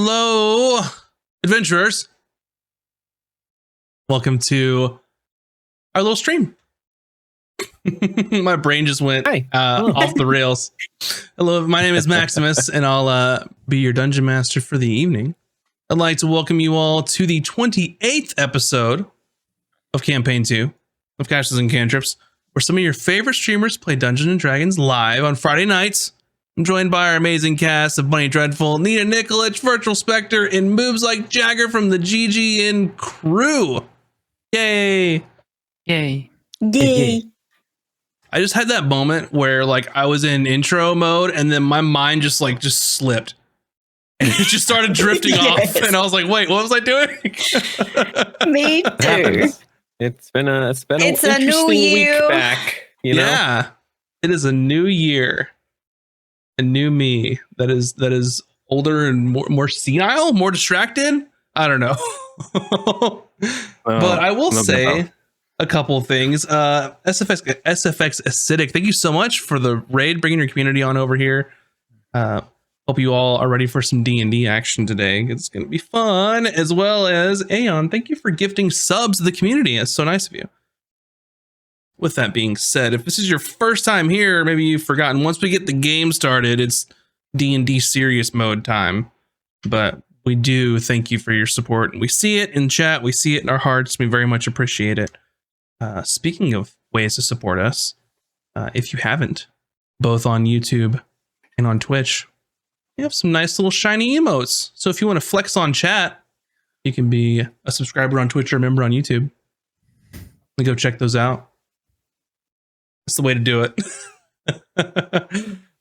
Hello, adventurers. Welcome to our little stream. My brain just went off the rails. Hello, my name is Maximus, and I'll be your dungeon master for the evening. I'd like to welcome you all to the 28th episode of Campaign 2 of Castles and Cantrips, where some of your favorite streamers play Dungeons & Dragons live on Friday nights. I'm joined by our amazing cast of Bunny Dreadful, Nina Nikolic, Virtual Spectre, and moves like Jagger from the GGN crew. Yay! Yay! Yay! I just had that moment where like I was in intro mode and then my mind just slipped. And it just started drifting off, and I was like, "Wait, what was I doing?" Me too. It's been a new year. Week back. You know? Yeah, it is a new year, a new me that is older and more senile, more distracted. I don't know, but I will say a couple of things. SFX Acidic, thank you so much for the raid, bringing your community on over here. Hope you all are ready for some D&D action today. It's going to be fun, as well as Aeon. Thank you for gifting subs to the community. That's so nice of you. With that being said, if this is your first time here, maybe you've forgotten. Once we get the game started, it's D&D serious mode time. But we do thank you for your support. And we see it in chat. We see it in our hearts. We very much appreciate it. Speaking of ways to support us, if you haven't, both on YouTube and on Twitch, you have some nice little shiny emotes. So if you want to flex on chat, you can be a subscriber on Twitch or a member on YouTube. Go check those out. That's the way to do it.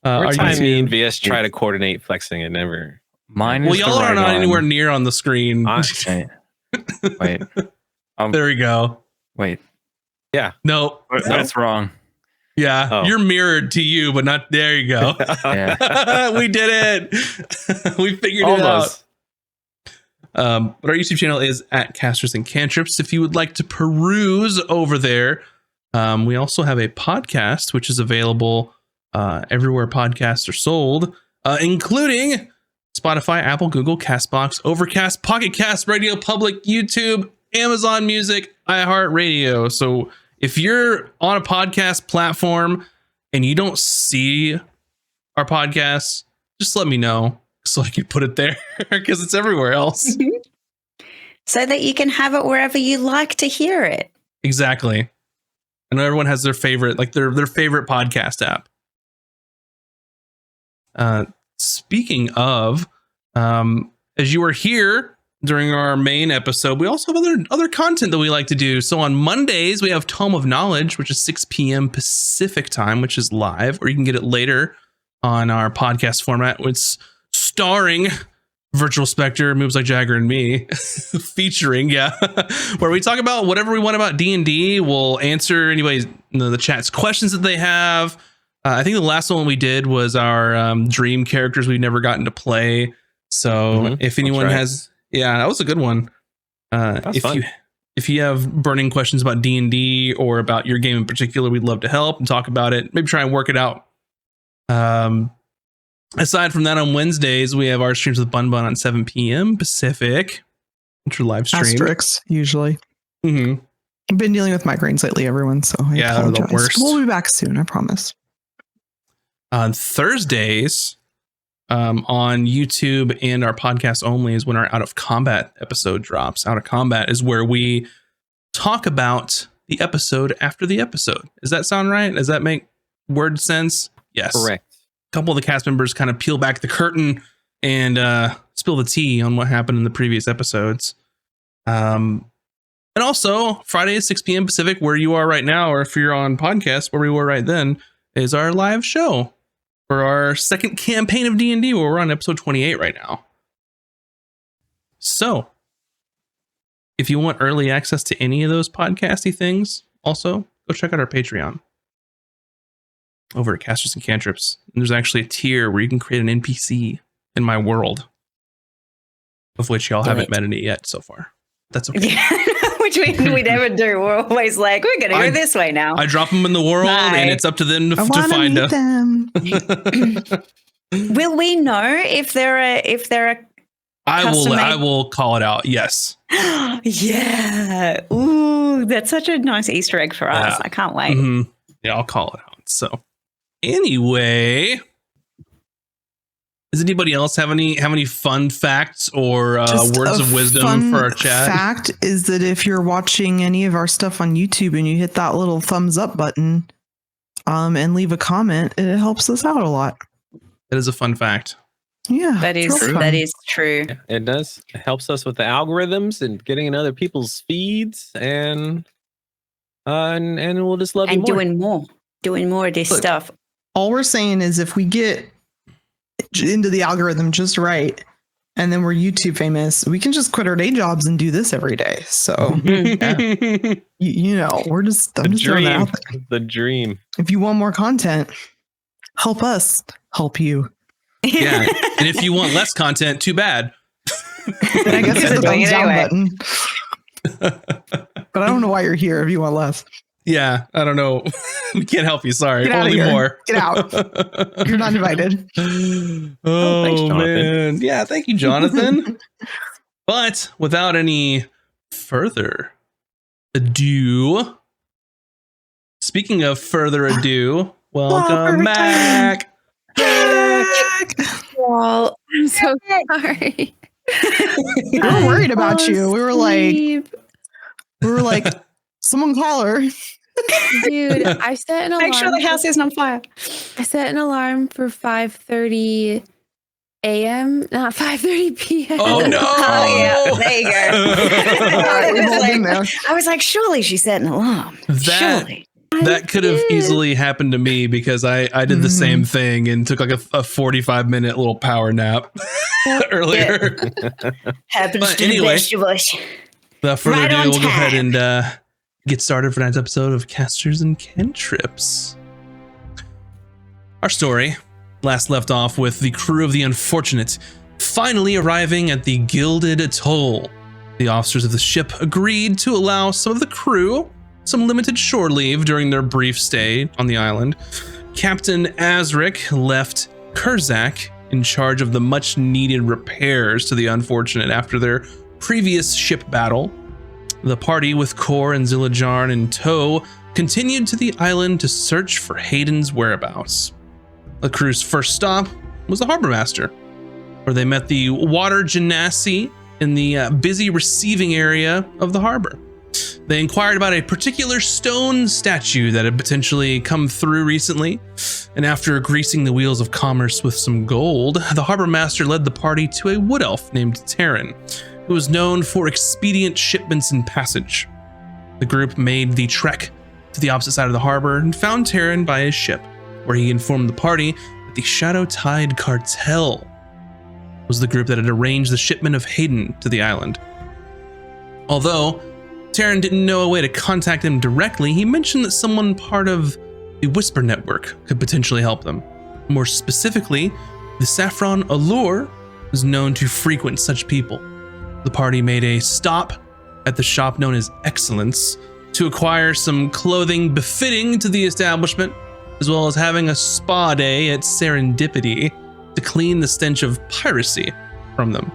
Every time me and VS try to coordinate flexing, it never. Mine is y'all are not anywhere near on the screen. Wait. There we go. Wait. Yeah. No. That's wrong. Yeah, You're mirrored to you, but not. There you go. We did it. We figured it out. But our YouTube channel is at Casters and Cantrips. If you would like to peruse over there, we also have a podcast, which is available everywhere podcasts are sold, including Spotify, Apple, Google, Castbox, Overcast, Pocket Cast, Radio Public, YouTube, Amazon Music, iHeartRadio. So if you're on a podcast platform and you don't see our podcast, just let me know so I can put it there because it's everywhere else. So that you can have it wherever you like to hear it. Exactly. I know everyone has their favorite, like their favorite podcast app. Speaking of, as you were here during our main episode, we also have other content that we like to do. So on Mondays, we have Tome of Knowledge, which is 6 p.m. Pacific time, which is live, or you can get it later on our podcast format. It's starring Virtual Spectre, Moves Like Jagger, and me, featuring, where we talk about whatever we want about D&D. We'll answer anybody's the chat's questions that they have. I think the last one we did was our dream characters we've never gotten to play. So if anyone has... Yeah, that was a good one. If you have burning questions about D&D or about your game in particular, we'd love to help and talk about it. Maybe try and work it out. Aside from that, on Wednesdays, we have our streams with Bun Bun on 7 p.m. Pacific. Which are live stream. Asterisks, usually. Mm-hmm. I've been dealing with migraines lately, everyone, so I apologize. They're the worst. We'll be back soon, I promise. On Thursdays, on YouTube and our podcast only is when our Out of Combat episode drops. Out of Combat is where we talk about the episode after the episode. Does that sound right? Does that make word sense? Yes. Correct. A couple of the cast members kind of peel back the curtain and spill the tea on what happened in the previous episodes. And also Friday at 6 p.m. Pacific, where you are right now, or if you're on podcast, where we were right then, is our live show for our second campaign of D&D, where we're on episode 28 right now. So, if you want early access to any of those podcasty things, also go check out our Patreon over at Casters and Cantrips. And there's actually a tier where you can create an NPC in my world, of which y'all haven't met any yet so far. That's okay. Yeah, which we never do. We're always like, we're going to go this way now. I drop them in the world, and it's up to them to find them. Will we know if they're a I will call it out. Yes. Yeah. Ooh, that's such a nice Easter egg for us. I can't wait. Mm-hmm. Yeah, I'll call it out. So anyway, does anybody else have any fun facts or words of wisdom for our chat? Fact is that if you're watching any of our stuff on YouTube and you hit that little thumbs up button and leave a comment, it helps us out a lot. That is a fun fact. Yeah, That is it's real that fun. is true. Yeah, it does. It helps us with the algorithms and getting in other people's feeds, and we'll just love you And more. doing more of this Look, stuff. All we're saying is if we get into the algorithm just right, and then we're YouTube famous, we can just quit our day jobs and do this every day. So you know, I'm just throwing that out there. The dream. If you want more content, help us help you. Yeah. And if you want less content, too bad. And I guess it's the Doing thumbs it down anyway. button. But I don't know why you're here if you want less. Yeah, I don't know. We can't help you. Sorry. Get out of Only here. more. Get out. You're not invited. Oh, thanks, Jonathan. man. Yeah, thank you, Jonathan. But without any further ado, speaking of further ado, welcome back. Well, I'm so sorry. We were worried about you. We were like, someone call her. dude, I set an alarm. Make sure the house isn't on fire. I set an alarm for 5:30 a.m., not 5:30 p.m. Oh, no. Oh yeah, there you go. All right, we've all been Like, there. I was like, surely she set an alarm. Surely. That could have easily happened to me because I did the same thing and took like a 45-minute little power nap earlier. Happens But to anyway, the best of us. Without further Right ado, on we'll go ahead time. and get started for tonight's episode of Casters and Cantrips. Our story last left off with the crew of the Unfortunate finally arriving at the Gilded Atoll. The officers of the ship agreed to allow some of the crew some limited shore leave during their brief stay on the island. Captain Azric left Kurzak in charge of the much needed repairs to the Unfortunate after their previous ship battle. The party, with Kor and Zillajarn in tow, continued to the island to search for Hayden's whereabouts. The crew's first stop was the harbor master, where they met the water genasi in the busy receiving area of the harbor. They inquired about a particular stone statue that had potentially come through recently, and after greasing the wheels of commerce with some gold, the harbor master led the party to a wood elf named Terran, who was known for expedient shipments and passage. The group made the trek to the opposite side of the harbor and found Terran by his ship, where he informed the party that the Shadow Tide Cartel was the group that had arranged the shipment of Hayden to the island. Although Terran didn't know a way to contact them directly, he mentioned that someone part of the Whisper Network could potentially help them. More specifically, the Saffron Allure is known to frequent such people. The party made a stop at the shop known as Excellence to acquire some clothing befitting to the establishment, as well as having a spa day at Serendipity to clean the stench of piracy from them.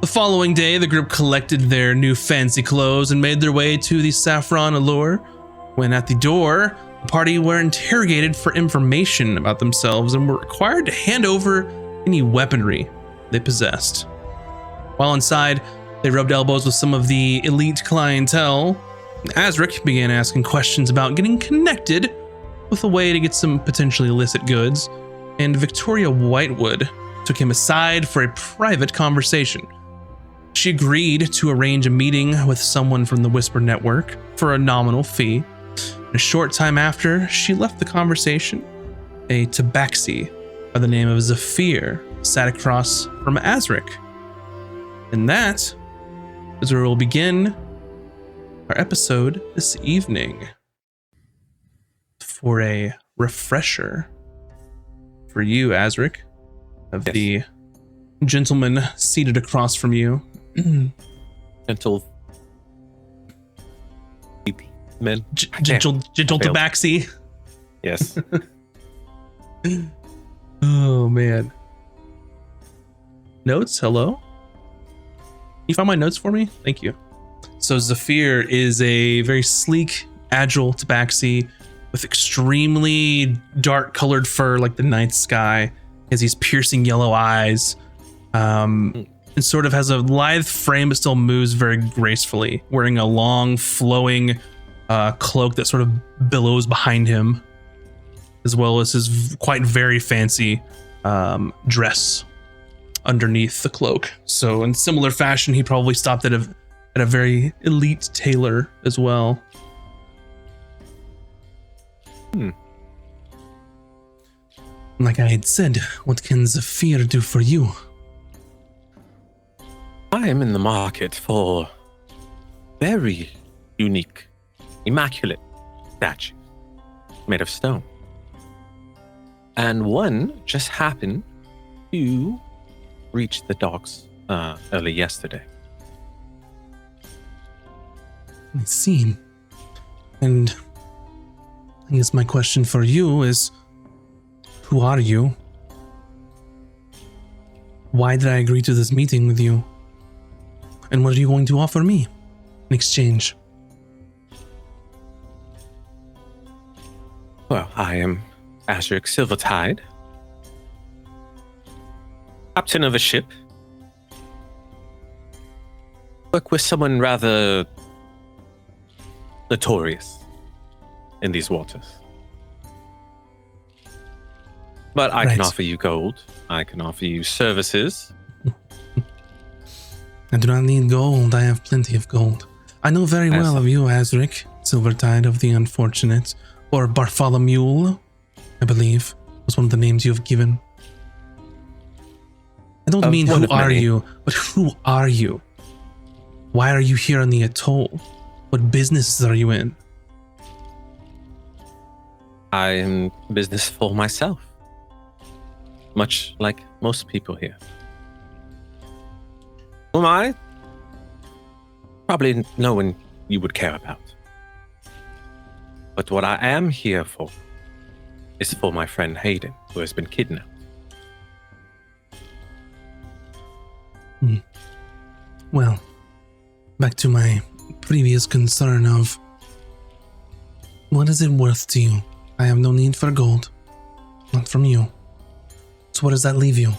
The following day, the group collected their new fancy clothes and made their way to the Saffron Allure. When at the door, the party were interrogated for information about themselves and were required to hand over any weaponry they possessed. While inside, they rubbed elbows with some of the elite clientele. Azric began asking questions about getting connected with a way to get some potentially illicit goods, and Victoria Whitewood took him aside for a private conversation. She agreed to arrange a meeting with someone from the Whisper Network for a nominal fee. And a short time after, she left the conversation. A tabaxi by the name of Zafir sat across from Azric. And that is where we'll begin our episode this evening. For a refresher for you, Azric, of the gentleman seated across from you. Gentle men. Gentle failed. tabaxi. Yes. Oh man. Notes, hello? you find my notes for me? Thank you. So Zephyr is a very sleek, agile tabaxi with extremely dark colored fur like the night sky. He has these piercing yellow eyes. And sort of has a lithe frame but still moves very gracefully, wearing a long flowing cloak that sort of billows behind him, as well as his quite very fancy dress underneath the cloak. So in similar fashion, he probably stopped at a very elite tailor as well. Like I had said, what can Zephyr do for you? I am in the market for very unique, immaculate statues made of stone. And one just happened to reach the docks early yesterday. I see. And I guess my question for you is, who are you? Why did I agree to this meeting with you? And what are you going to offer me in exchange? Well, I am Azric Silvertide, captain of a ship. Work with someone rather notorious in these waters. But I can offer you gold. I can offer you services. I do not need gold. I have plenty of gold. I know very well of you, Azric, Silvertide of the Unfortunate, or Bartholomew, I believe, was one of the names you have given. I don't mean who are you, but who are you? Why are you here on the atoll? What businesses are you in? I am business for myself, much like most people here. Who am I? Probably no one you would care about. But what I am here for is for my friend Hayden, who has been kidnapped. Well, back to my previous concern of what is it worth to you? I have no need for gold, not from you. So what does that leave you?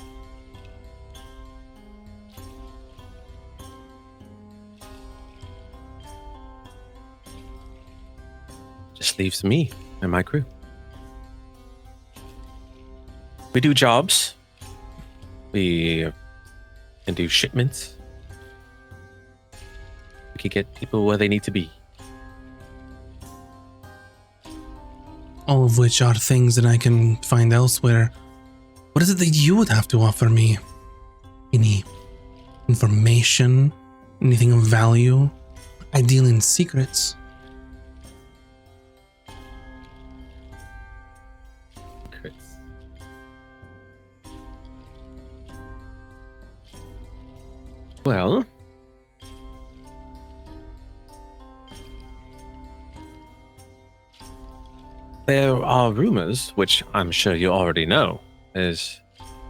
Just leaves me and my crew. We do jobs. We can do shipments. We can get people where they need to be. All of which are things that I can find elsewhere. What is it that you would have to offer me? Any information? Anything of value? I deal in secrets. Well, there are rumors, which I'm sure you already know, is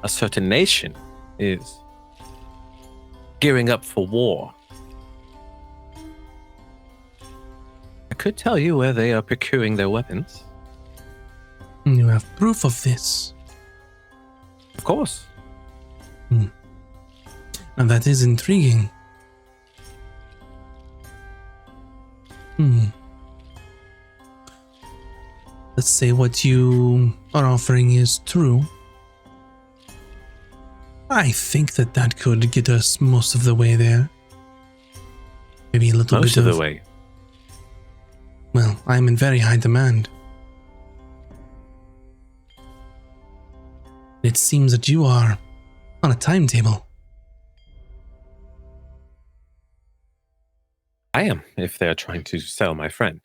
a certain nation is gearing up for war. I could tell you where they are procuring their weapons. You have proof of this. Of course. And that is intriguing. Let's say what you are offering is true. I think that could get us most of the way there. Maybe a little Most bit of the way. Well, I am in very high demand. It seems that you are on a timetable. I am, if they're trying to sell my friend.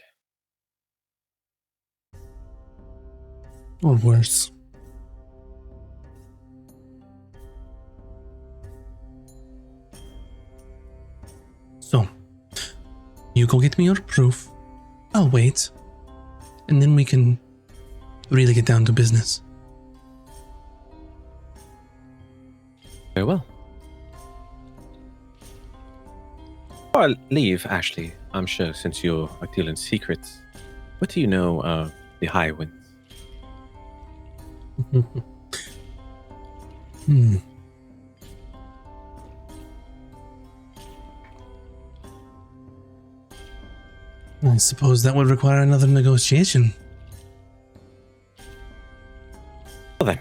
Or worse. So, you go get me your proof. I'll wait. And then we can really get down to business. Very well. Before I leave, Ashley, I'm sure since you're dealing secrets, what do you know of the High Winds? I suppose that would require another negotiation. Well then.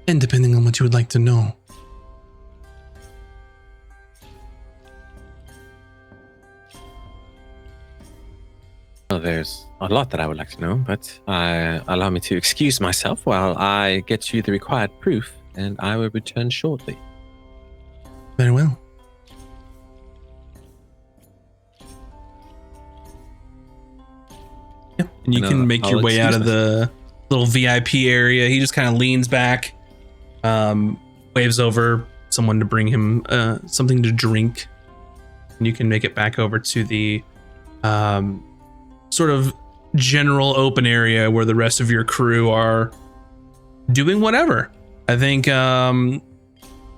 And depending on what you would like to know. Well, there's a lot that I would like to know, but allow me to excuse myself while I get you the required proof, and I will return shortly. Very well. Yep. And you can make your way out of the little VIP area. He just kind of leans back, waves over someone to bring him something to drink. And you can make it back over to the sort of general open area where the rest of your crew are doing whatever. I think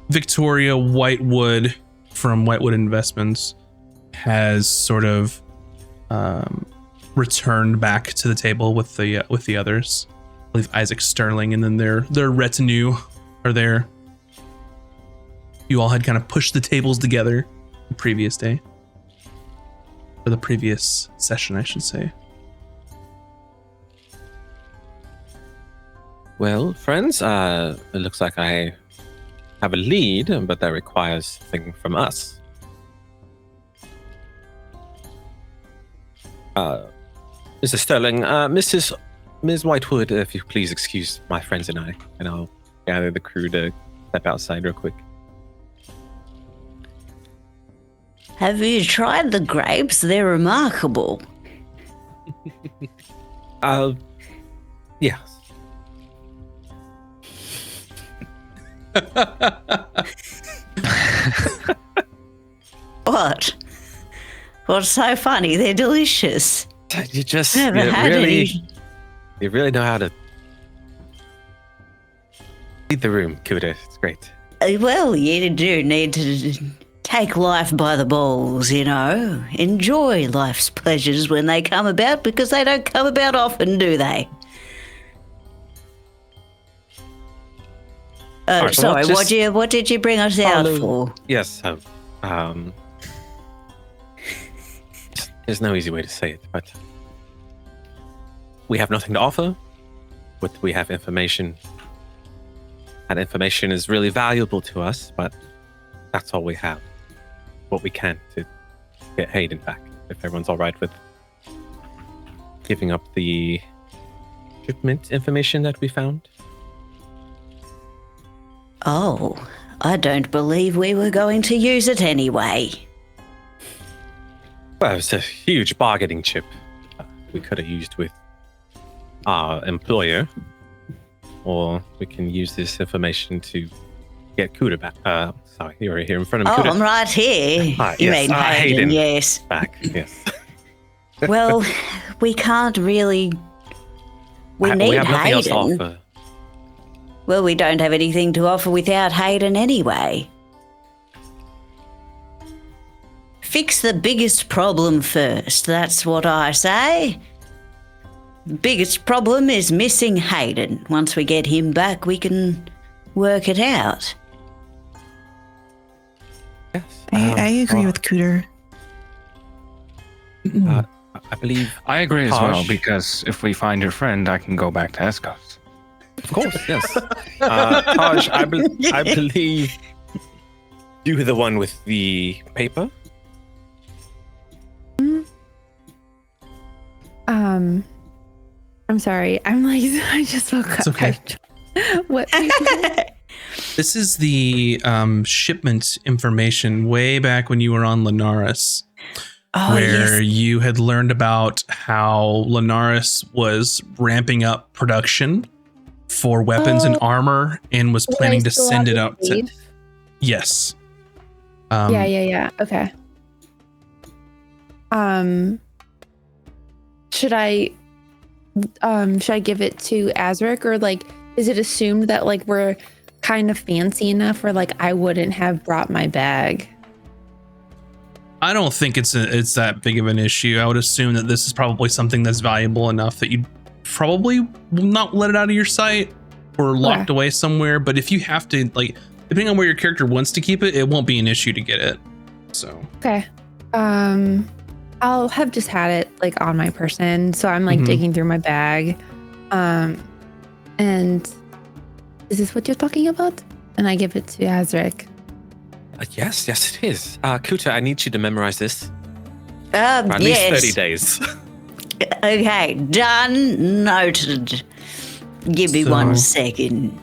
Victoria Whitewood from Whitewood Investments has sort of returned back to the table with the others. I believe Isaac Sterling and then their retinue are there. You all had kind of pushed the tables together the previous day. Or the previous session, I should say. Well, friends, it looks like I have a lead, but that requires something from us. Mr. Sterling, Ms. Whitewood, if you please excuse my friends and I'll gather the crew to step outside real quick. Have you tried the grapes? They're remarkable. Yes. What? What's so funny? They're delicious. You just Never had any. You really know how to read the room, Kuda. It's great. Well, you do need to take life by the balls, you know. Enjoy life's pleasures when they come about, because they don't come about often, do they? Right, sorry, well, what did you bring us out for? Yes, there's no easy way to say it, but we have nothing to offer, but we have information. That information is really valuable to us, but that's all we have. What we can to get Hayden back, if everyone's all right with giving up the shipment information that we found. Oh, I don't believe we were going to use it anyway. Well, it's a huge bargaining chip we could have used with our employer, or we can use this information to get Kuda back. Sorry, you're here in front of me. Oh, Kuda. I'm right here. You yes. mean Hayden, yes. Back, yes. Well, we can't really. We need have nothing else to Hayden. offer. Well, we don't have anything to offer without Hayden anyway. Fix the biggest problem first, that's what I say. The biggest problem is missing Hayden. Once we get him back, we can work it out. Yes. I agree with Cooter. I believe. I agree as well, Tosh. because if we find your friend, I can go back to Escos. Of course, yes. Taj, I believe you were the one with the paper. I'm sorry. I'm like, I just woke up. It's okay. What? This is the shipment information way back when you were on Linares, where you had learned about how Linares was ramping up production for weapons and armor and was planning to send it out to. Yes. Yeah. Okay. Should I give it to Azric, or like, is it assumed that like we're kind of fancy enough where like I wouldn't have brought my bag? I don't think it's that big of an issue. I would assume that this is probably something that's valuable enough that you probably will not let it out of your sight or locked away somewhere. But if you have to, like, depending on where your character wants to keep it, it won't be an issue to get it. So Okay. I'll have just had it like on my person. So I'm like digging through my bag. And is this what you're talking about? And I give it to Azric. Yes, it is. Kuta, I need you to memorize this for at least Yes. 30 days. Okay, done. Noted. Give me 1 So- second.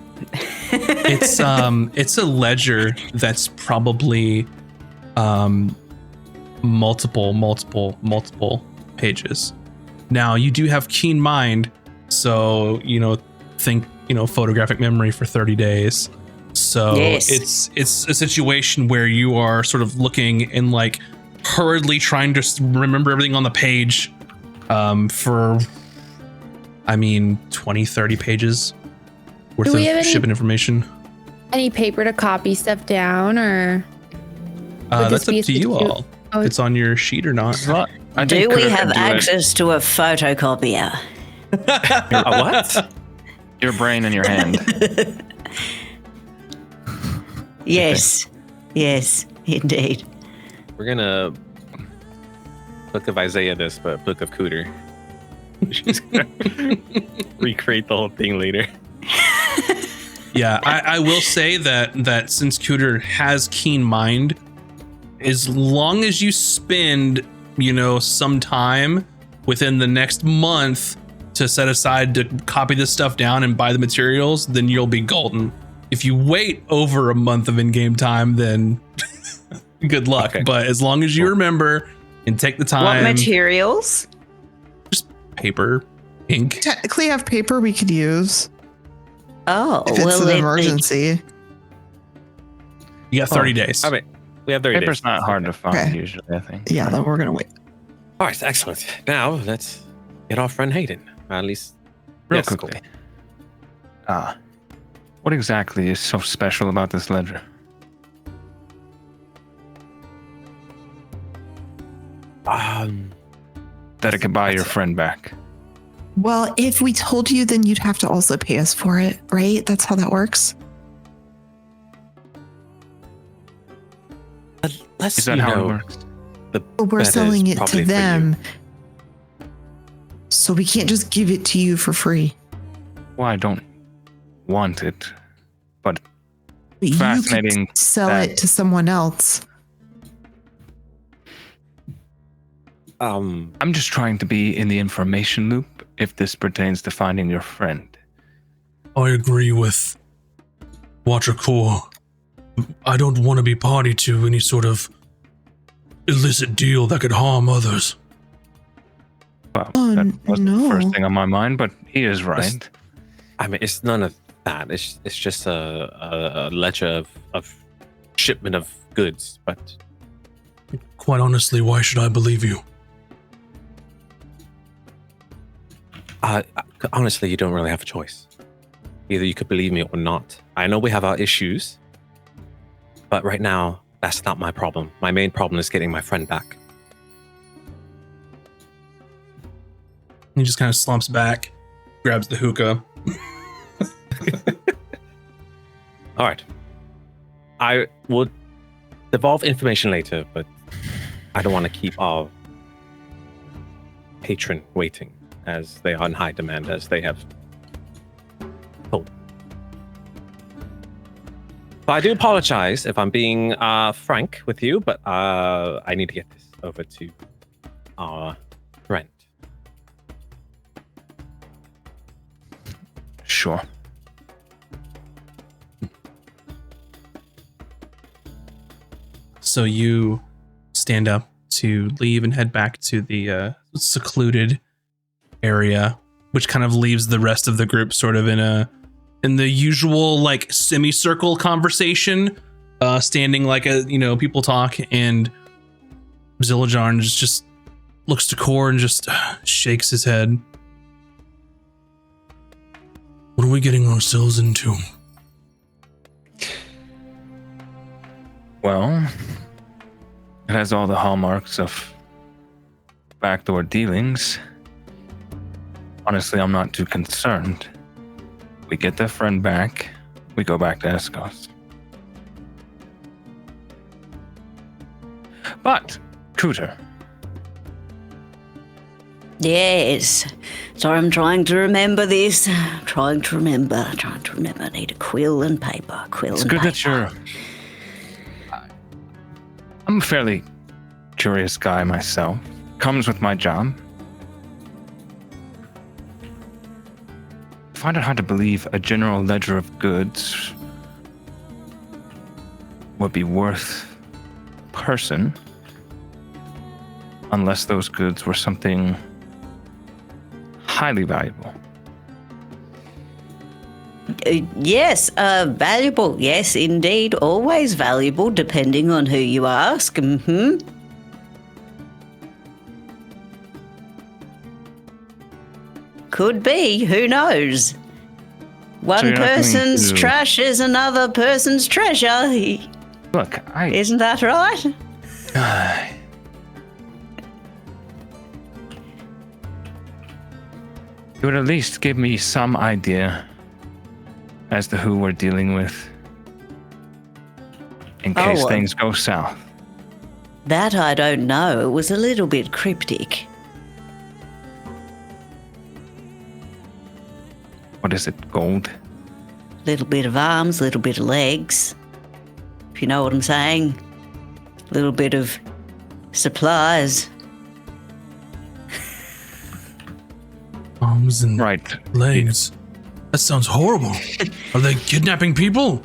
it's a ledger that's probably multiple pages. Now you do have keen mind, so think photographic memory for 30 days. So Yes. it's a situation where you are sort of looking and like hurriedly trying to remember everything on the page for 20-30 pages worth Do we have of any- shipping information. Any paper to copy stuff down, or would this That's up be to you substitute? all. Oh, If it's on your sheet or not. I Do think we Kuta have can do it. access to a photocopier? What? Your brain in your hand. Yes. Yes, indeed. We're gonna Book of Isaiah this, but Book of Cooter. She's gonna recreate the whole thing later. Yeah, I will say that since Cooter has keen mind, as long as you spend, some time within the next month to set aside to copy this stuff down and buy the materials, then you'll be golden. If you wait over a month of in-game time, then good luck. Okay. But as long as you remember and take the What time, materials? paper, ink. Technically, have paper we could use Oh, if it's well, an then- emergency. You got 30 days. I mean, we have 30 days. Paper's not hard to find Okay. usually, I think. Yeah, then we're gonna wait. All right, excellent. Now let's get our friend Hayden. At least, Real yes, quickly. What exactly is so special about this ledger? That it could buy your friend back. Well, if we told you, then you'd have to also pay us for it, right? That's how that works. Let's Is that how it works? But we're That is selling it probably to for you. them. So we can't just give it to you for free. Well, I don't want it, but But you Fascinating could sell that- it to someone else. I'm just trying to be in the information loop if this pertains to finding your friend. I agree with Watcher Core. I don't want to be party to any sort of illicit deal that could harm others. Well, Oh, that wasn't no. the first thing on my mind, but he is right. I mean, it's none of that. It's just a ledger of shipment of goods. But Quite honestly, why should I believe you? honestly, you don't really have a choice. Either you could believe me or not. I know we have our issues, but right now, that's not my problem. My main problem is getting my friend back. He just kind of slumps back, grabs the hookah. All right. I will devolve information later, but I don't want to keep our patron waiting, as they are in high demand, as they have told. So I do apologize if I'm being frank with you, but I need to get this over to our friend. Sure. So you stand up to leave and head back to the secluded area, which kind of leaves the rest of the group sort of in the usual like semicircle conversation, standing like people talk, and Zillajarn just looks to Core and just shakes his head. What are we getting ourselves into? Well, It has all the hallmarks of backdoor dealings. Honestly, I'm not too concerned. We get their friend back, we go back to Escos. But, Cooter, Yes. Sorry, I'm trying to remember this. Trying to remember. I need a quill and paper. it's good that you're... I'm a fairly curious guy myself. Comes with my job. I find it hard to believe a general ledger of goods would be worth person unless those goods were something highly valuable. Yes, valuable. Yes, indeed. Always valuable, depending on who you ask. Could be. Who knows? One you're not going person's to- trash is another person's treasure. Look, Isn't that right? You would at least give me some idea as to who we're dealing with in case things go south. That I don't know. It was a little bit cryptic. What is it, gold? Little bit of arms, little bit of legs. If you know what I'm saying. Little bit of supplies. Arms and Right. legs. That sounds horrible. Are they kidnapping people?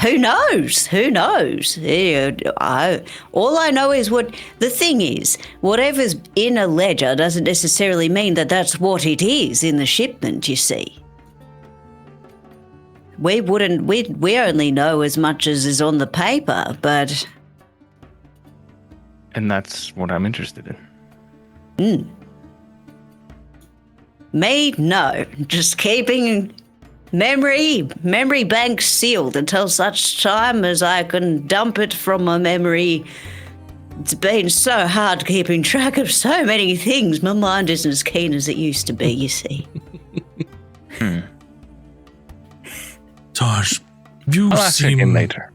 Who knows? Who knows? All I know is what the thing is. Whatever's in a ledger doesn't necessarily mean that that's what it is in the shipment, you see. We only know as much as is on the paper, but... And that's what I'm interested in. Me? No. Just keeping memory banks sealed until such time as I can dump it from my memory. It's been so hard keeping track of so many things. My mind isn't as keen as it used to be, you see. Taj, you I'll ask again seem later.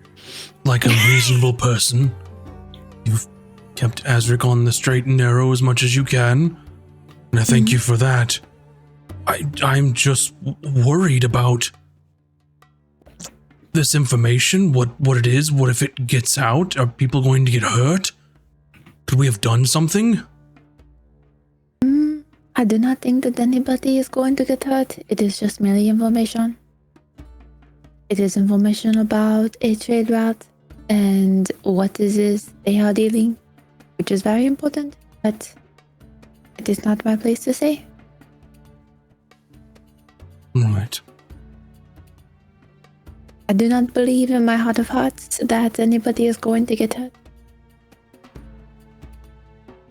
like a reasonable person. You've kept Azric on the straight and narrow as much as you can, and I thank you for that. I'm just worried about this information, what it is, what if it gets out? Are people going to get hurt? Could we have done something? I do not think that anybody is going to get hurt. It is just merely information. It is information about a trade route and what it is they are dealing, which is very important, but it is not my place to say. Right. I do not believe in my heart of hearts that anybody is going to get hurt.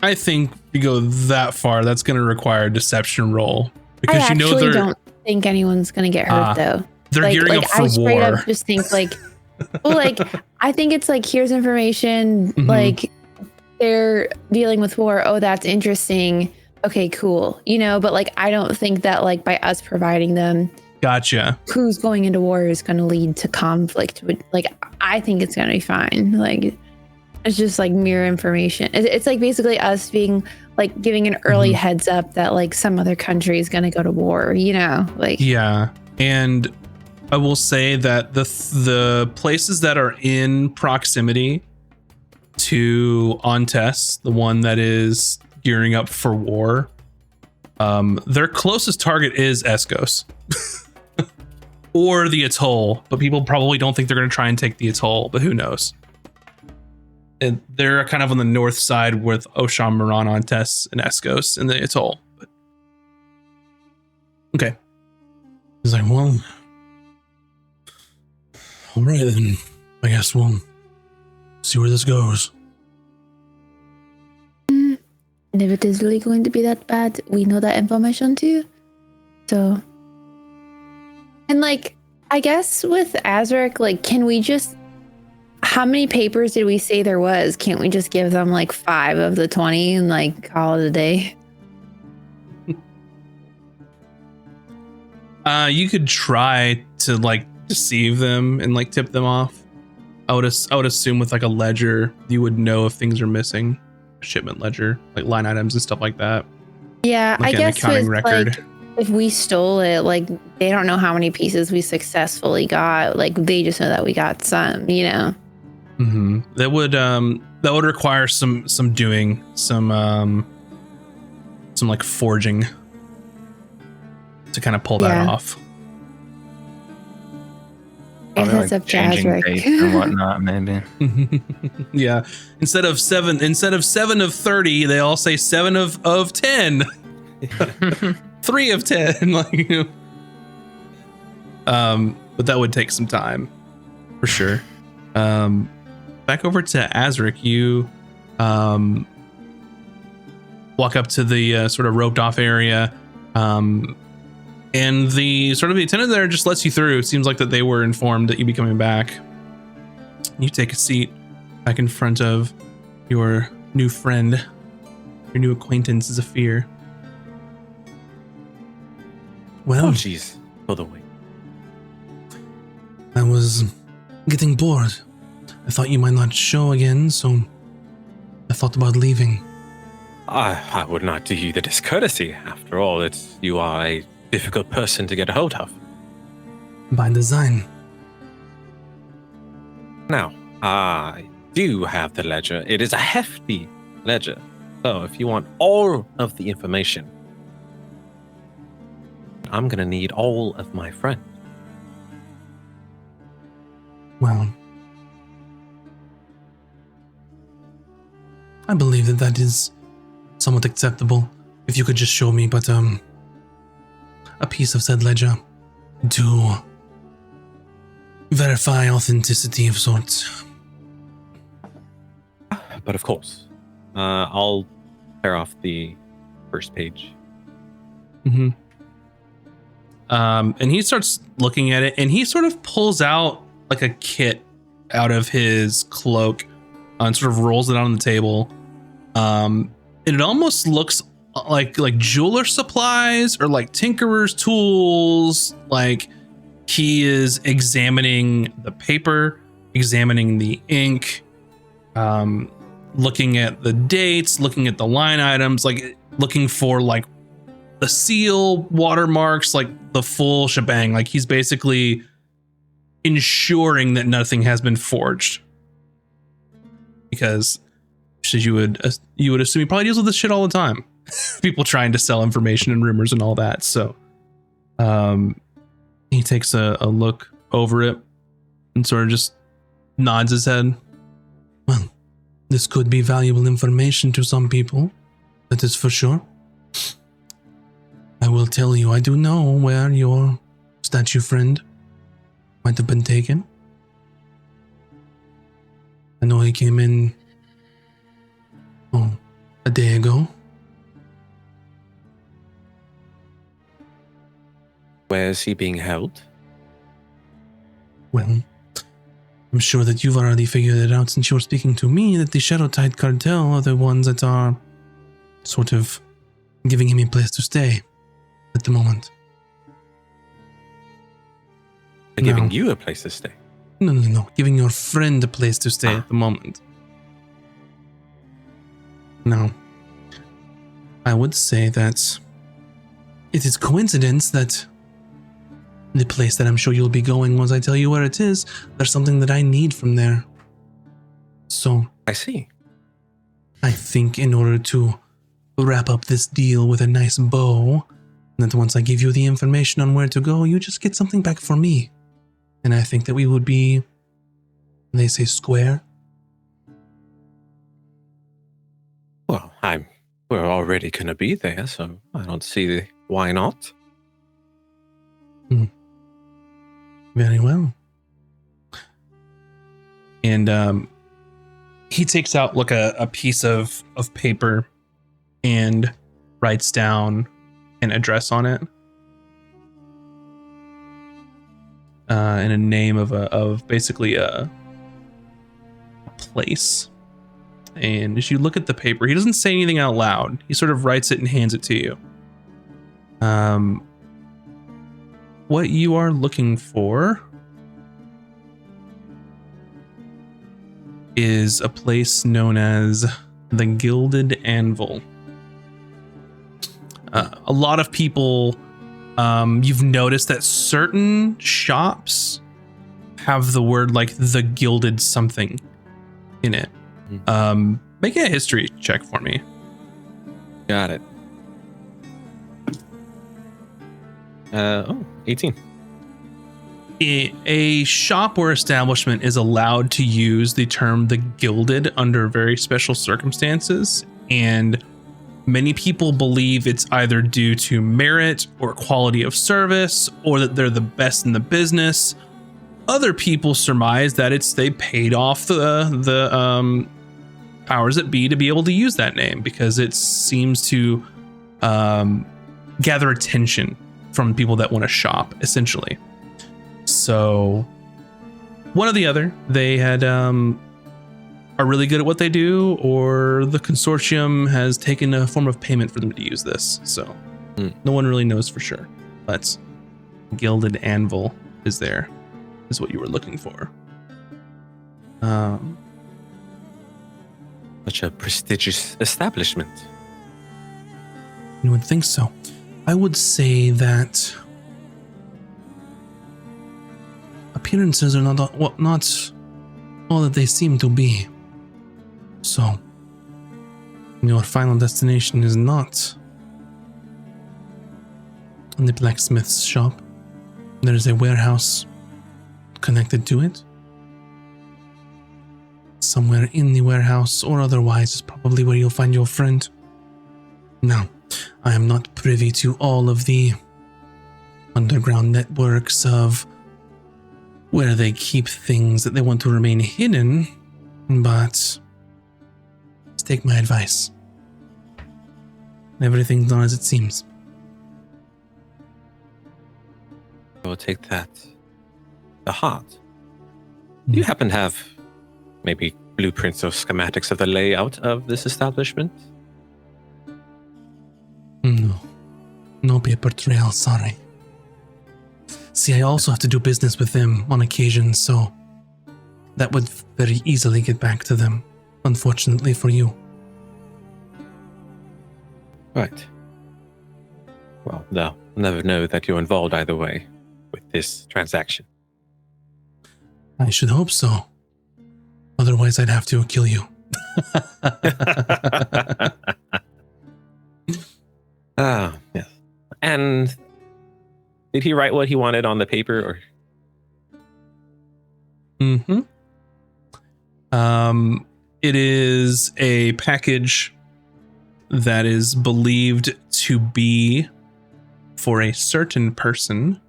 I think if you go that far, that's going to require a deception roll. Because I you know actually they're don't think anyone's going to get hurt, though. they're gearing up for I straight war. up just think I think it's like, here's information, like they're dealing with war. Oh, that's interesting. Okay, cool. But like, I don't think that like by us providing them Gotcha. who's going into war is going to lead to conflict. Like, I think it's going to be fine. Like, it's just like mere information. It's like basically us being like giving an early heads up that like some other country is going to go to war, like. Yeah. And I will say that the places that are in proximity to Ontes, the one that is gearing up for war, their closest target is Escos or the atoll, but people probably don't think they're going to try and take the atoll, but who knows? And they're kind of on the north side with Osham, Moran, Ontes, and Escos and the atoll. But okay. He's like, well, all right then. I guess we'll see where this goes. And if it is really going to be that bad, we know that information too. So, and like, I guess with Azric, like, can we just How many papers did we say there was? Can't we just give them like 5 of the 20 and like call it a day? You could try to like deceive them and like tip them off. I would assume with like a ledger, you would know if things are missing. Shipment ledger, like line items and stuff like that. Yeah, Like I an guess accounting with, record. like, if we stole it, like they don't know how many pieces we successfully got. Like they just know that we got some, you know. Mm-hmm. That would require some doing, some like forging to kind of pull that Yeah. off. I guess Probably, that's up to changing Azric. dates and whatnot, maybe. Yeah. Instead of 7 of 30, they all say 7 of 10. 3 of 10. Like, you know. But that would take some time for sure. Back over to Azric, you walk up to the sort of roped off area. And the attendant there just lets you through. It seems like that they were informed that you'd be coming back. You take a seat back in front of your new friend, your new acquaintance, Zephyr. Well, Oh, jeez. For the wait. I was getting bored. I thought you might not show again, so I thought about leaving. I would not do you the discourtesy. After all, you are a difficult person to get a hold of. By design. Now, I do have the ledger. It is a hefty ledger. So if you want all of the information, I'm going to need all of my friends. Well, I believe that is somewhat acceptable. If you could just show me but a piece of said ledger to verify authenticity of sorts. But of course, I'll tear off the first page. Mm-hmm. And he starts looking at it, and he sort of pulls out like a kit out of his cloak and sort of rolls it on the table. And it almost looks like jeweler supplies or like tinkerer's tools. Like he is examining the paper, examining the ink, looking at the dates, looking at the line items, like looking for like the seal, watermarks, like the full shebang. Like he's basically ensuring that nothing has been forged, because you would assume he probably deals with this shit all the time. People trying to sell information and rumors and all that. So he takes a look over it and sort of just nods his head. Well, this could be valuable information to some people, that is for sure. I will tell you, I do know where your statue friend might have been taken. I know he came in a day ago. Where is he being held? Well, I'm sure that you've already figured it out since you were speaking to me, that the Shadow Tide Cartel are the ones that are sort of giving him a place to stay at the moment. They're giving you a place to stay. No. Giving your friend a place to stay at the moment. Now, I would say that it is coincidence that the place that I'm sure you'll be going, once I tell you where it is, there's something that I need from there. So, I see. I think in order to wrap up this deal with a nice bow, that once I give you the information on where to go, you just get something back for me. And I think that we would be, they say, square. Well, we're already going to be there, so I don't see why not. Very well. And he takes out like a piece of paper and writes down an address on it, and a name of basically a place. And as you look at the paper, he doesn't say anything out loud. He sort of writes it and hands it to you. What you are looking for is a place known as the Gilded Anvil. A lot of people, you've noticed that certain shops have the word like the Gilded something in it. Make a history check for me. Got it. 18. A shop or establishment is allowed to use the term the Gilded under very special circumstances, and many people believe it's either due to merit or quality of service, or that they're the best in the business. Other people surmise that they paid off the powers that be to be able to use that name because it seems to gather attention from people that want to shop, essentially. So one or the other, they had are really good at what they do, or the consortium has taken a form of payment for them to use this. So no one really knows for sure. But Gilded Anvil is what you were looking for. Such a prestigious establishment. You would think so. I would say that appearances are not all that they seem to be. So, your final destination is not in the blacksmith's shop. There is a warehouse connected to it. Somewhere in the warehouse or otherwise is probably where you'll find your friend. Now, I am not privy to all of the underground networks of where they keep things that they want to remain hidden, but take my advice. Everything's done as it seems. I will take that. The heart. Do you happen to have maybe blueprints or schematics of the layout of this establishment? No paper trail, sorry. See, I also have to do business with them on occasion, so that would very easily get back to them, unfortunately for you. Right. Well, they'll never know that you're involved either way with this transaction. I should hope so. Otherwise, I'd have to kill you. Ah, yes. And did he write what he wanted on the paper, or? It is a package that is believed to be for a certain person,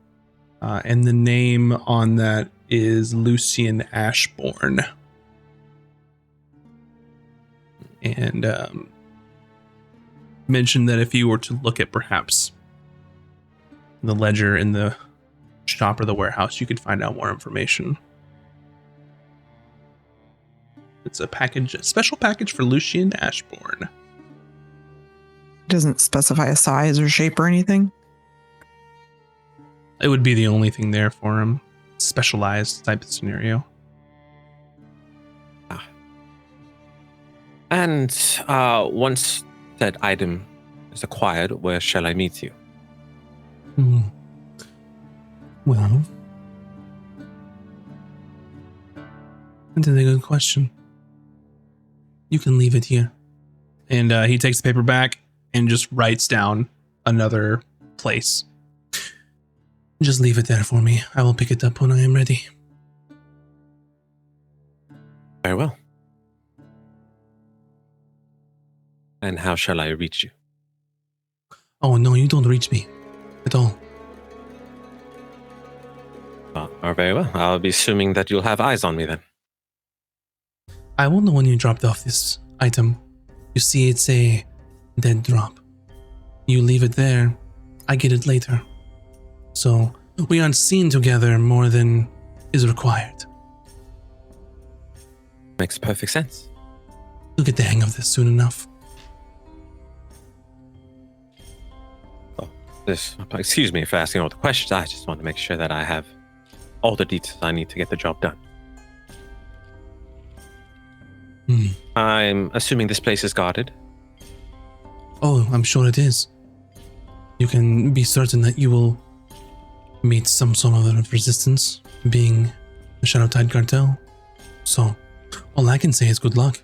and the name on that is Lucian Ashbourne. And mentioned that if you were to look at perhaps the ledger in the shop or the warehouse, you could find out more information. It's a special package for Lucian Ashbourne. Doesn't specify a size or shape or anything. It would be the only thing there for him. Specialized type of scenario. And once that item is acquired, where shall I meet you? Well, that's a good question. You can leave it here. And he takes the paper back and just writes down another place. Just leave it there for me. I will pick it up when I am ready. Very well. And how shall I reach you? Oh, no, you don't reach me at all. Very well. I'll be assuming that you'll have eyes on me then. I will know when you dropped off this item. You see, it's a dead drop. You leave it there, I get it later. So we aren't seen together more than is required. Makes perfect sense. You'll get the hang of this soon enough. Excuse me for asking all the questions. I just want to make sure that I have all the details I need to get the job done. I'm assuming this place is guarded. Oh, I'm sure it is. You can be certain that you will meet some sort of resistance, being the Shadow Tide cartel. So, all I can say is good luck.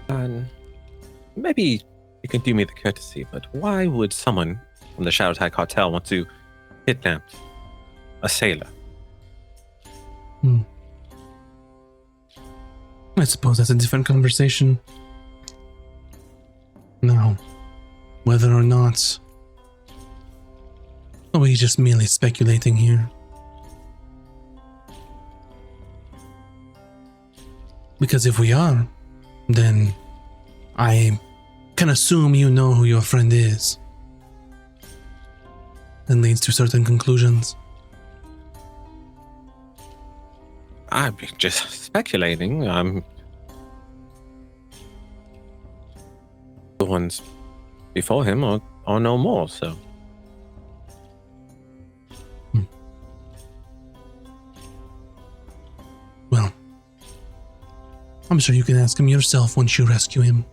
And maybe you can do me the courtesy, but why would someone from the Shadow Tide cartel want to kidnap a sailor? I suppose that's a different conversation. Now, whether or not, are we just merely speculating here? Because if we are, then I can assume you know who your friend is. And leads to certain conclusions. I'm just speculating. I'm the ones before him or no more, so. Well, I'm sure you can ask him yourself once you rescue him.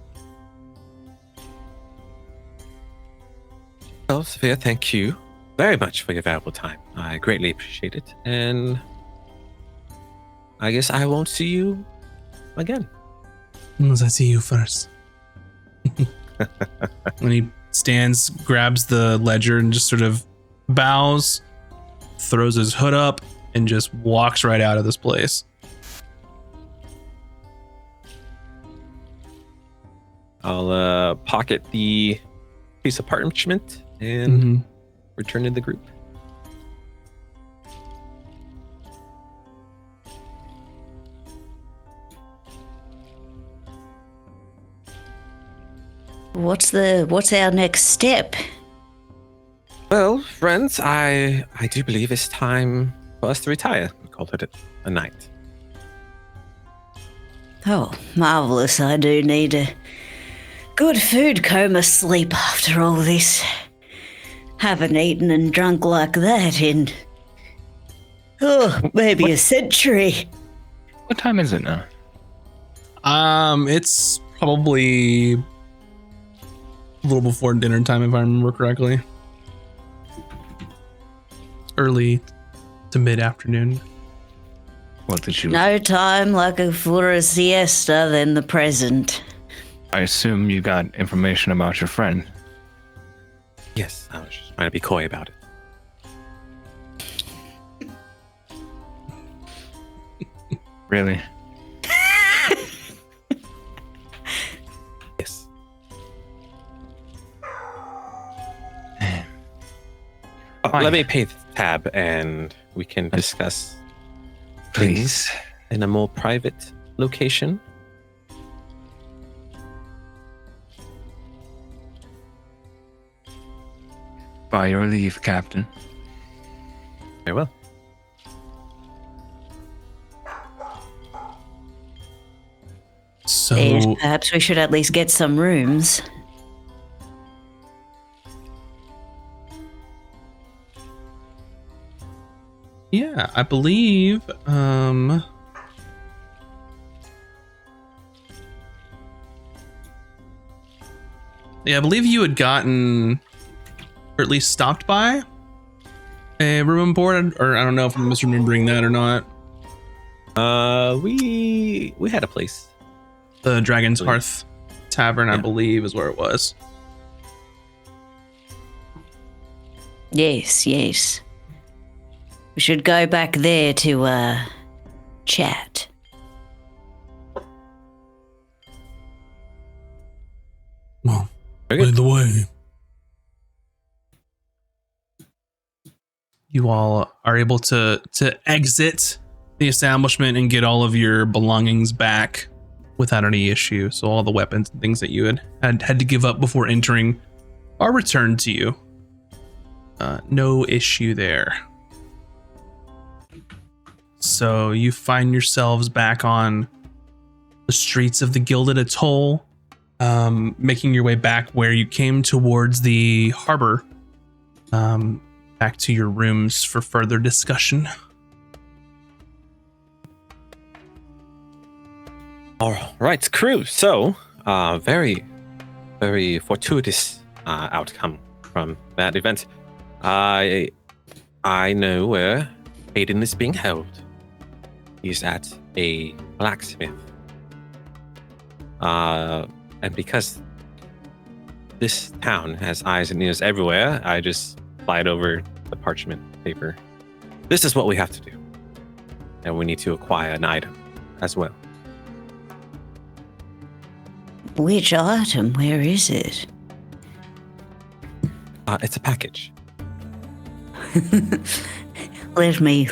Well, Sophia, thank you very much for your valuable time. I greatly appreciate it. And I guess I won't see you again. Unless I see you first. When he stands, grabs the ledger and just sort of bows, throws his hood up, and just walks right out of this place. I'll pocket the piece of parchment and return to the group. What's our next step? Well, friends, I do believe it's time for us to retire. We called it a night. Oh, marvelous. I do need a good food coma sleep after all this. Haven't eaten and drunk like that in, maybe a century. What time is it now? It's probably a little before dinner time, if I remember correctly. Early to mid-afternoon. What did you... No time like for a siesta than the present. I assume you got information about your friend. Yes, I was just trying to be coy about it. Really? Yes. Let me pay the tab and we can discuss Please. in a more private location. By your leave, Captain. Very well. So, Yes, perhaps we should at least get some rooms. yeah, I believe, yeah, I believe you had gotten, or at least stopped by a room and board, or I don't know if I'm misremembering that or not. We had a place. The Dragon's Hearth Tavern, I Yeah. believe, is where it was. Yes, yes. We should go back there to, chat. Well, Very good. by the way, you all are able to exit the establishment and get all of your belongings back without any issue. So all the weapons and things that you had to give up before entering are returned to you. No issue there. So you find yourselves back on the streets of the Gilded Atoll, making your way back where you came towards the harbor, back to your rooms for further discussion. All right, crew. So, very, very fortuitous outcome from that event. I know where Hayden is being held. He's at a blacksmith. And because this town has eyes and ears everywhere, I just slide over the parchment paper. This is what we have to do. And we need to acquire an item as well. Which item? Where is it? It's a package. Let me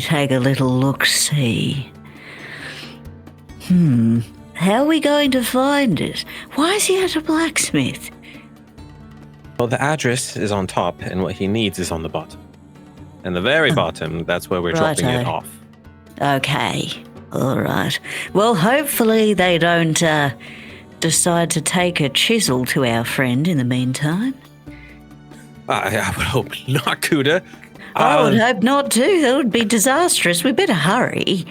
take a little look-see. How are we going to find it? Why is he at a blacksmith? Well, the address is on top, and what he needs is on the bottom. And the very bottom, that's where we're dropping it Righto. off. Okay. All right. Well, hopefully they don't decide to take a chisel to our friend in the meantime. I would hope not, Kuda. I would hope not too. That would be disastrous. We better hurry.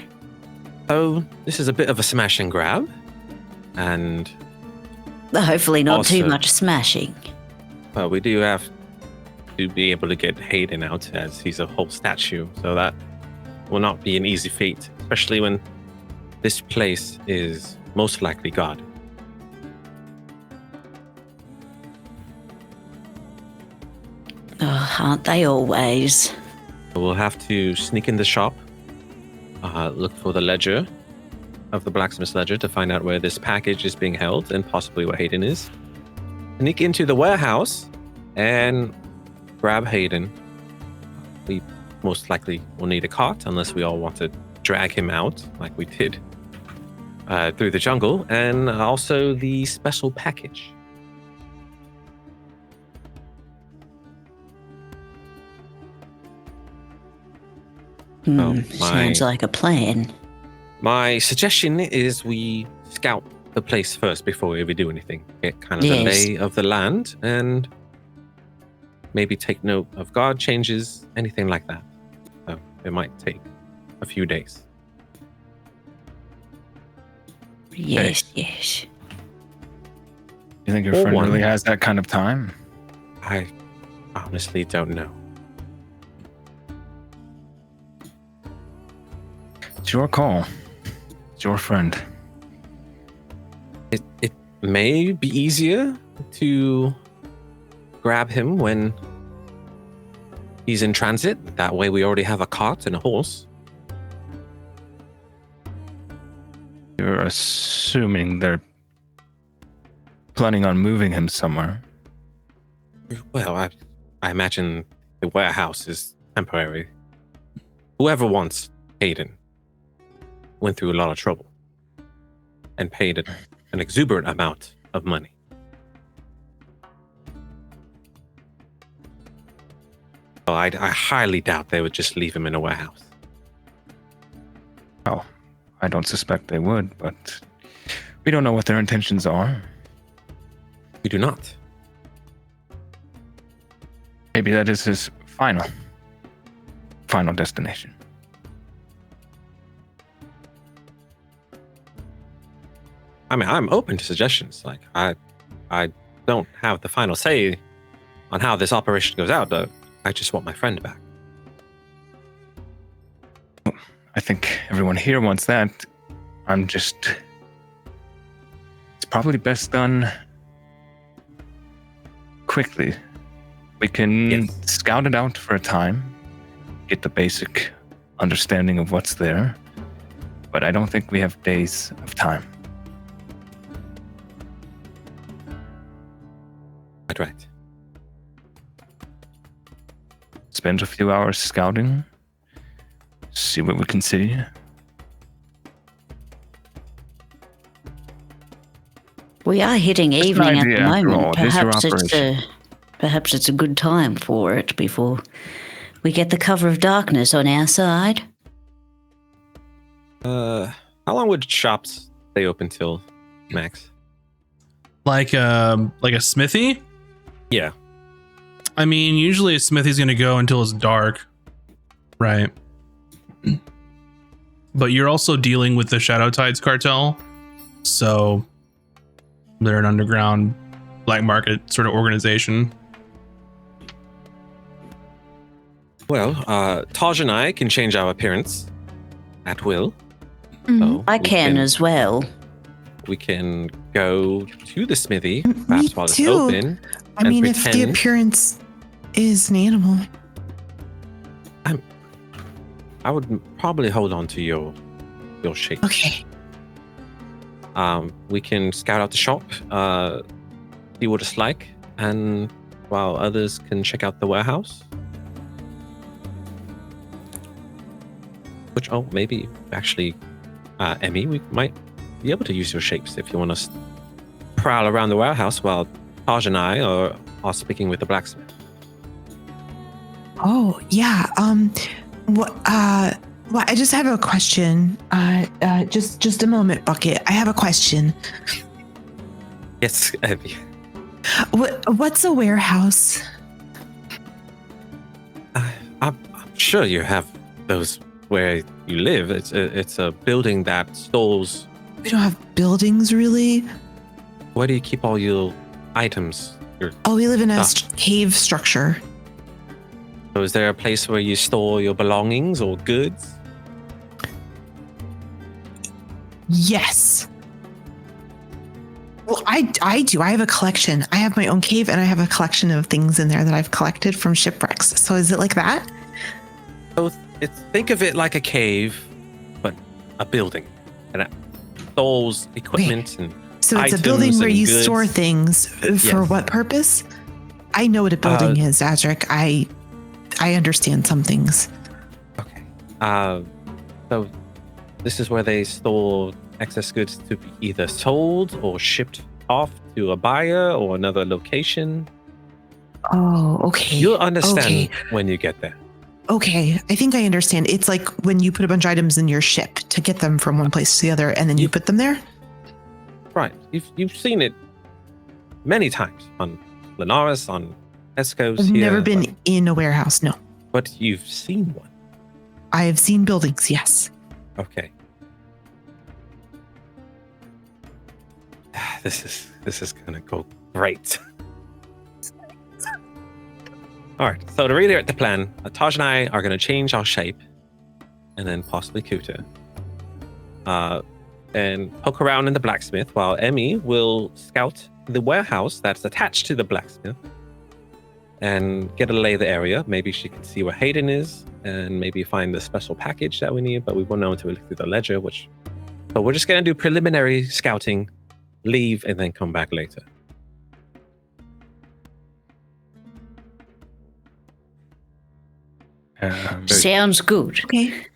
So, this is a bit of a smash and grab. And, Hopefully not too Also- much smashing. well, we do have to be able to get Hayden out, as he's a whole statue. So that will not be an easy feat, especially when this place is most likely guarded. Oh, aren't they always? We'll have to sneak in the shop, look for the ledger of the blacksmith's ledger to find out where this package is being held and possibly where Hayden is. Sneak into the warehouse and grab Hayden. We most likely will need a cart unless we all want to drag him out like we did through the jungle, and also the special package. Sounds like a plan. My suggestion is we scout the place first before we ever do anything. Get kind of the Yes. lay of the land and maybe take note of guard changes, anything like that. So it might take a few days. Yes. You think your Or friend one. really has that kind of time? I honestly don't know. It's your call. It's your friend. It may be easier to grab him when he's in transit. That way we already have a cart and a horse. You're assuming they're planning on moving him somewhere. Well, I imagine the warehouse is temporary. Whoever wants Hayden went through a lot of trouble and paid an exuberant amount of money. So I highly doubt they would just leave him in a warehouse. Oh, I don't suspect they would, but we don't know what their intentions are. We do not. Maybe that is his final destination. I mean, I'm open to suggestions. Like, I don't have the final say on how this operation goes out, but I just want my friend back. I think everyone here wants that. It's probably best done quickly. We can Yes. scout it out for a time, get the basic understanding of what's there, but I don't think we have days of time. Right. Spend a few hours scouting, see what we can see. We are hitting Just an evening at idea, the after moment. all. It is your Perhaps it's a good time for it before we get the cover of darkness on our side. How long would shops stay open till, Max? Like a smithy? Yeah. I mean, usually a smithy's going to go until it's dark, right? But you're also dealing with the Shadow Tides cartel, so they're an underground black market sort of organization. Well, Taj and I can change our appearance at will. Mhm. So I we can as well. We can go to the smithy, Me perhaps while it's too. open. I and mean, if the pretend- appearance is an animal. I would probably hold on to your shape. Okay. We can scout out the shop, see what it's like, and while others can check out the warehouse. Which, maybe actually, Emmy, we might be able to use your shapes if you want to prowl around the warehouse while Taj and I are speaking with the blacksmith. Oh, yeah. Well, I just have a question. Just a moment, Bucket. I have a question. Yes, Emmy. What's a warehouse? I'm sure you have those where you live. It's a building that stores. We don't have buildings, really. Where do you keep all your items? Oh, we live in a Stuff. cave structure. So is there a place where you store your belongings or goods? Yes. Well, I do. I have a collection. I have my own cave, and I have a collection of things in there that I've collected from shipwrecks. So is it like that? So think of it like a cave, but a building, and it stores equipment and. So it's a items building where and you goods. store things. For Yes. what purpose? I know what a building is, Azric. I understand some things. Okay. So this is where they store excess goods to be either sold or shipped off to a buyer or another location. Oh, okay. You'll understand Okay. when you get there. Okay, I think I understand. It's like when you put a bunch of items in your ship to get them from one place to the other, and then you put them there. Right. You've seen it many times on Linares, on Escos I've here. never been in a warehouse. No, But you've seen one. I have seen buildings. Yes. Okay. This is gonna go great. All right. So to reiterate the plan, Taj and I are gonna change our shape, and then possibly Kuta, and poke around in the blacksmith, while Emmy will scout the warehouse that's attached to the blacksmith and get a lay of the area. Maybe she can see where Hayden is, and maybe find the special package that we need, but we won't know until we look through the ledger. So we're just gonna do preliminary scouting, leave, and then come back later. Sounds good. Okay.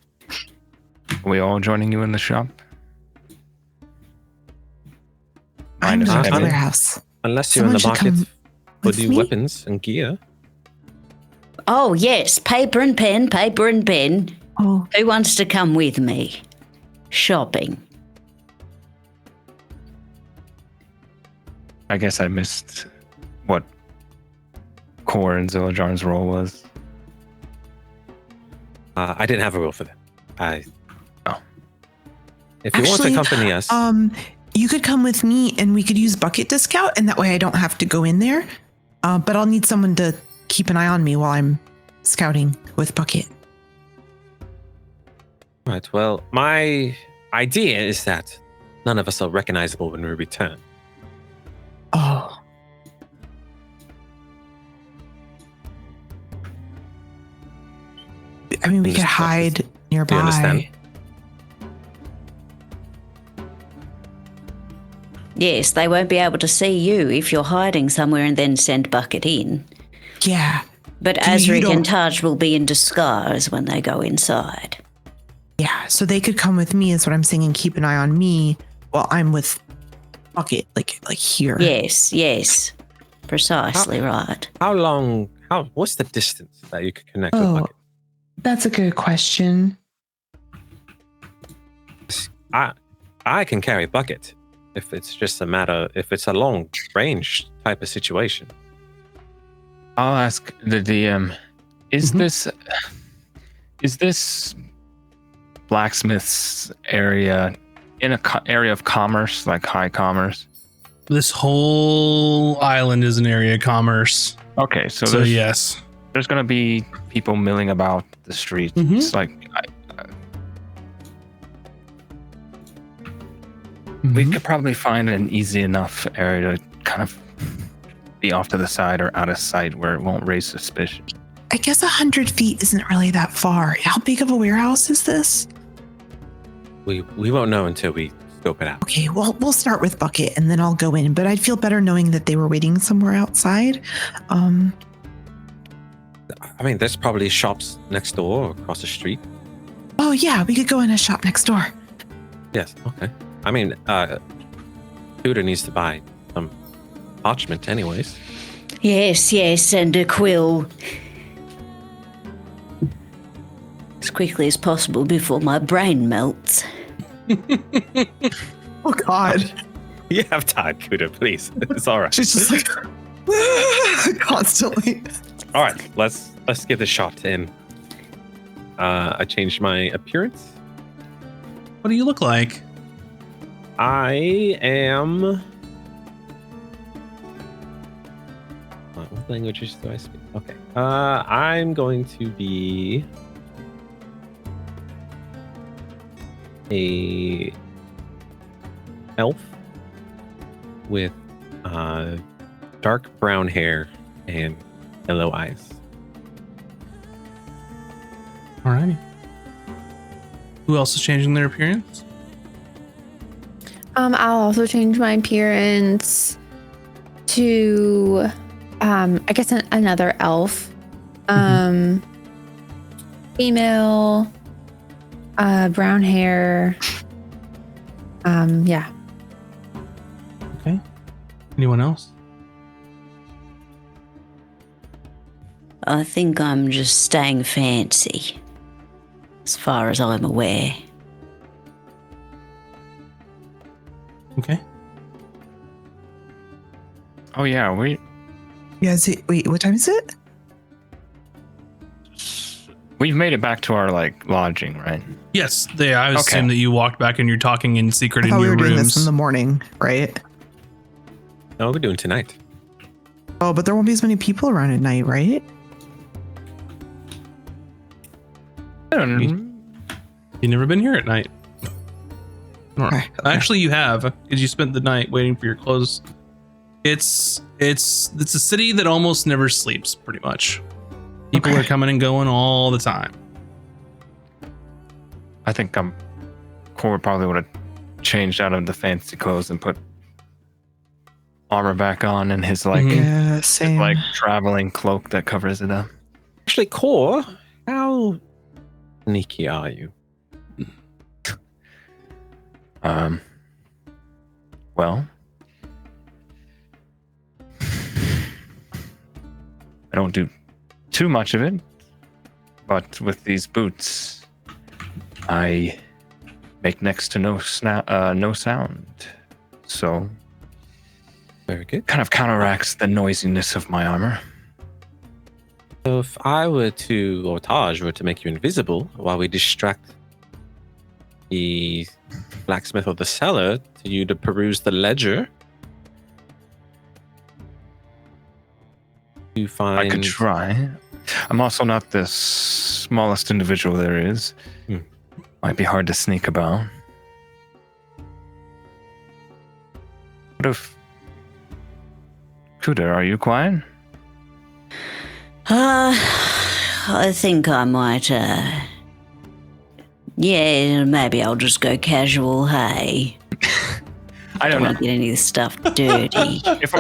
We all joining you in the shop? I'm Minus going to the Emily. warehouse. Unless you're in Someone the should market come for with new me? weapons and gear. Oh, yes. Paper and pen, paper and pen. Oh, Who wants to come with me? Shopping. I guess I missed what Core and Zillajar's role was. I didn't have a role for them. If you want Actually, to accompany us, you could come with me, and we could use Bucket to scout, and that way I don't have to go in there. But I'll need someone to keep an eye on me while I'm scouting with Bucket. right. Well, my idea is that none of us are recognizable when we return. Oh. I mean, we could hide nearby. understand? Yes, they won't be able to see you if you're hiding somewhere and then send Bucket in. Yeah. But You Azric don't- and Taj will be in disguise when they go inside. Yeah. So they could come with me, is what I'm saying, and keep an eye on me while I'm with Bucket, like here. Yes. Precisely right. What's the distance that you could connect Oh. with Bucket? That's a good question. I can carry bucket if it's just a matter if it's a long range type of situation. I'll ask the DM. Is Mhm. this blacksmith's area in a area of commerce, like high commerce? This whole island is an area of commerce. Okay, so So there's, yes. there's gonna be people milling about the streets. Mhm. Like we Mhm. could probably find an easy enough area to kind of be off to the side or out of sight where it won't raise suspicion. I guess 100 feet isn't really that far. How big of a warehouse is this? We won't know until we scope it out. Okay, well, we'll start with Bucket and then I'll go in. But I'd feel better knowing that they were waiting somewhere outside. I mean, there's probably shops next door or across the street. Oh, yeah, we could go in a shop next door. Yes. Okay. I mean, Tudor needs to buy some parchment, anyways. Yes, and a quill. As quickly as possible before my brain melts. Oh, God. You have time, Kuda, please. It's all right. She's just like constantly. All right, let's give this shot in. I changed my appearance. What do you look like? I am. What languages do I speak? Okay. I'm going to be a elf with dark brown hair and yellow eyes. Alrighty. Who else is changing their appearance? I'll also change my appearance to, I guess another elf. Female, brown hair. Yeah. Okay. Anyone else? I think I'm just staying fancy, as far as I'm aware. Okay. Oh yeah, Yeah, wait, what time is it? we've made it back to our like lodging, right? Yes, I Okay. assume that you walked back and you're talking in secret I in thought we your were doing this rooms. in the morning, right? No, we're doing tonight. Oh, but there won't be as many people around at night, right? I don't know. You've never been here at night. Okay. Actually, you have, because you spent the night waiting for your clothes. It's a city that almost never sleeps, pretty much. People Okay. are coming and going all the time. I think Cor probably would have changed out of the fancy clothes and put armor back on and his like Mhm. Yeah, his, same. like traveling cloak that covers it up. Actually, Core, how sneaky are you? Well, I don't do too much of it, but with these boots, I make next to no sound. So Very good. kind of counteracts the noisiness of my armor. So if I were to, or Taj were to make you invisible while we distract the blacksmith or the seller to you to peruse the ledger, you find I could try. I'm also not the smallest individual there is. Might be hard to sneak about. What if... Kuda, are you quiet? I think I might, yeah, maybe I'll just go casual, hey. I don't Don't know. want to get any of this stuff dirty. If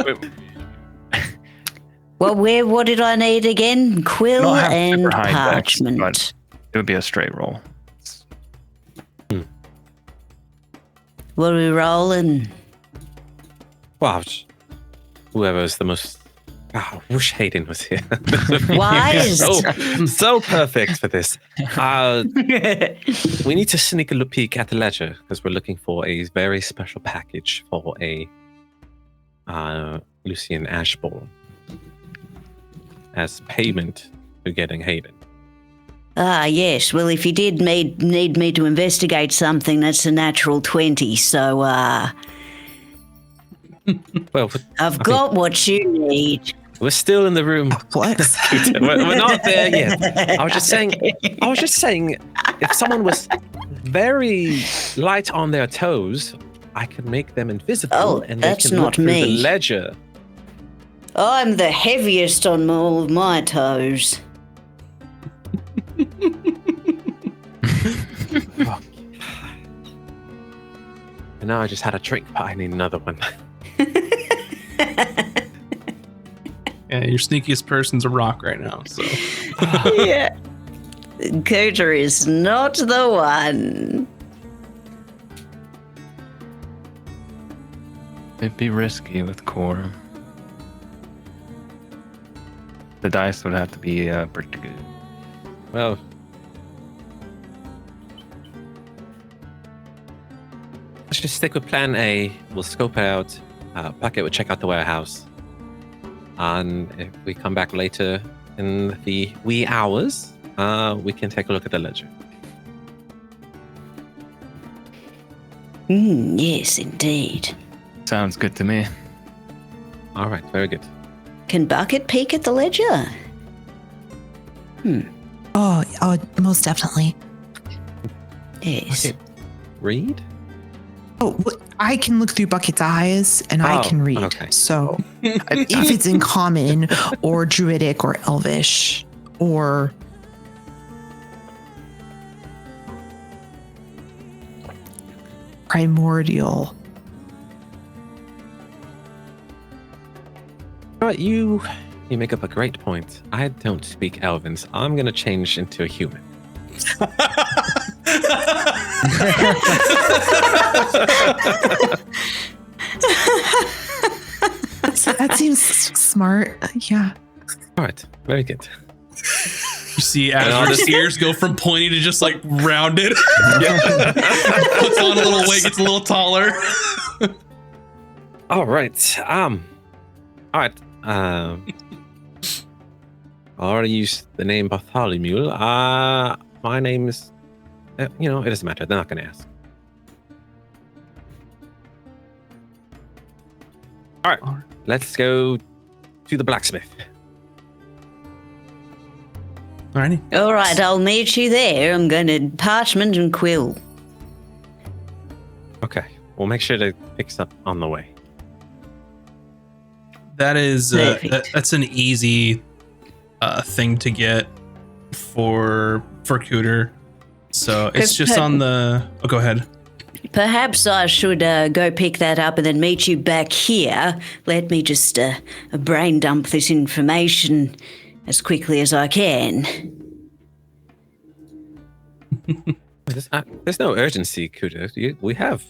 Well, what did I need again? Quill don't have and super high dex, parchment. but it would be a straight roll. What are we rolling? well, whoever's the most I wish Hayden was here. Wise. so perfect for this. We need to sneak a peek at the ledger because we're looking for a very special package for a Lucian Ashbourne as payment for getting Hayden. Ah, yes. Well, if you did need me to investigate something, that's a natural 20. So, Well, I've got what you need. we're still in the room. Flex. We're not there yet. I was just saying, if someone was very light on their toes, I could make them invisible, Oh, and they that's can not look through me. the ledger. I'm the heaviest on all of my toes. And now I just had a drink, but I need another one. Yeah, your sneakiest person's a rock right now. So Yeah. Cooter is not the one. It'd be risky with core. The dice would have to be pretty good. Well, let's just stick with plan A. We'll scope it out. Puckett will check out the warehouse. And if we come back later in the wee hours, we can take a look at the ledger. Yes, indeed. Sounds good to me. All right, very good. Can Bucket peek at the ledger? Oh, most definitely. Yes. Bucket, read? Oh, I can look through Bucket's eyes and I Oh, can read. okay. So if it's in common or druidic or elvish or primordial. All right, you make up a great point. I don't speak Elvins. I'm gonna change into a human. That seems smart. Yeah. All right, very good. you see, And I'll as just- your ears go from pointy to just like rounded. Puts on a little weight, gets a little taller. All right. All right. I already used the name Bartholomew. My name is. It doesn't matter. They're not going to ask. All right. Let's go to the blacksmith. Alrighty. All right, I'll meet you there. I'm going to parchment and quill. Okay. We'll make sure to fix up on the way. That is Perfect. that's an easy thing to get for Cooter. So it's Cause just on the. Oh, go ahead. Perhaps I should go pick that up and then meet you back here. Let me just brain dump this information as quickly as I can. There's no urgency, Kudo. We have.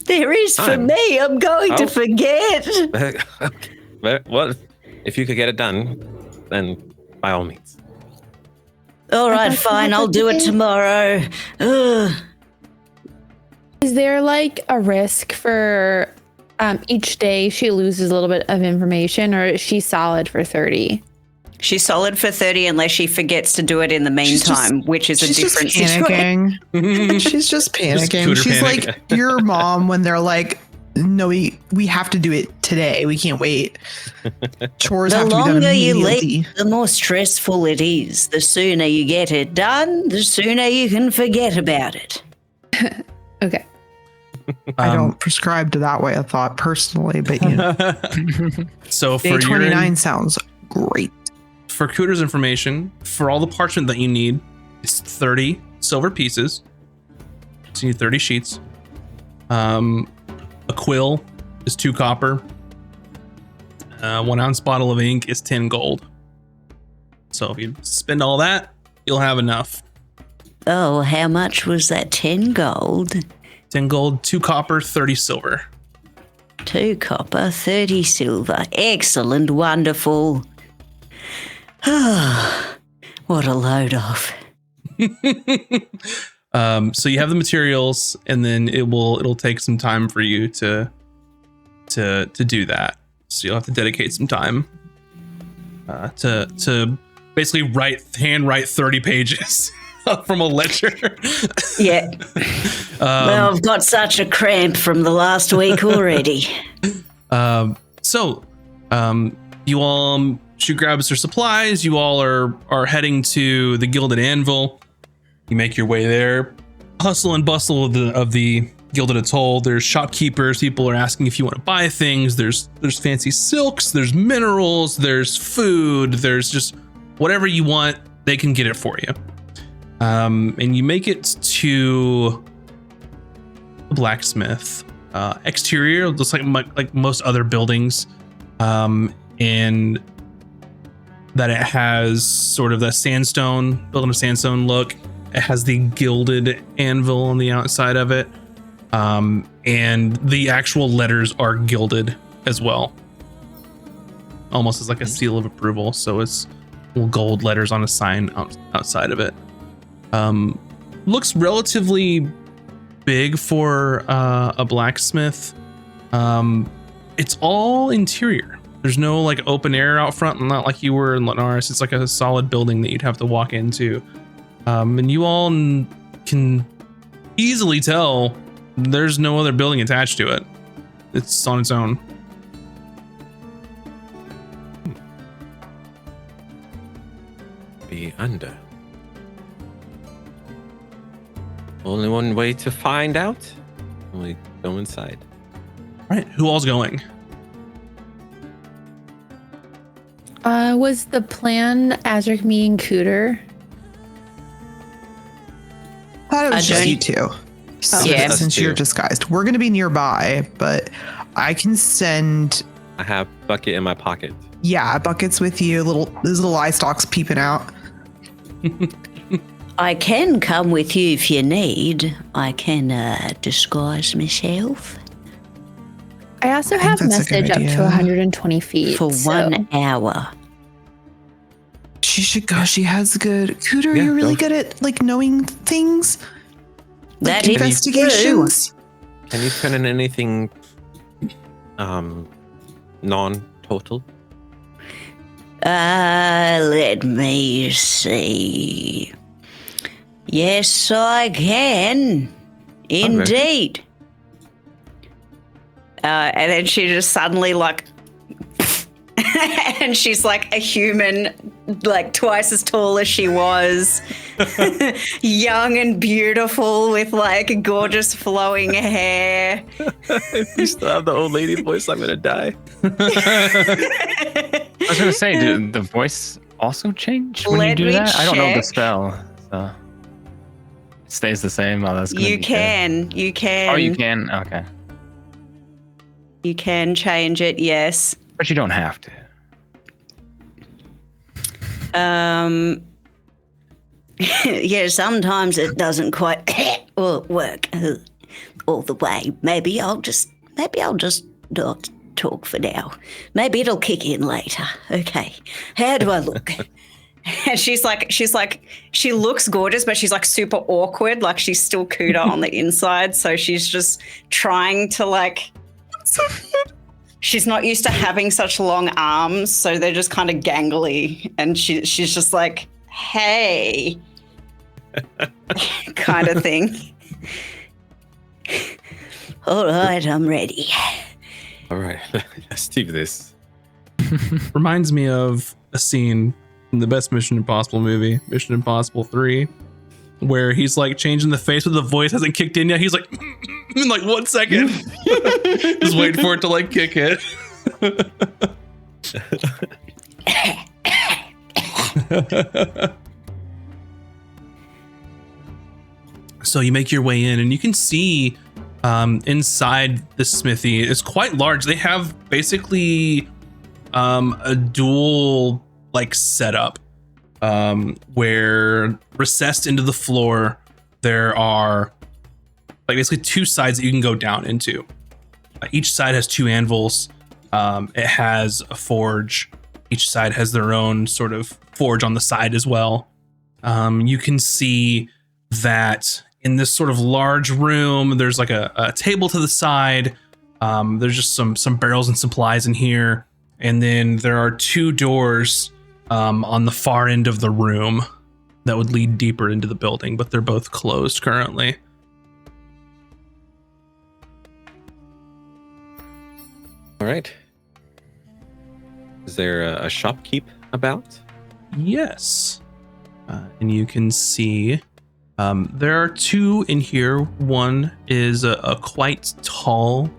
There is for Time. me. I'm going to Oh. forget. Well, if you could get it done, then by all means. All right, fine. I'll do it tomorrow. Ugh. Is there like a risk for each day she loses a little bit of information, or is she solid for 30? She's solid for 30 unless she forgets to do it in the meantime, which is a She's just different situation. panicking. She's just panicking. Cooter She's panic. like your mom when they're like, no, we have to do it today. We can't wait. Chores The have to be done longer you immediately. leave, the more stressful it is. The sooner you get it done, the sooner you can forget about it. Okay. I don't prescribe to that way of thought personally, but you know, So day for your 29 sounds great. for Cooter's information, for all the parchment that you need, it's 30 silver pieces. So you need 30 sheets. A quill is 2 copper. 1 ounce bottle of ink is 10 gold. So if you spend all that, you'll have enough. Oh, how much was that? 10 gold? 10 gold, 2 copper, 30 silver. 2 copper, 30 silver. Excellent, wonderful. What a load off. So you have the materials, and then it'll take some time for you to do that. So you'll have to dedicate some time to basically handwrite 30 pages from a ledger. Yeah. Well, I've got such a cramp from the last week already. So you all, she grabs her supplies. You all are heading to the Gilded Anvil. You make your way there. Hustle and bustle of the Gilded Atoll. There's shopkeepers. People are asking if you want to buy things. There's fancy silks. There's minerals. There's food. There's just whatever you want. They can get it for you. And you make it to a blacksmith. Exterior, just like most other buildings, and that it has sort of the building of sandstone look. It has the gilded anvil on the outside of it, and the actual letters are gilded as well, almost as like a seal of approval. So it's little gold letters on a sign outside of it. Looks relatively big for a blacksmith. It's all interior. There's no like open air out front, not like you were in Linares. It's like a solid building that you'd have to walk into. And you all can easily tell there's no other building attached to it. It's on its own. Be under. Only one way to find out. We go inside. All right, who all's going? Was the plan Azric, me, and Cooter? I thought it was just don't- you two. So, Yeah. since Us you're two. disguised. We're going to be nearby, but I can send, I have bucket in my pocket. buckets with you. These little eye stalks peeping out. I can come with you if you need. I can disguise myself I also think have that's a good message up idea. to 120 feet. for so- 1 hour. She should go. She has good. Cooter, Yeah, you're really go. good at like knowing things. Like That is investigations. Can you turn in anything non-total? Let me see. Yes, I can. Indeed. And then she just suddenly like, and she's like a human, like twice as tall as she was, young and beautiful with like gorgeous flowing hair. If you still have the old lady voice, I'm gonna die. I was gonna say, did the voice also change when Let you do me that? I don't know the check. spell. So it stays the same. Oh, that's gonna You be good. can. You can. Oh, you can. Okay, You can change it, yes. but you don't have to. Yeah, sometimes it doesn't quite work all the way. Maybe I'll just not talk for now. Maybe it'll kick in later. Okay. How do I look? And she looks gorgeous, but she's like super awkward. Like she's still Cuda on the inside. So she's just trying to like, she's not used to having such long arms. So they're just kind of gangly. And she's just like, hey, kind of thing. All right, I'm ready. All right, let's do this. Reminds me of a scene in the best Mission Impossible movie, Mission Impossible 3, where he's like changing the face, but the voice hasn't kicked in yet. He's like, in like 1 second, just waiting for it to like kick in. So you make your way in, and you can see inside the smithy is quite large. They have basically a dual like setup where recessed into the floor there are like basically two sides that you can go down into. Each side has 2 anvils. It has a forge. Each side has their own sort of forge on the side as well. You can see that in this sort of large room, there's like a table to the side. There's just some barrels and supplies in here. And then there are 2 doors on the far end of the room that would lead deeper into the building, but they're both closed currently. All right. Is there a shopkeep about? Yes. And you can see there are 2 in here. One is a quite tall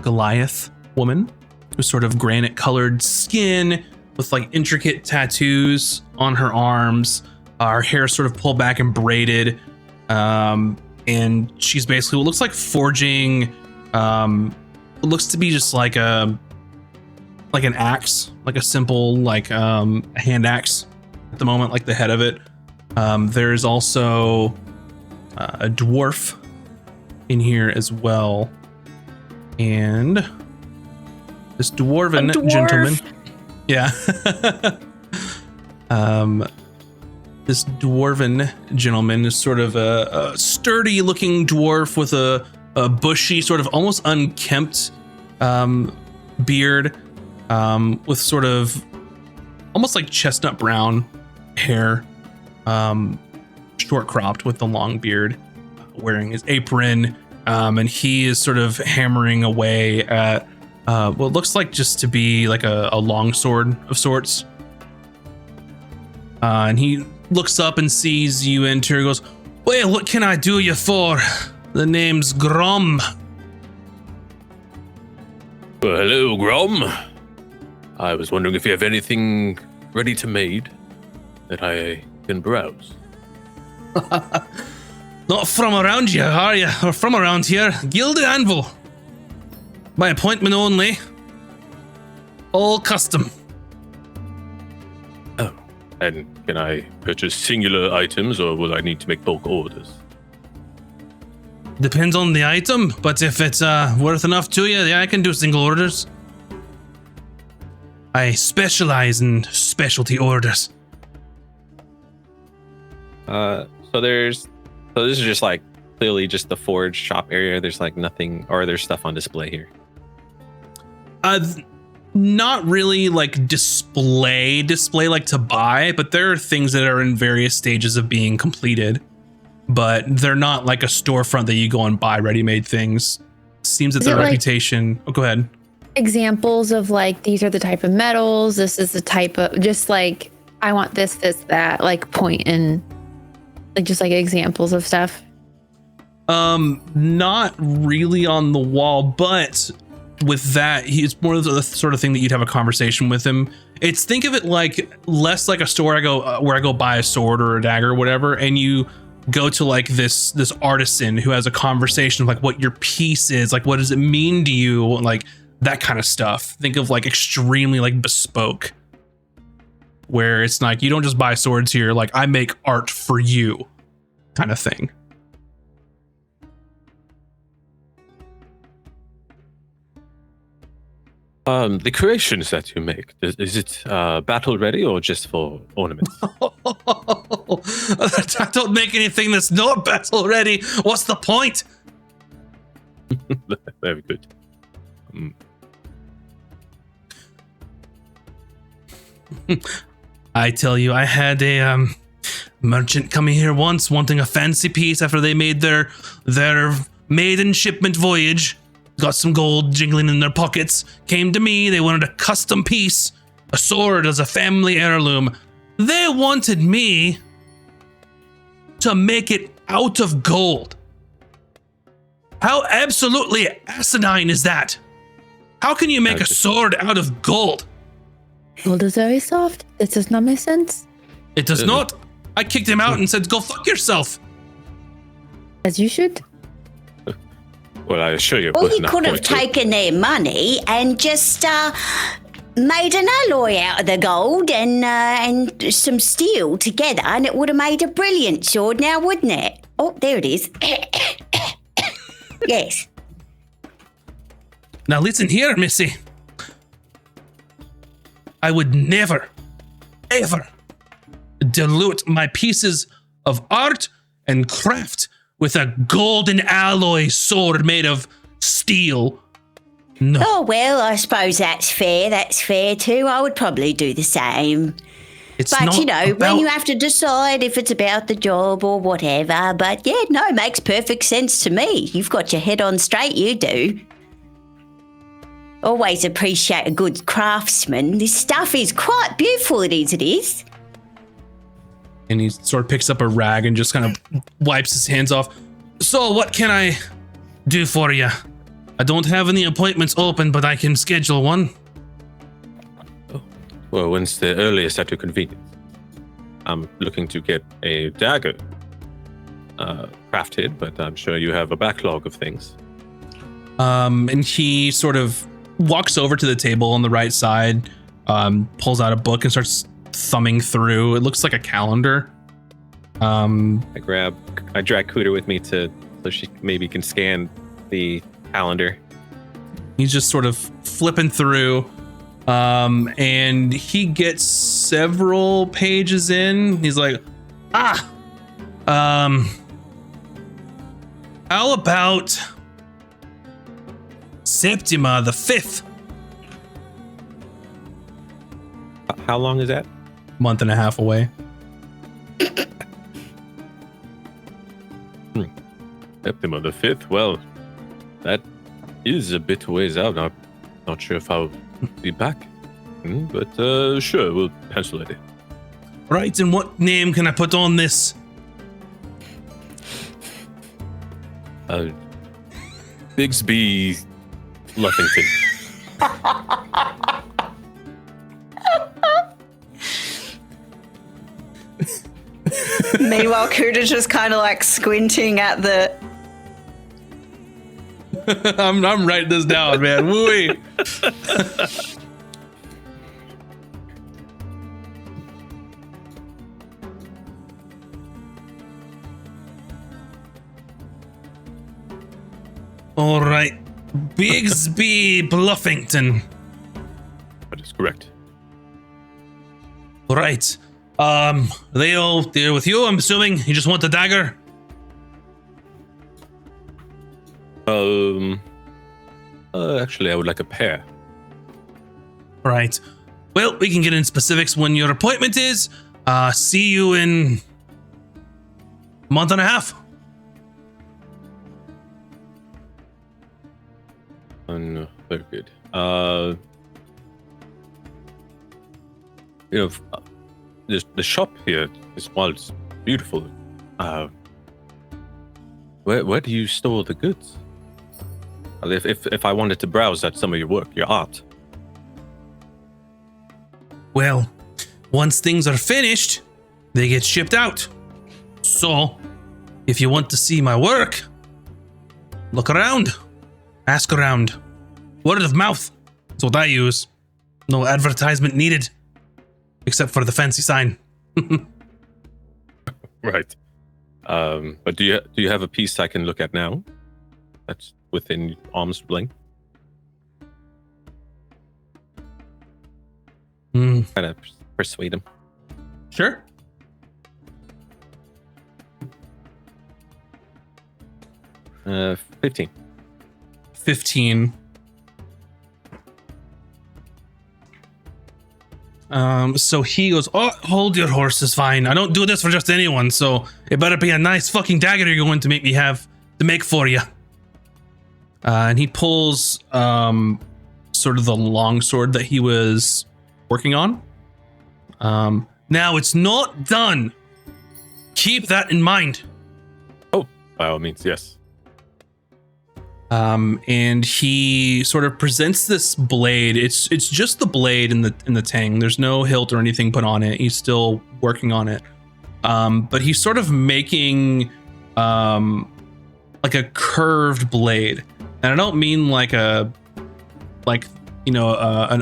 Goliath woman with sort of granite colored skin with like intricate tattoos on her arms. Her hair sort of pulled back and braided. And she's basically what looks like forging. It looks to be just like an axe, like a simple like a hand axe at the moment, like the head of it. There's also a dwarf in here as well, and this dwarven gentleman. Yeah. This dwarven gentleman is sort of a sturdy looking dwarf with a bushy, sort of almost unkempt beard, with sort of almost like chestnut brown hair, short cropped with the long beard, wearing his apron, and he is sort of hammering away at what looks like just to be like a long sword of sorts. And he looks up and sees you enter and goes, "Well, what can I do you for? The name's Grom." Well, hello, Grom. I was wondering if you have anything ready to made that I can browse. Not from around here, are you? Or from around here? Gilded Anvil. By appointment only. All custom. Oh, and can I purchase singular items or will I need to make bulk orders? Depends on the item, but if it's worth enough to you, yeah, I can do single orders. I specialize in specialty orders. So this is just like clearly just the forge shop area. There's like nothing, or there's stuff on display here. Not really like display like to buy, but there are things that are in various stages of being completed, but they're not like a storefront that you go and buy ready-made things. Seems that their reputation. Oh, go ahead. Examples of like, these are the type of metals, this is the type of, just like, I want this, that, like point and like just like examples of stuff. Not really on the wall, but with that, he's more of the sort of thing that you'd have a conversation with him. It's, think of it like less like a store where I go buy a sword or a dagger or whatever, and you go to like this artisan who has a conversation of like what your piece is, like what does it mean to you, like that kind of stuff. Think of like extremely like bespoke, where it's like you don't just buy swords here, like I make art for you kind of thing. The creations that you make, is it battle ready or just for ornaments? I don't make anything that's not battle ready. What's the point? Very good. I tell you, I had a merchant coming here once wanting a fancy piece after they made their maiden shipment voyage. Got some gold jingling in their pockets. Came to me. They wanted a custom piece, a sword as a family heirloom. They wanted me to make it out of gold. How absolutely asinine is that? How can you make a sword out of gold? Gold is very soft. This does not make sense. It does not. I kicked him out and said, "Go fuck yourself." As you should. Well, I assure you. Well, you could have taken their money and just made an alloy out of the gold and some steel together, and it would have made a brilliant sword now, wouldn't it? Oh, there it is. Yes. Now listen here, Missy. I would never, ever dilute my pieces of art and craft with a golden alloy sword made of steel. No. Oh, well, I suppose that's fair. That's fair too. I would probably do the same. It's But, not you know, when about- you have to decide if it's about the job or whatever. But, yeah, no, it makes perfect sense to me. You've got your head on straight, you do. Always appreciate a good craftsman. This stuff is quite beautiful, it is. And he sort of picks up a rag and just kind of wipes his hands off. So what can I do for you? I don't have any appointments open, but I can schedule one. Well, when's the earliest at your convenience? I'm looking to get a dagger crafted, but I'm sure you have a backlog of things. And he sort of walks over to the table on the right side, pulls out a book and starts thumbing through. It looks like a calendar. I drag Cooter with me so she maybe can scan the calendar. He's just sort of flipping through, and he gets several pages in. He's like, how about Septima the 5th? How long is that? Month and a half away. Septima the 5th? Well, that is a bit ways out. I'm not sure if I'll be back. But sure, we'll pencil it in. Right, and what name can I put on this? Bigsby Luffington. Meanwhile, Cooter's just kind of like squinting at the... I'm writing this down, man. Woo-wee. All right, Bigsby Bluffington. That is correct. All right. They're with you, I'm assuming. You just want the dagger? Actually, I would like a pair. Right. Well, we can get in specifics when your appointment is. See you in a month and a half. No, very good. The shop here is, while it's beautiful, where do you store the goods? If I wanted to browse at some of your work, your art. Well, once things are finished, they get shipped out. So, if you want to see my work, look around. Ask around. Word of mouth. That's what I use. No advertisement needed. Except for the fancy sign. Right. But do you have a piece I can look at now? That's within arm's length. Hmm. Try to persuade him. Sure. Uh, 15. 15. So he goes, oh, hold your horses, fine. I don't do this for just anyone, so it better be a nice fucking dagger you're going to make me have to make for you. And he pulls sort of the long sword that he was working on. Now it's not done. Keep that in mind. Oh, by all means, yes. And he sort of presents this blade. It's just the blade in the tang. There's no hilt or anything put on it. He's still working on it. But he's sort of making like a curved blade. And I don't mean an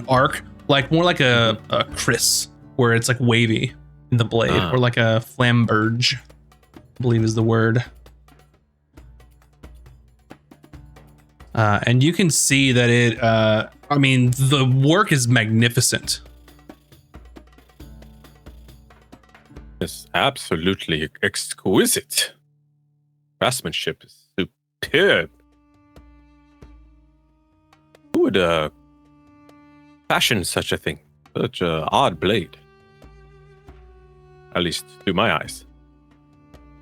arc, like more like a kriss, where it's like wavy in the blade, or like a flamberge, I believe is the word. And you can see that the work is magnificent. It's absolutely exquisite. Craftsmanship is superb. Who would fashion such a thing? Such an odd blade. At least to my eyes.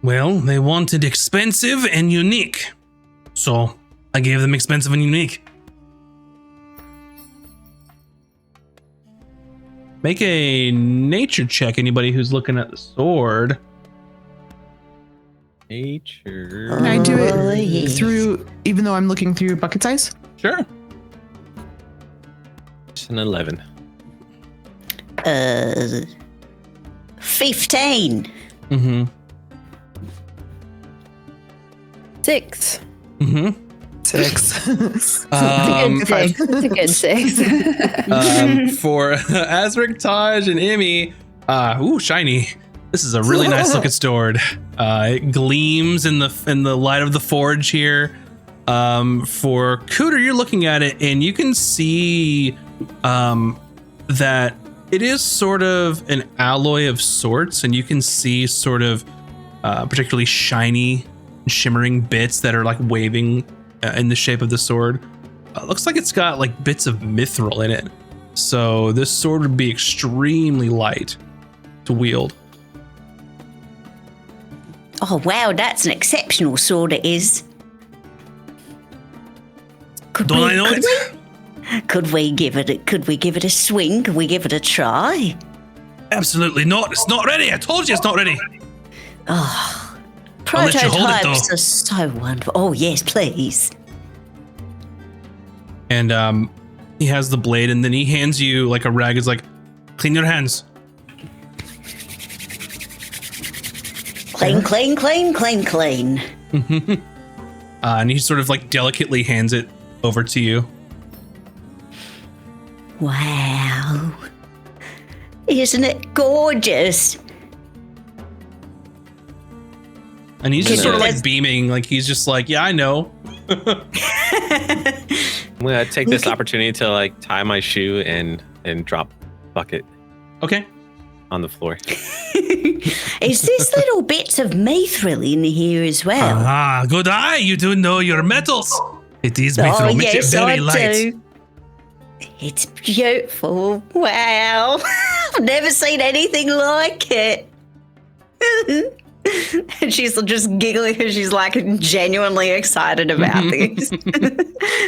Well, they wanted expensive and unique. So I gave them expensive and unique. Make a nature check, anybody who's looking at the sword. Nature. Can I do Oh, it yes. through, even though I'm looking through bucket size? Sure. It's an 11. 15. Mm-hmm. 6. Mm-hmm. 6. It's a good 6. For Azric, Taj, and Emmy, shiny. This is a really nice looking sword. It gleams in the light of the forge here. For Cooter, you're looking at it and you can see that it is sort of an alloy of sorts, and you can see sort of particularly shiny, shimmering bits that are like waving in the shape of the sword. Looks like it's got like bits of mithril in it. So this sword would be extremely light to wield. Oh, wow, that's an exceptional sword it is. Don't I know it? Could we give it a swing? Could we give it a try? Absolutely not. It's not ready. I told you it's not ready. Oh, I'll let you hold it, prototypes though. are so wonderful. Oh, yes, please. And he has the blade, and then he hands you like a rag. It's like, clean your hands. Clean, clean, clean, clean, clean. And he sort of like delicately hands it over to you. Wow. Isn't it gorgeous? And he's just Can sort of you like just- beaming, like he's just like, yeah, I know. I'm gonna take this opportunity to like tie my shoe and drop bucket Okay. on the floor. Is this little bits of mithril in here as well? Ah, good eye. You do know your metals. It is mithril. Oh, Makes it yes, very I light. do. It's beautiful. Wow. I've never seen anything like it. And she's just giggling because she's like genuinely excited about this.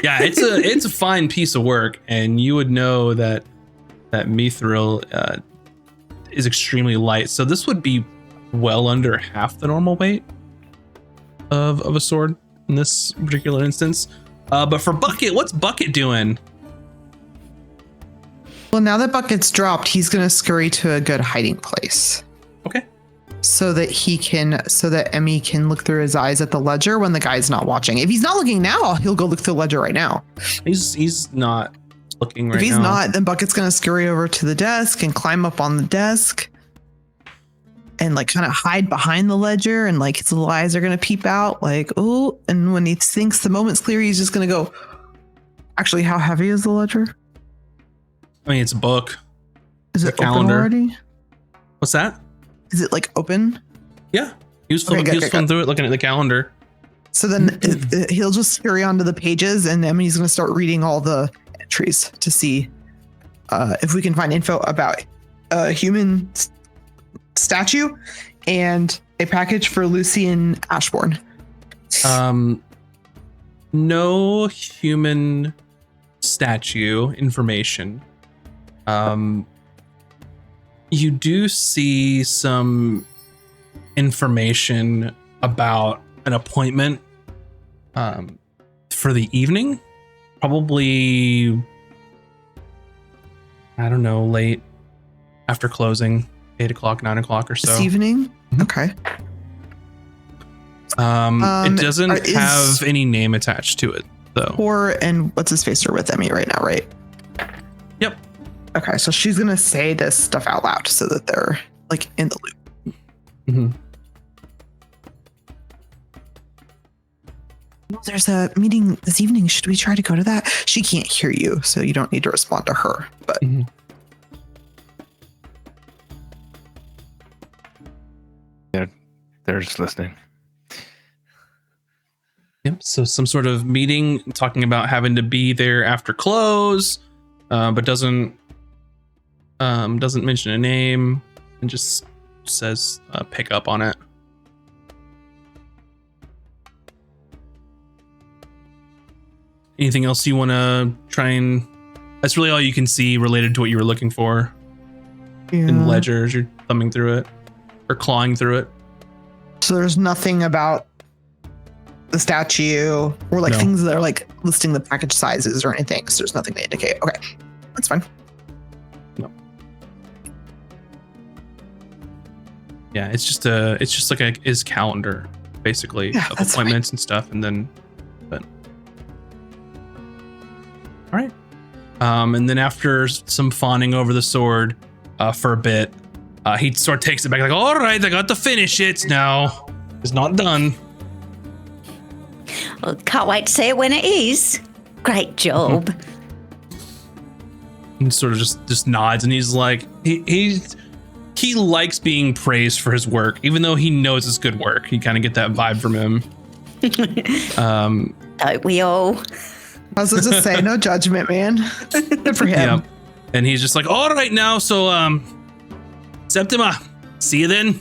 Yeah, it's a fine piece of work, and you would know that mithril is extremely light. So this would be well under half the normal weight of a sword in this particular instance. But for Bucket, what's Bucket doing? Well, now that Bucket's dropped, he's going to scurry to a good hiding place Okay. so that Emmy can look through his eyes at the ledger when the guy's not watching. If he's not looking now, he'll go look through the ledger right now. He's not looking right now. If he's not, then Bucket's going to scurry over to the desk and climb up on the desk and like kind of hide behind the ledger, and like his little eyes are going to peep out like, oh, and when he thinks the moment's clear, he's just going to go, actually, how heavy is the ledger? I mean, it's a book. Is The it open calendar. already? What's that? Is it like open? Yeah. He was flipping through it, looking at the calendar. So then he'll just scurry onto the pages, and Emmy's going to start reading all the entries to see if we can find info about a human statue and a package for Lucian Ashbourne. No human statue information. You do see some information about an appointment for the evening. Probably, I don't know, late after closing, 8 o'clock, 9 o'clock or so. This evening? Mhm. Okay. It doesn't is- have any name attached to it, though. Poor and what's his face are with Emmy right now, right? Yep. Okay, so she's going to say this stuff out loud so that they're like in the loop. Mhm. There's a meeting this evening. Should we try to go to that? She can't hear you, so you don't need to respond to her. But They're just listening. Yep. So some sort of meeting talking about having to be there after close, but doesn't mention a name and just says pick up on it. Anything else you want to try and? That's really all you can see related to what you were looking for in the ledgers. You're thumbing through it or clawing through it. So there's nothing about the statue or like things that are like listing the package sizes or anything. So there's nothing to indicate. Okay, that's fine. No. Yeah, it's just like his calendar, basically, of appointments and stuff, and then. All right. And then after some fawning over the sword for a bit, he sort of takes it back like, all right, I got to finish it now. It's not done. Well, can't wait to see it when it is. Great job. And sort of just nods, and he's like, he likes being praised for his work, even though he knows it's good work. You kind of get that vibe from him. Don't we all? I was just say, no judgment, man. Good for him. Yeah. And he's just like, all right now, so Septima, see you then.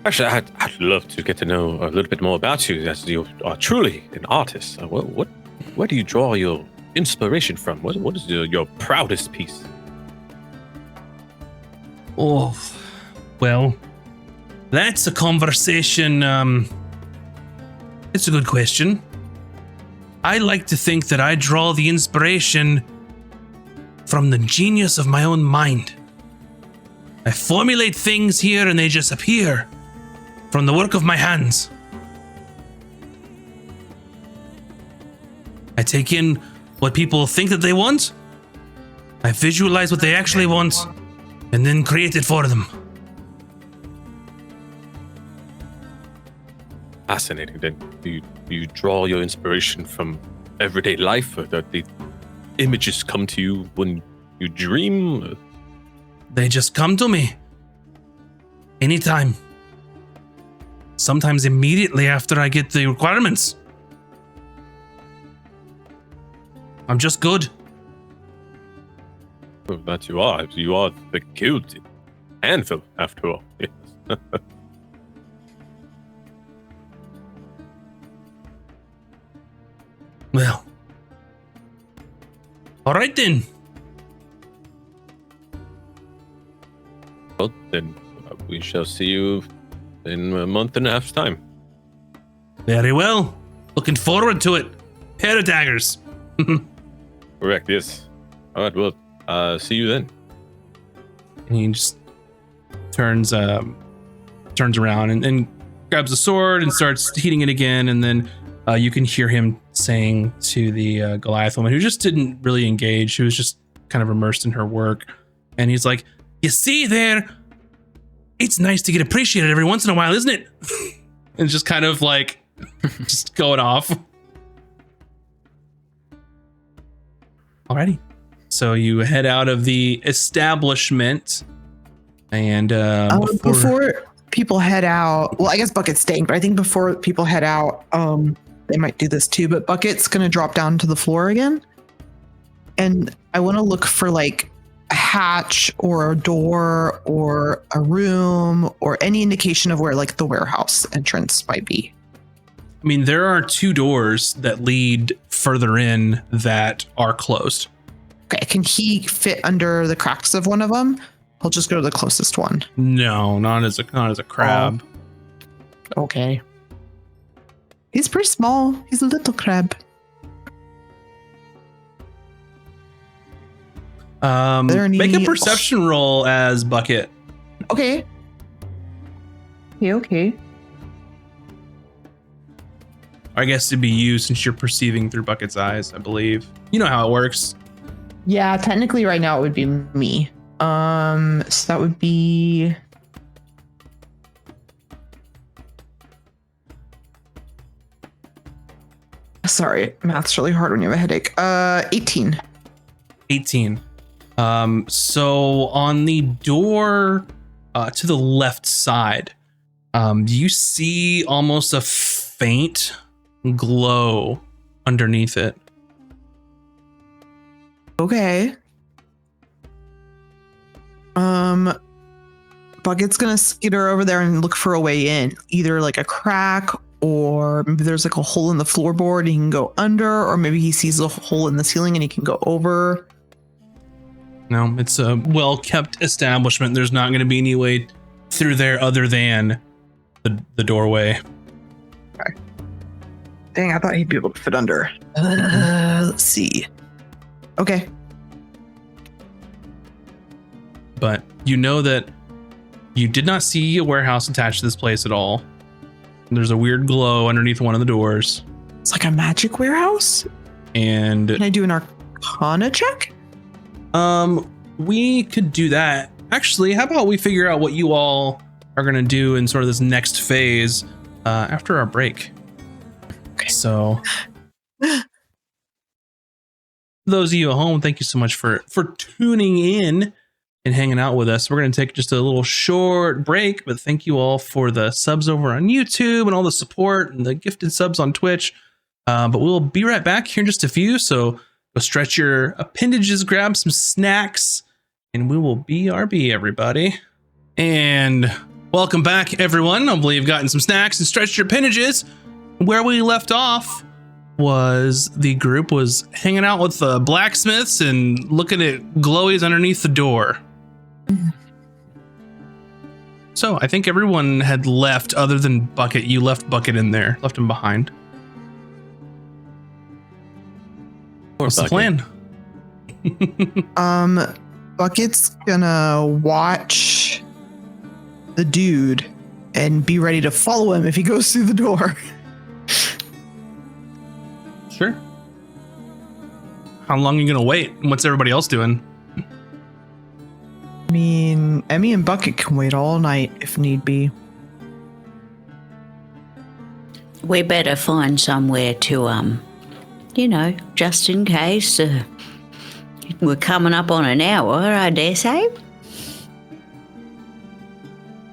Actually, I'd love to get to know a little bit more about you, as you are truly an artist. Where do you draw your inspiration from? What is your proudest piece? Oh, well, that's a conversation. It's a good question. I like to think that I draw the inspiration from the genius of my own mind. I formulate things here and they just appear from the work of my hands. I take in what people think that they want. I visualize what they actually want and then create it for them. Fascinating. Then do you draw your inspiration from everyday life, or that the images come to you when you dream? They just come to me. Anytime. Sometimes immediately after I get the requirements. I'm just good. Well, that you are. You are the guild anvil, after all. Yes. Well. All right then. Well, then we shall see you in a month and a half's time. Very well. Looking forward to it. Pair of daggers. Correct, yes. All right, well, see you then. And he just turns around and grabs a sword and starts heating it again. And then you can hear him saying to the Goliath woman, who just didn't really engage, who was just kind of immersed in her work. And he's like, you see there, it's nice to get appreciated every once in a while, isn't it? And just kind of like, just going off. Alrighty. So you head out of the establishment and before people head out, well, I guess Bucket's staying, but I think before people head out, they might do this too, but Bucket's going to drop down to the floor again. And I want to look for like a hatch or a door or a room or any indication of where like the warehouse entrance might be. I mean, there are two doors that lead further in that are closed. Okay, can he fit under the cracks of one of them? I'll just go to the closest one. No, not as a crab. Okay. He's pretty small. He's a little crab. Make a perception roll as Bucket. Okay. Okay. I guess it'd be you since you're perceiving through Bucket's eyes, I believe. You know how it works. Yeah, technically right now it would be me. So that would be Sorry, math's really hard when you have a headache. 18. 18. So on the door to the left side, you see almost a faint glow underneath it. Okay. Bucket's gonna skitter over there and look for a way in, either like a crack, or maybe there's like a hole in the floorboard he can go under, or maybe he sees a hole in the ceiling and he can go over. No, it's a well-kept establishment. There's not going to be any way through there other than the doorway. Okay. Dang, I thought he'd be able to fit under. Let's see. Okay. But you know that you did not see a warehouse attached to this place at all. There's a weird glow underneath one of the doors. It's like a magic warehouse. And can I do an Arcana check? We could do that. Actually, how about we figure out what you all are going to do in sort of this next phase after our break. Okay. So those of you at home, thank you so much for tuning in and hanging out with us. We're going to take just a little short break, but thank you all for the subs over on YouTube and all the support and the gifted subs on Twitch. But we'll be right back here in just a few. So go stretch your appendages, grab some snacks, and we will BRB, everybody. And welcome back, everyone. Hopefully you've gotten some snacks and stretched your appendages. Where we left off was the group was hanging out with the blacksmiths and looking at glowies underneath the door. So I think everyone had left other than Bucket. You left Bucket in there, left him behind. What's the plan? Bucket's gonna watch the dude and be ready to follow him if he goes through the door. Sure. How long are you gonna wait? What's everybody else doing? I mean, Emmy and Bucket can wait all night if need be. We better find somewhere to, just in case. We're coming up on an hour, I dare say.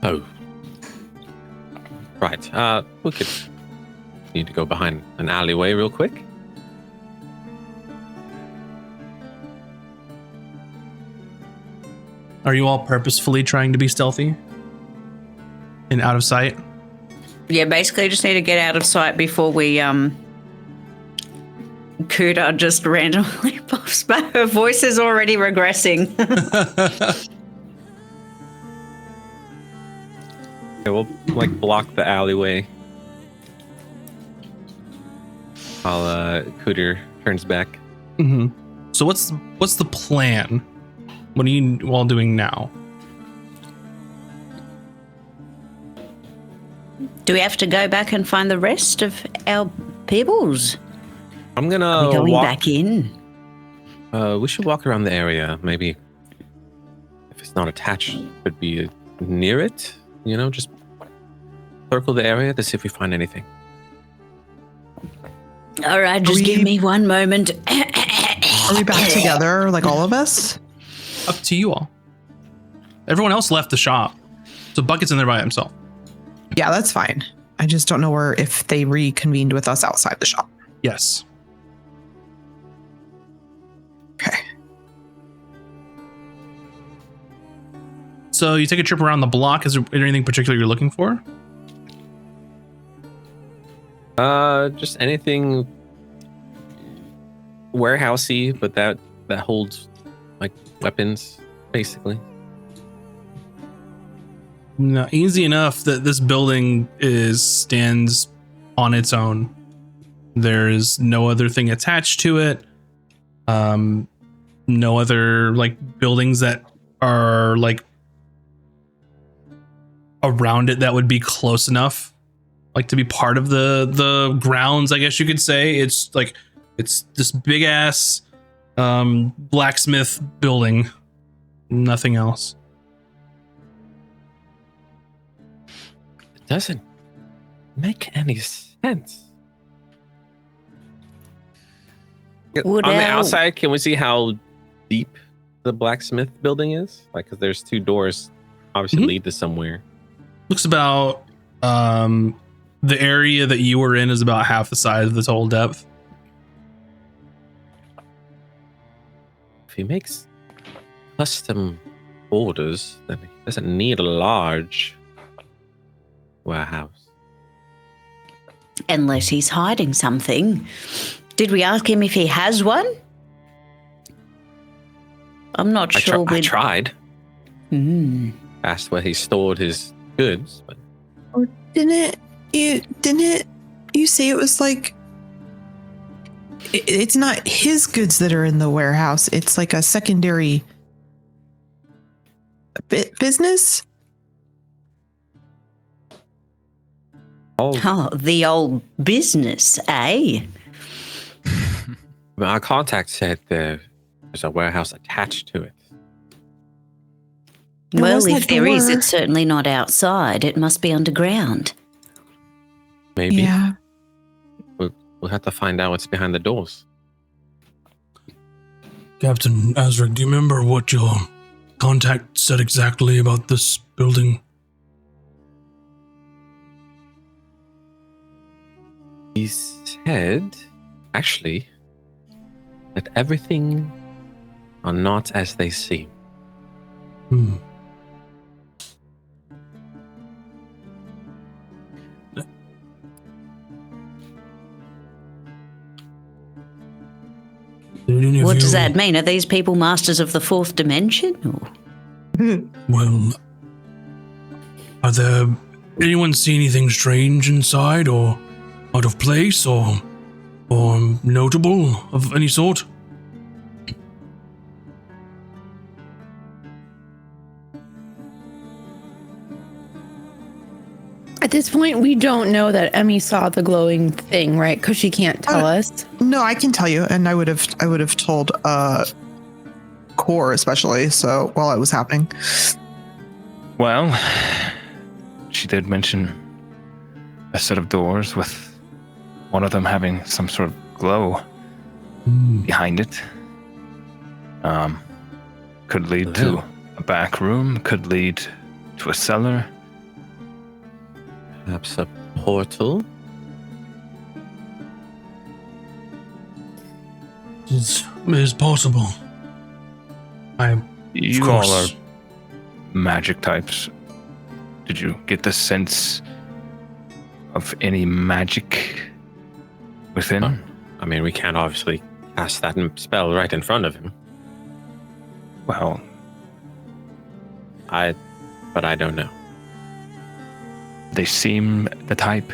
Oh. Right. We could need to go behind an alleyway real quick. Are you all purposefully trying to be stealthy and out of sight? Yeah, basically just need to get out of sight before we, Kuda just randomly pops back. Her voice is already regressing. Okay, we'll block the alleyway while Cooter turns back. Mm-hmm. So what's the plan? What are you all doing now? Do we have to go back and find the rest of our peoples? I'm gonna Are we going walk back in? We should walk around the area. Maybe if it's not attached, could be near it. Just circle the area to see if we find anything. All right, just give me one moment. Are we back together, like all of us? Up to you all. Everyone else left the shop, so Bucket's in there by himself. Yeah, that's fine. I just don't know if they reconvened with us outside the shop. Yes. Okay. So you take a trip around the block. Is there anything particular you're looking for? Just anything warehousey, but that holds weapons, basically. No, easy enough that this building stands on its own. There is no other thing attached to it. No other buildings that are around it that would be close enough to be part of the grounds, I guess you could say. It's this big ass blacksmith building. Nothing else. It doesn't make any sense. Would On the our- outside, can we see how deep the blacksmith building is? Like, because there's 2 doors, obviously Mhm. lead to somewhere. Looks about the area that you were in is about half the size of the total depth. If he makes custom orders, then he doesn't need a large warehouse. Unless he's hiding something. Did we ask him if he has one? I'm not sure. I tried. Hmm. Asked where he stored his goods, but Or didn't you say it was like it's not his goods that are in the warehouse, it's like a secondary business? Oh, the old business, eh? our contact said there's a warehouse attached to it. And Well, where's if that there is, door? it's certainly not outside. It must be underground. Maybe Yeah. we'll have to find out what's behind the doors. Captain Azric, do you remember what your contact said exactly about this building? He said, actually, that everything are not as they seem. What does that mean? Are these people masters of the 4th dimension? Or? Well, are there anyone see anything strange inside or out of place or notable of any sort? At this point, we don't know that Emmy saw the glowing thing, right? Because she can't tell us. No, I can tell you, and I would have told Core especially, so while it was happening. Well, she did mention a set of doors with one of them having some sort of glow behind it. Could lead to a back room, could lead to a cellar. Perhaps a portal? It's possible. You Of all course. are magic types. Did you get the sense of any magic within? Oh. I mean, we can't obviously cast that spell right in front of him. Well, But I don't know. they seem the type.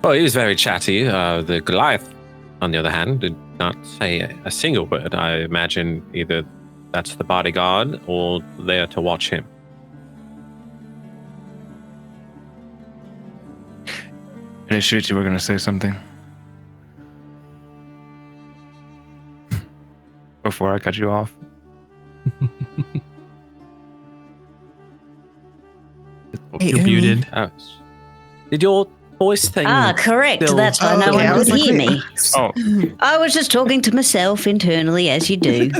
Oh, he was very chatty. The Goliath, on the other hand, did not say a single word. I imagine either that's the bodyguard or there to watch him. Initiate, you were going to say something? Before I cut you off? Hey, You're muted. Oh, did your voice thing? Correct. Still- That's why no okay, I one was could like, hear wait. me. Oh, I was just talking to myself internally, as you do.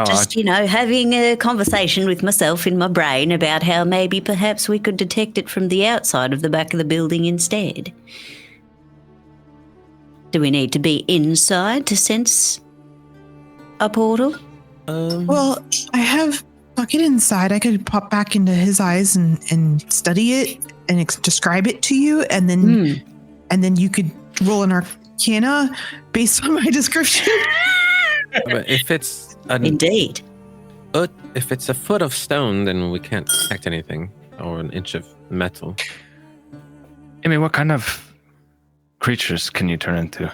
Just, having a conversation with myself in my brain about how maybe perhaps we could detect it from the outside of the back of the building instead. Do we need to be inside to sense a portal? Well, I have Bucket inside. I could pop back into his eyes and study it and describe it to you, and then you could roll an Arcana based on my description. But if it's Indeed. if it's a foot of stone, then we can't detect anything, or an inch of metal. Amy, what kind of creatures can you turn into?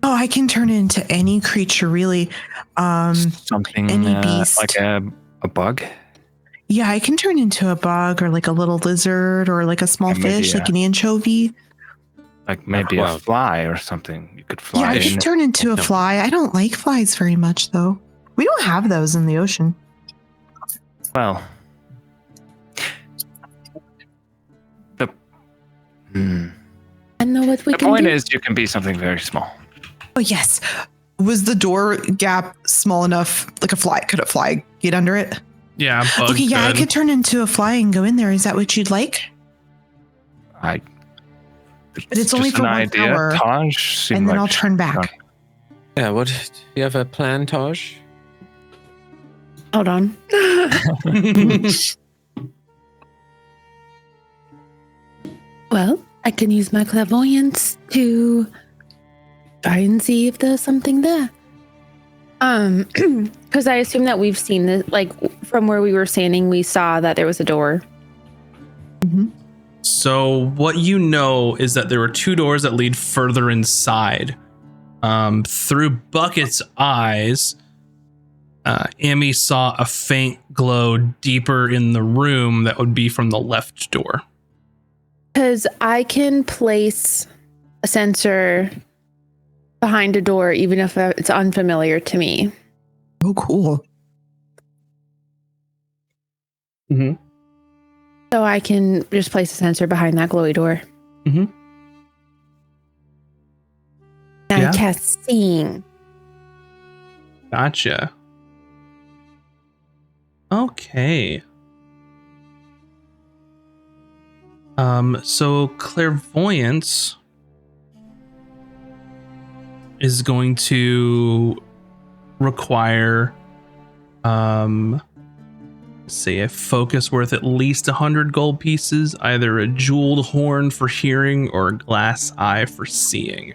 Oh, I can turn into any creature, really. Something any beast. like a bug? Yeah, I can turn into a bug or like a little lizard or like a small And maybe fish, like an anchovy. Like maybe a MacLeod. fly or something. You could fly Yeah, I in. could turn into a No. fly. I don't like flies very much, though. We don't have those in the ocean. Well, the And know what we The can point do. is, you can be something very small. Oh yes. Was the door gap small enough? Like could a fly get under it? Yeah. Bug Okay, yeah, I could. could turn into a fly and go in there. Is that what you'd like? But it's only for 1 hour, Taj seemed and then like I'll turn back. Yeah, what? Do you have a plan, Taj? Hold on. Well, I can use my clairvoyance to try and see if there's something there. Because I assume that we've seen this, like from where we were standing, we saw that there was a door. So what you know is that there were 2 doors that lead further inside. Through Bucket's eyes, Amy saw a faint glow deeper in the room that would be from the left door. Because I can place a sensor behind a door, even if it's unfamiliar to me. Oh, cool. Mm-hmm. So I can just place a sensor behind that glowy door. Mm-hmm. Now Yeah. I cast seeing. Gotcha. Okay. So clairvoyance is going to require, say, a focus worth at least 100 gold pieces, either a jeweled horn for hearing or a glass eye for seeing.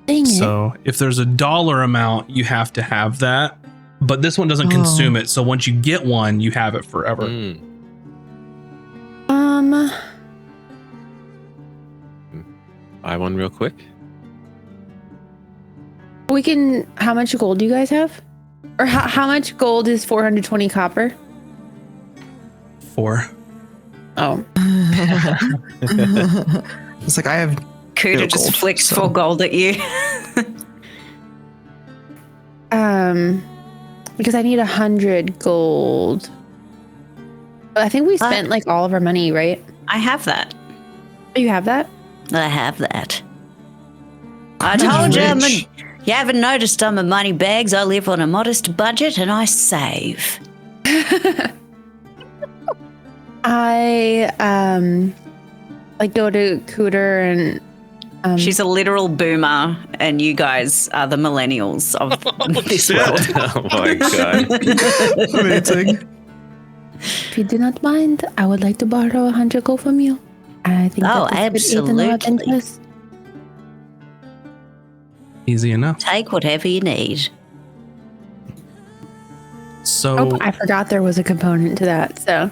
Dang it. So if there's a dollar amount, you have to have that. But this one doesn't consume it. So once you get one, you have it forever. Buy one real quick. We can. How much gold do you guys have? Or how much gold is 420 copper? 4. Oh, It's like I have Kuda No just gold, flicks so- 4 gold at you. because I need 100 gold. I think we spent like all of our money, right? I have that. Oh, you have that? I have that. I told you, rich. you haven't noticed I'm a money bags. I live on a modest budget and I save. I like go to Cooter and She's a literal boomer, and you guys are the millennials of this world. Oh my god. amazing. if you do not mind, I would like to borrow 100 gold from you. I think Oh, that this would aid in our absolutely. interest. Easy enough. Take whatever you need. So Oh, I forgot there was a component to that. So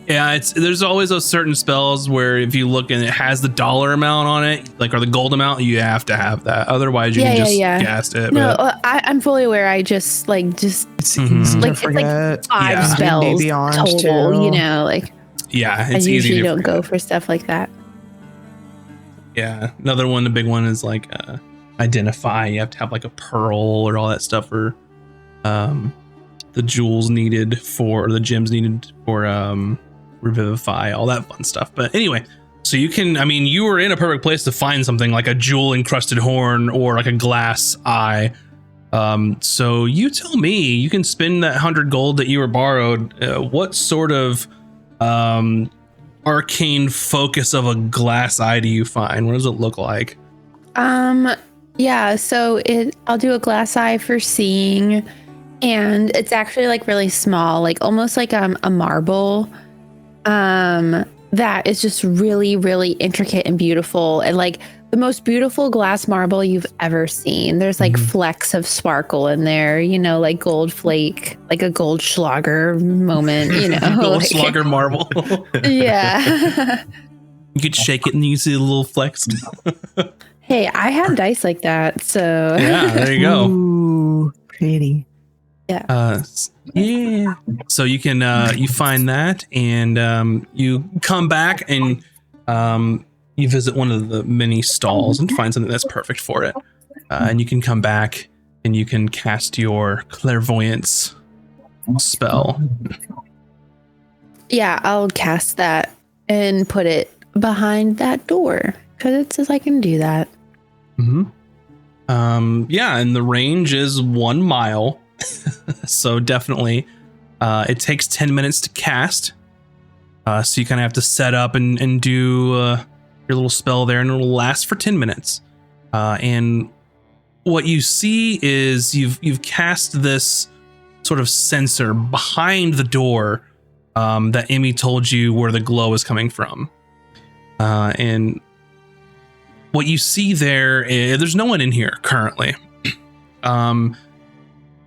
yeah, there's always those certain spells where if you look and it has the dollar amount on it, like or the gold amount, you have to have that. Otherwise, you can just cast it. no, but- I'm fully aware. I just It's Mhm. easy Like, to it's like forget. 5 Yeah. spells Maybe on total. too. You know, like yeah, I it's easy usually to don't go forget. for stuff like that. Yeah, another one, the big one is like identify. You have to have like a pearl or all that stuff, or the jewels needed for, or the gems needed for revivify, all that fun stuff. But anyway, so you can, I mean, you were in a perfect place to find something like a jewel encrusted horn or like a glass eye. So you tell me, you can spend that 100 gold that you were borrowed. What sort of arcane focus of a glass eye do you find? What does it look like? Yeah, so I'll do a glass eye for seeing, and it's actually like really small, like almost like a marble. That is just really, really intricate and beautiful, and like the most beautiful glass marble you've ever seen. There's like flecks of sparkle in there, you know, like gold flake, like a Goldschlager moment, you know. Goldschlager marble. Yeah. You could shake it and you see the little flecks. Hey, I have dice like that, so Yeah, there you go. Ooh, pretty. Yeah. So you can you find that, and you come back and you visit one of the mini stalls and find something that's perfect for it. And you can come back and you can cast your clairvoyance spell. yeah, I'll cast that and put it behind that door. Because it says I can do that. Yeah, and the range is 1 mile. So definitely it takes 10 minutes to cast. So you kind of have to set up and do your little spell there, and it'll last for 10 minutes. And what you see is you've cast this sort of sensor behind the door that Emmy told you where the glow is coming from. And what you see there is there's no one in here currently.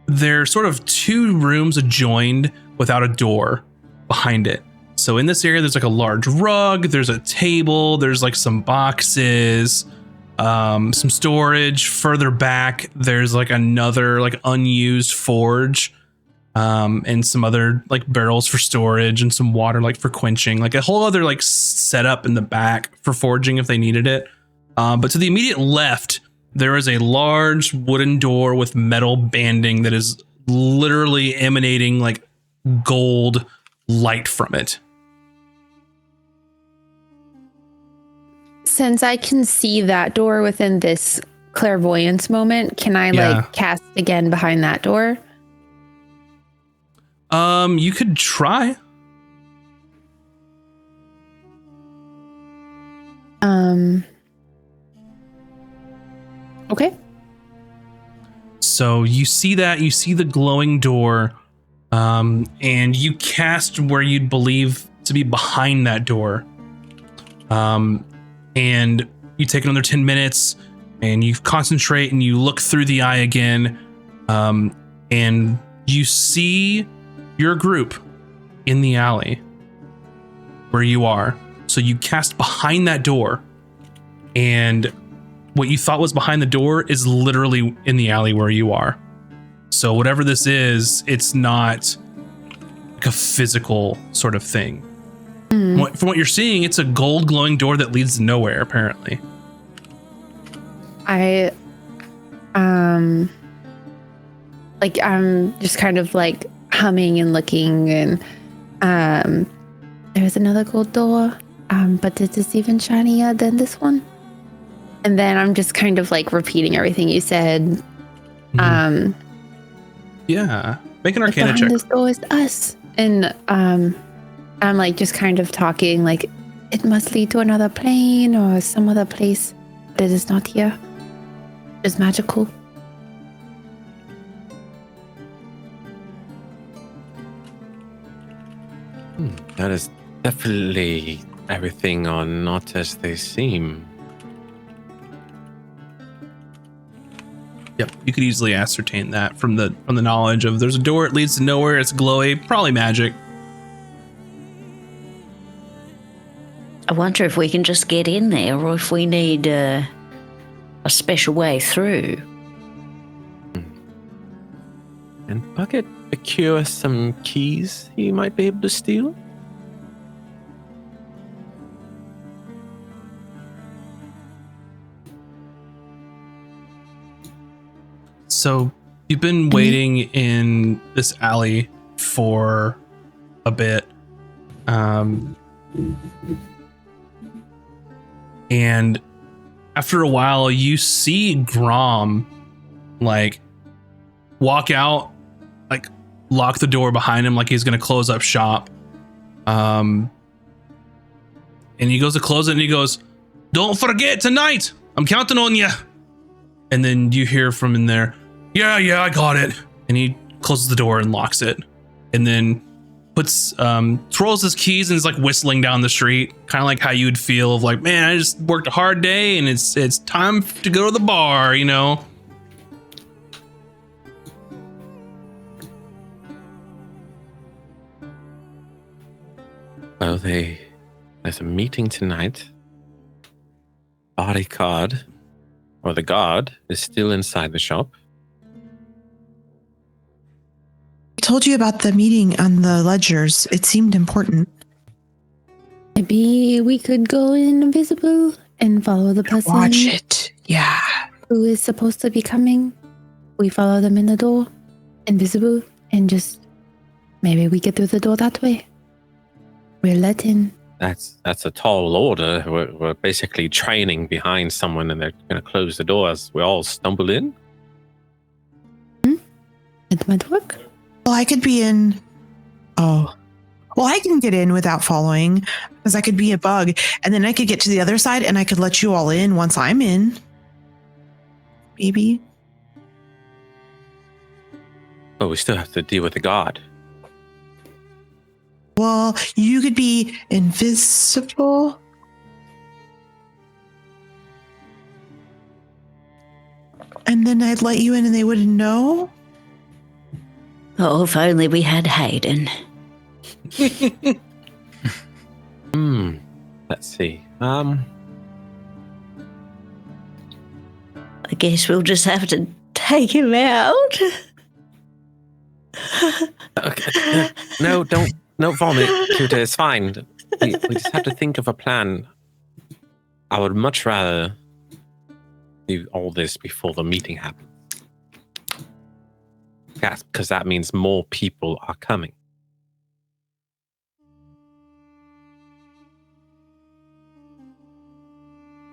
There's sort of 2 rooms adjoined without a door behind it. So in this area, there's like a large rug, there's a table, there's like some boxes, some storage. Further back, there's like another like unused forge, and some other like barrels for storage and some water like for quenching, like a whole other like setup in the back for forging if they needed it. But to the immediate left, there is a large wooden door with metal banding that is literally emanating like gold light from it. Since I can see that door within this clairvoyance moment, can I like cast again behind that door? You could try. Okay. So you see the glowing door, and you cast where you'd believe to be behind that door. And you take another 10 minutes and you concentrate and you look through the eye again, and you see your group in the alley where you are. So you cast behind that door, and what you thought was behind the door is literally in the alley where you are. So whatever this is, it's not like a physical sort of thing. From what you're seeing, it's a gold glowing door that leads to nowhere, apparently. I'm just kind of like humming and looking, and there's another gold door, but this is even shinier than this one. And then I'm just kind of like repeating everything you said. Yeah, make an Arcana behind check. this door is us, and I'm like just kind of talking like it must lead to another plane or some other place, but it is not here. It's magical. That is definitely everything are not as they seem. Yep, you could easily ascertain that from the knowledge of there's a door, it leads to nowhere, it's glowy, probably magic. I wonder if we can just get in there or if we need a special way through. And Bucket procure some keys he might be able to steal? So you've been waiting in this alley for a bit. And after a while, you see Grom like walk out, like lock the door behind him like he's going to close up shop. And he goes to close it and he goes, "Don't forget tonight. I'm counting on you." And then you hear from in there, yeah, I got it. And he closes the door and locks it. And then twirls his keys and is like whistling down the street, kind of like how you would feel of like, man, I just worked a hard day and it's time to go to the bar, you know? Well, there's a meeting tonight. Bodyguard, or the guard, is still inside the shop. I told you about the meeting on the ledgers. It seemed important. Maybe we could go invisible and follow the person Watch it. Yeah. who is supposed to be coming. We follow them in the door, invisible, and just maybe we get through the door that way. We're let in. That's a tall order. We're basically training behind someone, and they're going to close the door as we all stumble in. It might work. Well, I could be in. Oh. Well, I can get in without following because I could be a bug and then I could get to the other side and I could let you all in once I'm in. Maybe. But we still have to deal with the guard. Well, you could be invisible. And then I'd let you in and they wouldn't know. Oh, if only we had Hayden. Let's see. I guess we'll just have to take him out. Okay. No, don't vomit, Tutor. It's fine. We just have to think of a plan. I would much rather do all this before the meeting happens. Yes, because that means more people are coming.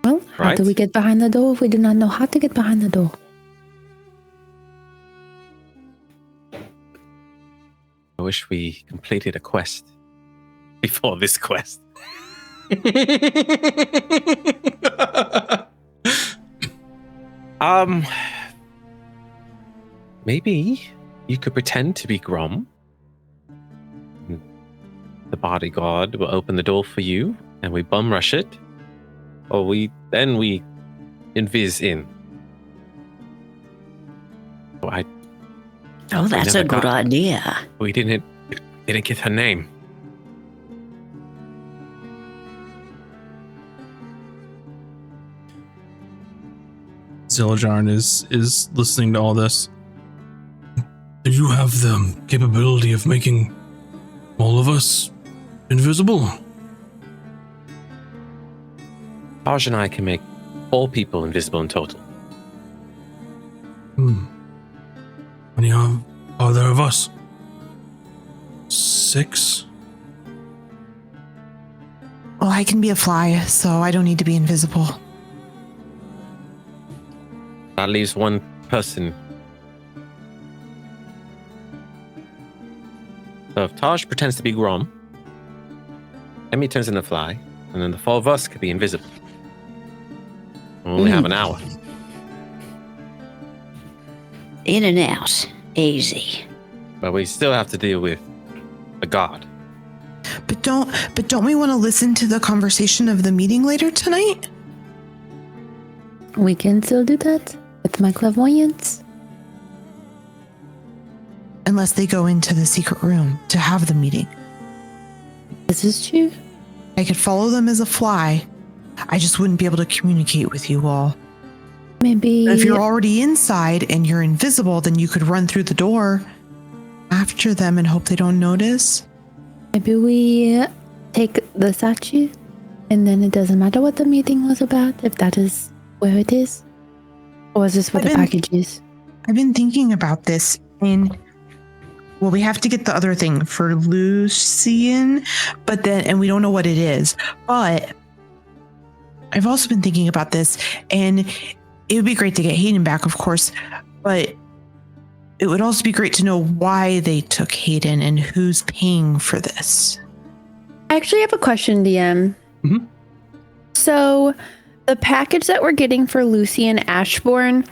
Well, how Right. do we get behind the door if we do not know how to get behind the door? I wish we completed a quest before this quest. Maybe you could pretend to be Grom. The bodyguard will open the door for you, and we bum rush it, or we invis in. Oh, that's a good idea. We didn't get her name. Zillajarn is listening to all this. Do you have the capability of making all of us invisible? Taj and I can make 4 people invisible in total. How many are there of us? 6? Well, I can be a fly, so I don't need to be invisible. That leaves 1 person. So if Taj pretends to be Grom, Emmy turns into a fly, and then the 4 of us could be invisible. We only have an hour. In and out. Easy. But we still have to deal with the guard. But don't we want to listen to the conversation of the meeting later tonight? We can still do that with my clairvoyance. Unless they go into the secret room to have the meeting. This is true. I could follow them as a fly. I just wouldn't be able to communicate with you all. Maybe If you're already inside and you're invisible, then you could run through the door after them and hope they don't notice. maybe we take the statue, and then it doesn't matter what the meeting was about if that is where it is, or is this what the package is? I've been thinking about this, and well, we have to get the other thing for Lucian, and we don't know what it is. But I've also been thinking about this, and it would be great to get Hayden back, of course, but it would also be great to know why they took Hayden and who's paying for this. I actually have a question, DM. Mhm. So, the package that we're getting for Lucy and Ashbourne,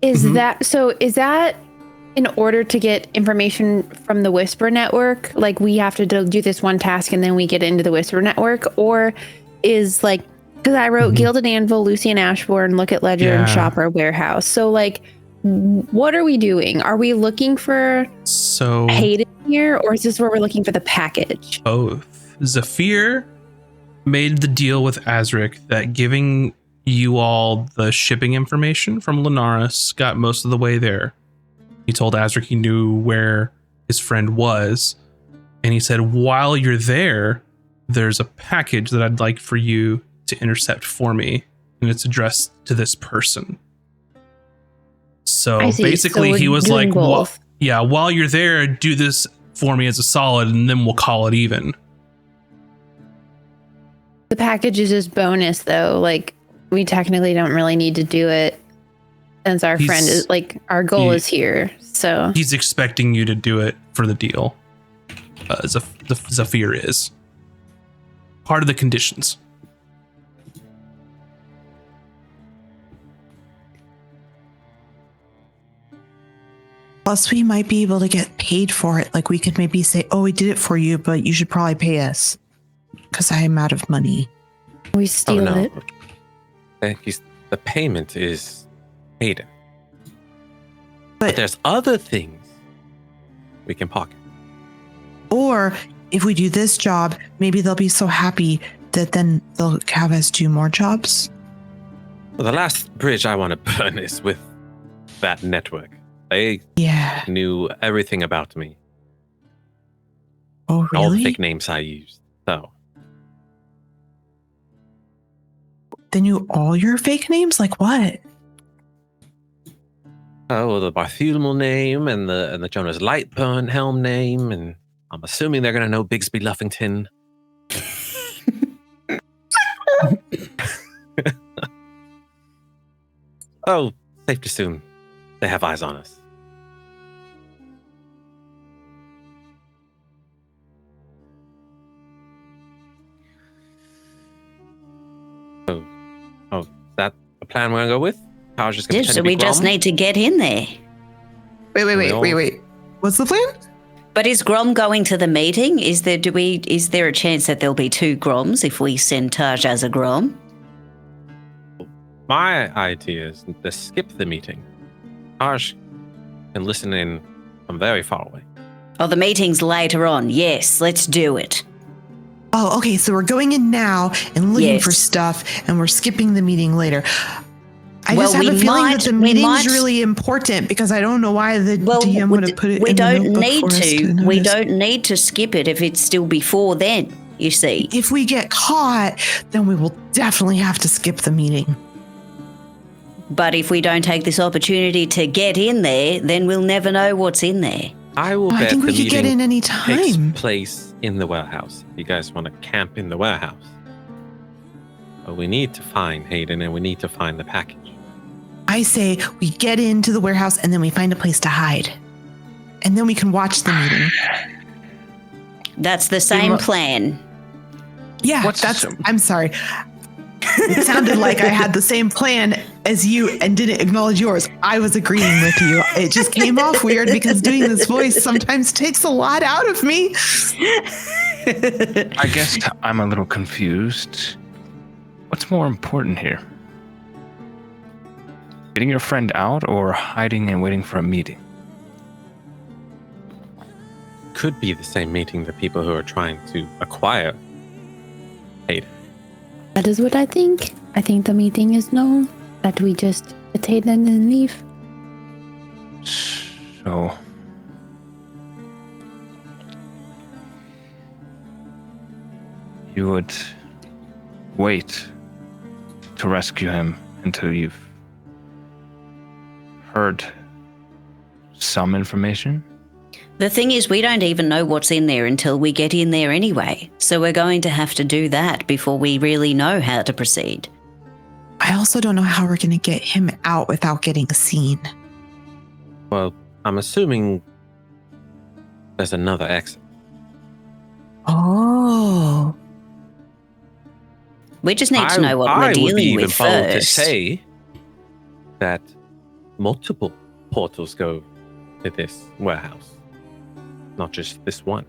is that in order to get information from the Whisper Network? Like, we have to do this one task and then we get into the Whisper Network? Or is like, because I wrote Gilded Anvil, Lucy and Ashbourne, Look at Ledger, and Yeah. Shopper Warehouse. So, like, what are we doing? Are we looking for So Hayden here, or is this where we're looking for the package? both. Zafir made the deal with Azric that giving you all the shipping information from Lunaris got most of the way there. He told Azric he knew where his friend was, and he said, while you're there, there's a package that I'd like for you to intercept for me, and it's addressed to this person. So I see. basically, So he we're was doing like, both. while you're there, do this for me as a solid, and then we'll call it even. The package is just bonus, though. Like, we technically don't really need to do it since our friend is like, our goal is here. So he's expecting you to do it for the deal. Zafir is part of the conditions. Plus, we might be able to get paid for it. Like, we could maybe say, oh, we did it for you, but you should probably pay us because I am out of money. we steal it. The payment is Hayden. But There's other things we can pocket. or if we do this job, maybe they'll be so happy that then they'll have us do more jobs. Well, the last bridge I want to burn is with that network. They Yeah. knew everything about me. Oh, All the really? fake names I used. So, They knew all your fake names? Like what? the Bartholomew name and the Jonas Lightburn helm name, and I'm assuming they're going to know Bigsby Luffington. Oh, safe to assume they have eyes on us. Oh, is that a plan we're going to go with? Power's just going to So we just need to get in there. Wait. What's the plan? But is Grom going to the meeting? Is there a chance that there'll be 2 Groms if we send Taj as a Grom? My idea is to skip the meeting. Taj can listen in from very far away. Oh, the meeting's later on. Yes, let's do it. Oh, okay. So we're going in now and looking Yes. for stuff, and we're skipping the meeting later. I Well, just have we a feeling might- that the we meeting's might- really important because I don't know why the Well, DM would have put it we in the don't notebook need for us to. to We notice. don't need to skip it if it's still before then, you see. If we get caught, then we will definitely have to skip the meeting. But if we don't take this opportunity to get in there, then we'll never know what's in there. I will Oh, I bet think the we could get meeting in any takes time. place in the warehouse. You guys want to camp in the warehouse. But we need to find Hayden and we need to find the package. I say we get into the warehouse and then we find a place to hide. And then we can watch the meeting. That's the same plan. Yeah, I'm sorry. It sounded like I had the same plan as you and didn't acknowledge yours. I was agreeing with you. It just came off weird because doing this voice sometimes takes a lot out of me. I guess I'm a little confused. What's more important here? Getting your friend out or hiding and waiting for a meeting? Could be the same meeting the people who are trying to acquire Hayden. That is what I think. I think the meeting is known, that we just attain and leave. So, you would wait to rescue him until you've heard some information? The thing is, we don't even know what's in there until we get in there anyway. So we're going to have to do that before we really know how to proceed. I also don't know how we're going to get him out without getting seen. Well, I'm assuming there's another exit. Oh. We just need to know what we're I would be dealing even with bold to first. say that multiple portals go to this warehouse, not just this one.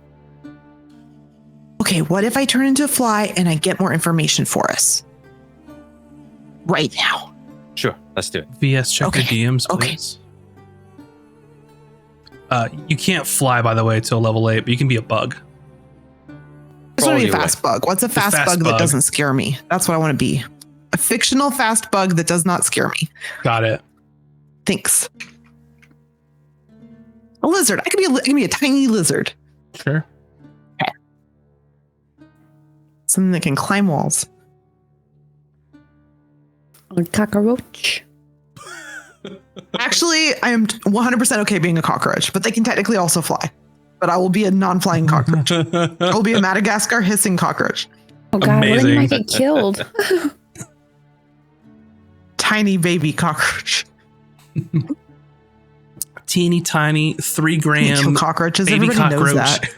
Okay, what if I turn into a fly and I get more information for us? Right now. Sure, let's do it. VS, check Okay. your DMs, Okay. please. You can't fly, by the way, till level 8, but you can be a bug. I just want to be a Roll your fast bug. What's a fast fast bug that bug. doesn't scare me? That's what I want to be. A fictional fast bug that does not scare me. Got it. Thanks. A lizard. I can be a tiny lizard. Sure. Something that can climb walls. A cockroach. Actually, I am 100% okay being a cockroach, but they can technically also fly. But I will be a non-flying cockroach. I will be a Madagascar hissing cockroach. Oh God, what if I Amazing. get killed? Tiny baby cockroach. Teeny tiny 3 Can't kill gram cockroaches. baby Everybody knows cockroach.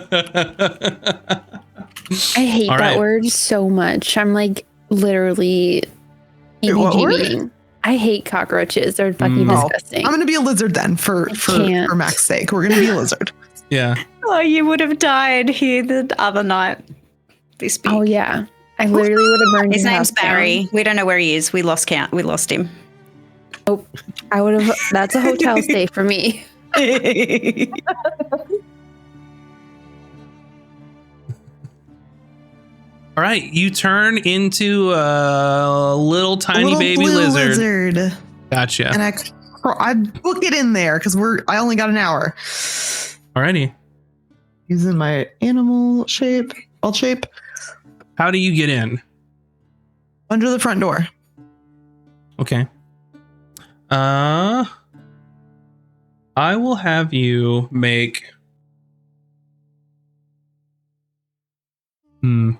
that. I hate All that right. word so much. I'm like literally Wait, what word? EBGBing. I hate cockroaches. They're fucking Well, disgusting. I'm gonna be a lizard then for can't. Mac's sake. We're gonna be a lizard. Yeah. Oh, you would have died here the other night. This big. Oh yeah, I literally would have burned His your name's house down. Barry. We don't know where he is. We lost count. We lost him. I would have. That's a hotel stay for me. All right, you turn into a little tiny Little baby blue lizard. Gotcha. And I book it in there because I only got an hour. Alrighty. Using my animal shape, alt shape, How do you get in? under the front door. Okay. I will have you make. You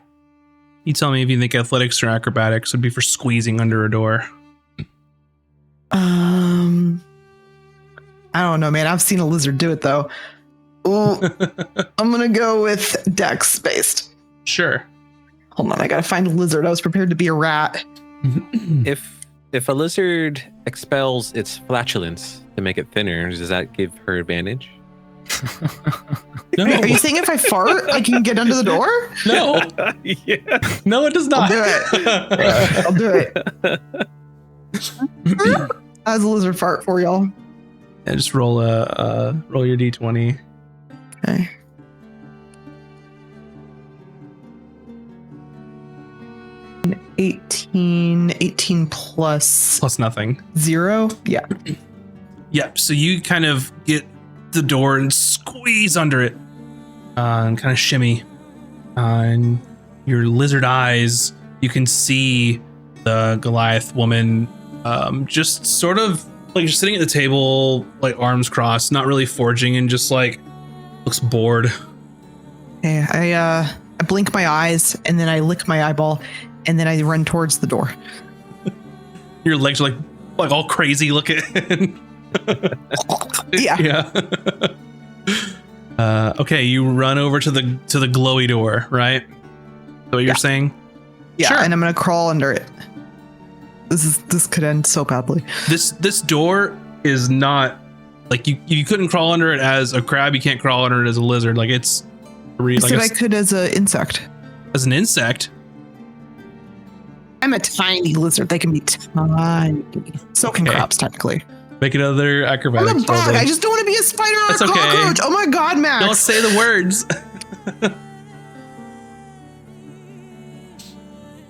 tell me if you think athletics or acrobatics would be for squeezing under a door. I don't know, man. I've seen a lizard do it though. Oh, I'm gonna go with dex based. Sure. Hold on, I gotta find a lizard. I was prepared to be a rat. If a lizard expels its flatulence to make it thinner, does that give her advantage? No. Are you saying if I fart, I can get under the door? No. Yeah. No, it does I'll not. do it. I'll do it. As a lizard fart for y'all. Yeah, just roll roll your d20. Okay. An 18 plus Plus nothing. 0. Yeah. Yep. So you kind of get the door and squeeze under it, and kind of shimmy. And your lizard eyes, you can see the Goliath woman, just sort of like just sitting at the table, like arms crossed, not really forging, and just like looks bored. Okay, I blink my eyes and then I lick my eyeball and then I run towards the door. Your legs are like all crazy looking. Yeah. Yeah. Okay, you run over to the glowy door, right? Is that what you're saying? Yeah, Sure. and I'm gonna crawl under it. This could end so badly. This door is not like you couldn't crawl under it as a crab. You can't crawl under it as a lizard. Like it's I said I could as an insect. as an insect. I'm a tiny lizard. They can be tiny. So can Okay. crabs, technically. Make another I'm acrobatics. a bug. roll, I then. just don't want to be a spider or That's a okay. cockroach. Oh my god, Max. Don't say the words.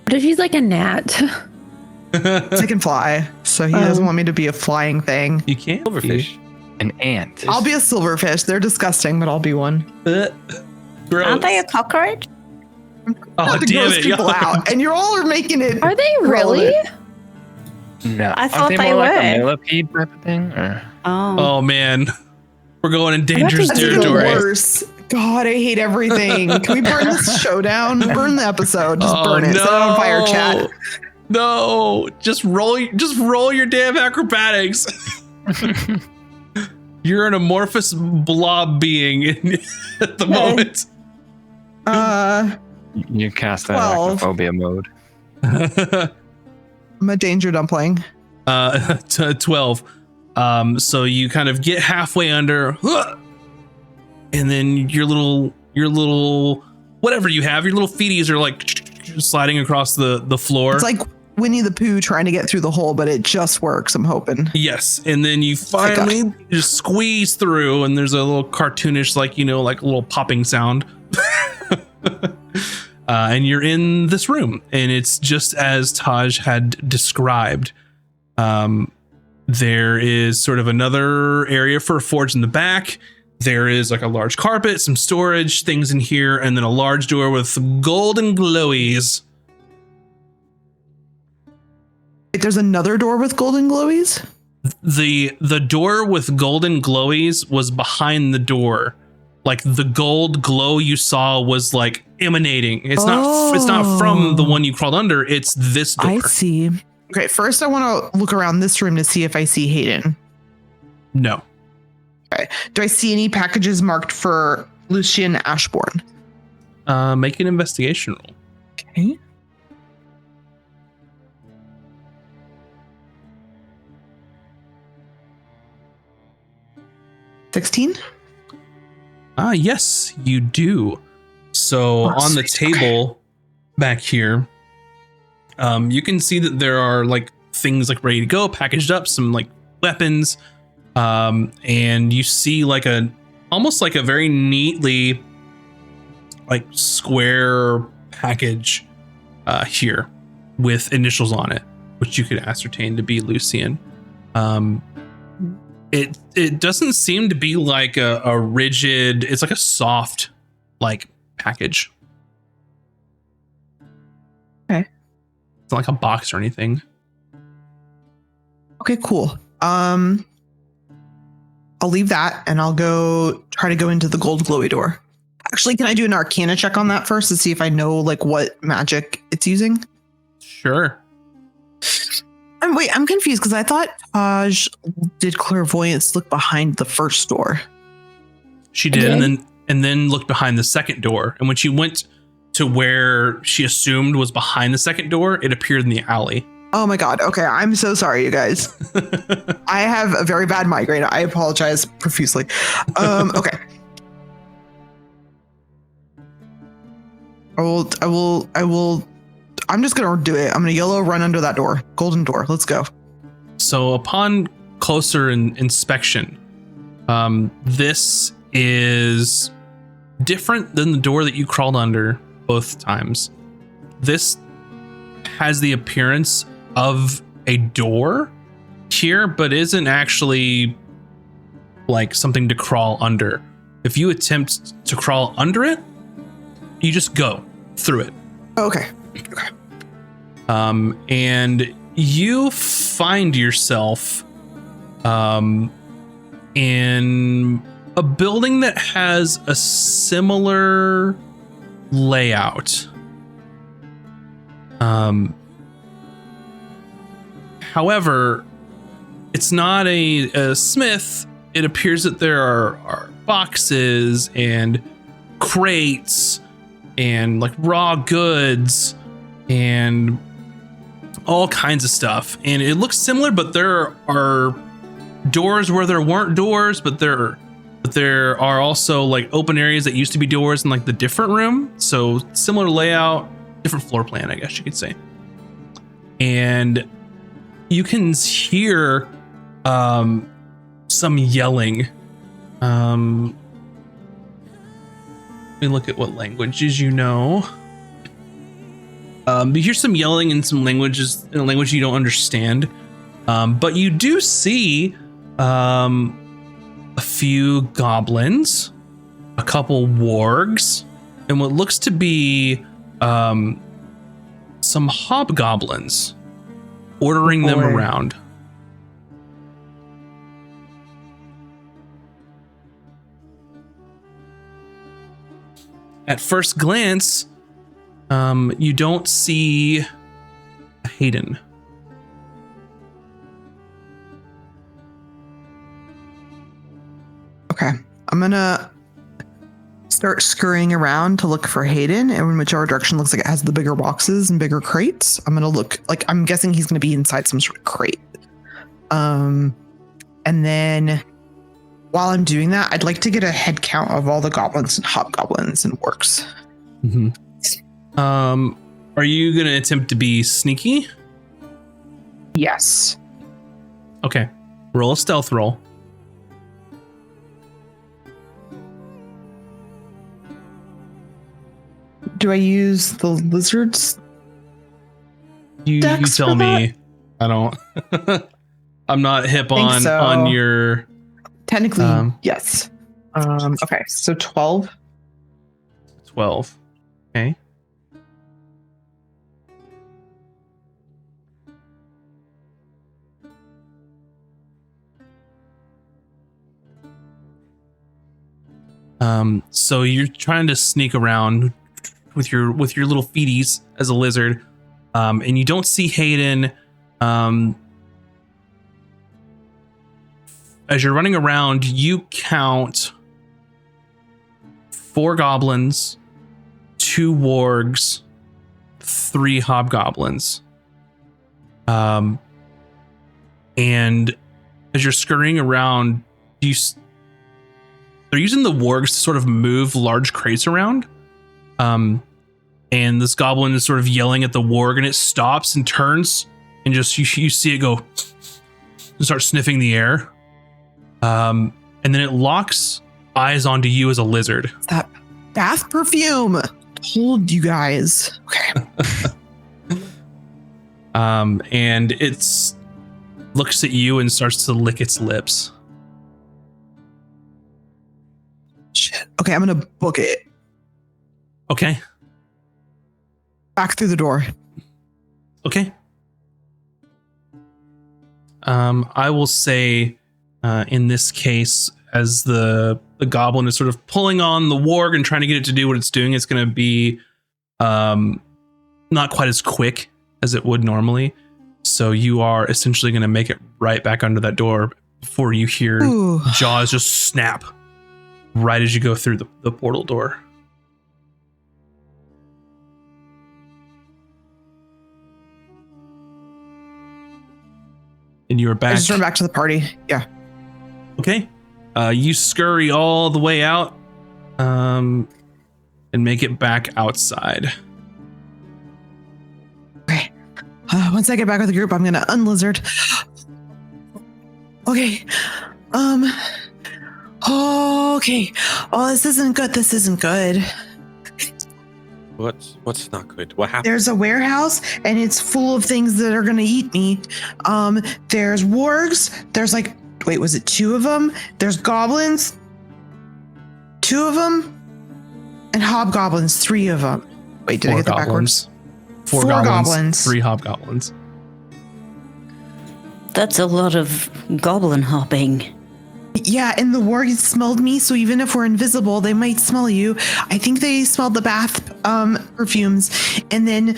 What if he's like a gnat? I can fly, so he doesn't want me to be a flying thing. You can't. Silverfish. An ant. I'll be a silverfish. They're disgusting, but I'll be one. Gross. Aren't they a cockroach? Oh Not to damn gross it! people out, and you all are making it. Are they really? No. I thought Aren't they more like a were. millipede type of thing? Or? Oh. Oh man, we're going in dangerous That's That's even territory. worse. God, I hate everything. Can we burn this show down? Burn the episode. Just Oh, burn it. Set it on fire, chat. No, just roll your damn acrobatics. You're an amorphous blob being at the moment. You cast that 12. arachnophobia mode. I'm a danger dumpling. 12. So you kind of get halfway under, and then your little whatever you have, your little feeties are like sliding across the floor. It's like Winnie the Pooh trying to get through the hole, but it just works. I'm hoping. Yes, and then you finally just squeeze through, and there's a little cartoonish, like a little popping sound, and you're in this room, and it's just as Taj had described. There is sort of another area for a forge in the back. There is like a large carpet, some storage things in here, and then a large door with golden glowies. Wait, there's another door with golden glowies? The door with golden glowies was behind the door. Like the gold glow you saw was like emanating. It's not from the one you crawled under. It's this door. I see. Okay, first I want to look around this room to see if I see Hayden. No. Okay. Do I see any packages marked for Lucian Ashbourne? Make an investigation roll. Okay. $16? Yes, you do. So on the table back here, you can see that there are like things like ready to go, packaged up, some like weapons, and you see like almost like a very neatly like square package here with initials on it, which you could ascertain to be Lucian. It doesn't seem to be like a rigid, it's like a soft like package. Okay. It's not like a box or anything. Okay, cool. I'll leave that and I'll try to go into the gold glowy door. Actually, can I do an arcana check on that first to see if I know like what magic it's using? Sure. Wait, I'm confused because I thought Taj did clairvoyance look behind the first door. She did, and then looked behind the second door. And when she went to where she assumed was behind the second door, it appeared in the alley. Oh my god. Okay, I'm so sorry, you guys. I have a very bad migraine. I apologize profusely. Okay. I will. I'm just gonna do it. I'm gonna yellow run under that door. Golden door. Let's go. So upon closer inspection, this is different than the door that you crawled under both times. This has the appearance of a door here, but isn't actually like something to crawl under. If you attempt to crawl under it, you just go through it. Okay. And you find yourself in a building that has a similar layout. However, it's not a smith. It appears that there are boxes and crates and like raw goods and all kinds of stuff. And it looks similar, but there are doors where there weren't doors, but there are also like open areas that used to be doors in like the different room. So similar layout, different floor plan, I guess you could say. And you can hear some yelling. Let me look at what languages you know. You hear some yelling in some languages, in a language you don't understand. But you do see a few goblins, a couple wargs, and what looks to be some hobgoblins ordering them around. At first glance, you don't see Hayden. Okay. I'm gonna start scurrying around to look for Hayden, and whichever direction looks like it has the bigger boxes and bigger crates, I'm gonna look. Like, I'm guessing he's gonna be inside some sort of crate. And then while I'm doing that, I'd like to get a head count of all the goblins and hobgoblins and orcs. Mm-hmm. Are you gonna attempt to be sneaky? Yes. Okay. Roll a stealth roll. Do I use the lizards? You tell me. I don't. I'm not hip on so. on your. Technically, yes. Okay, so 12. 12. Okay. So you're trying to sneak around with your little feeties as a lizard, and you don't see Hayden. As you're running around, you count 4 goblins, 2 wargs, 3 hobgoblins. And as you're scurrying around, they're using the wargs to sort of move large crates around. And this goblin is sort of yelling at the warg, and it stops and turns, and just you see it go and start sniffing the air. And then it locks eyes onto you as a lizard. That bath perfume. Told you guys. Okay. And it's looks at you and starts to lick its lips. Shit. Okay, I'm gonna book it. Okay. Back through the door. Okay. I will say, in this case, as the goblin is sort of pulling on the warg and trying to get it to do what it's doing, it's going to be not quite as quick as it would normally. So you are essentially going to make it right back under that door before you hear Ooh. jaws just snap right as you go through the portal door. And you are back. I just run back to the party. Yeah. Okay. You scurry all the way out and make it back outside. Okay. Once I get back with the group, I'm gonna unlizard. Okay. Okay. Oh, this isn't good. This isn't good. What's not good? What happened? There's a warehouse and it's full of things that are gonna eat me. There's wargs. There's like, wait, was it 2 of them? There's goblins. 2 of them. And hobgoblins, 3 of them. Wait, did I get that backwards? 4 goblins. 3 hobgoblins. That's a lot of goblin hopping. Yeah, and the wargs smelled me, so even if we're invisible, they might smell you. I think they smelled the bath perfumes, and then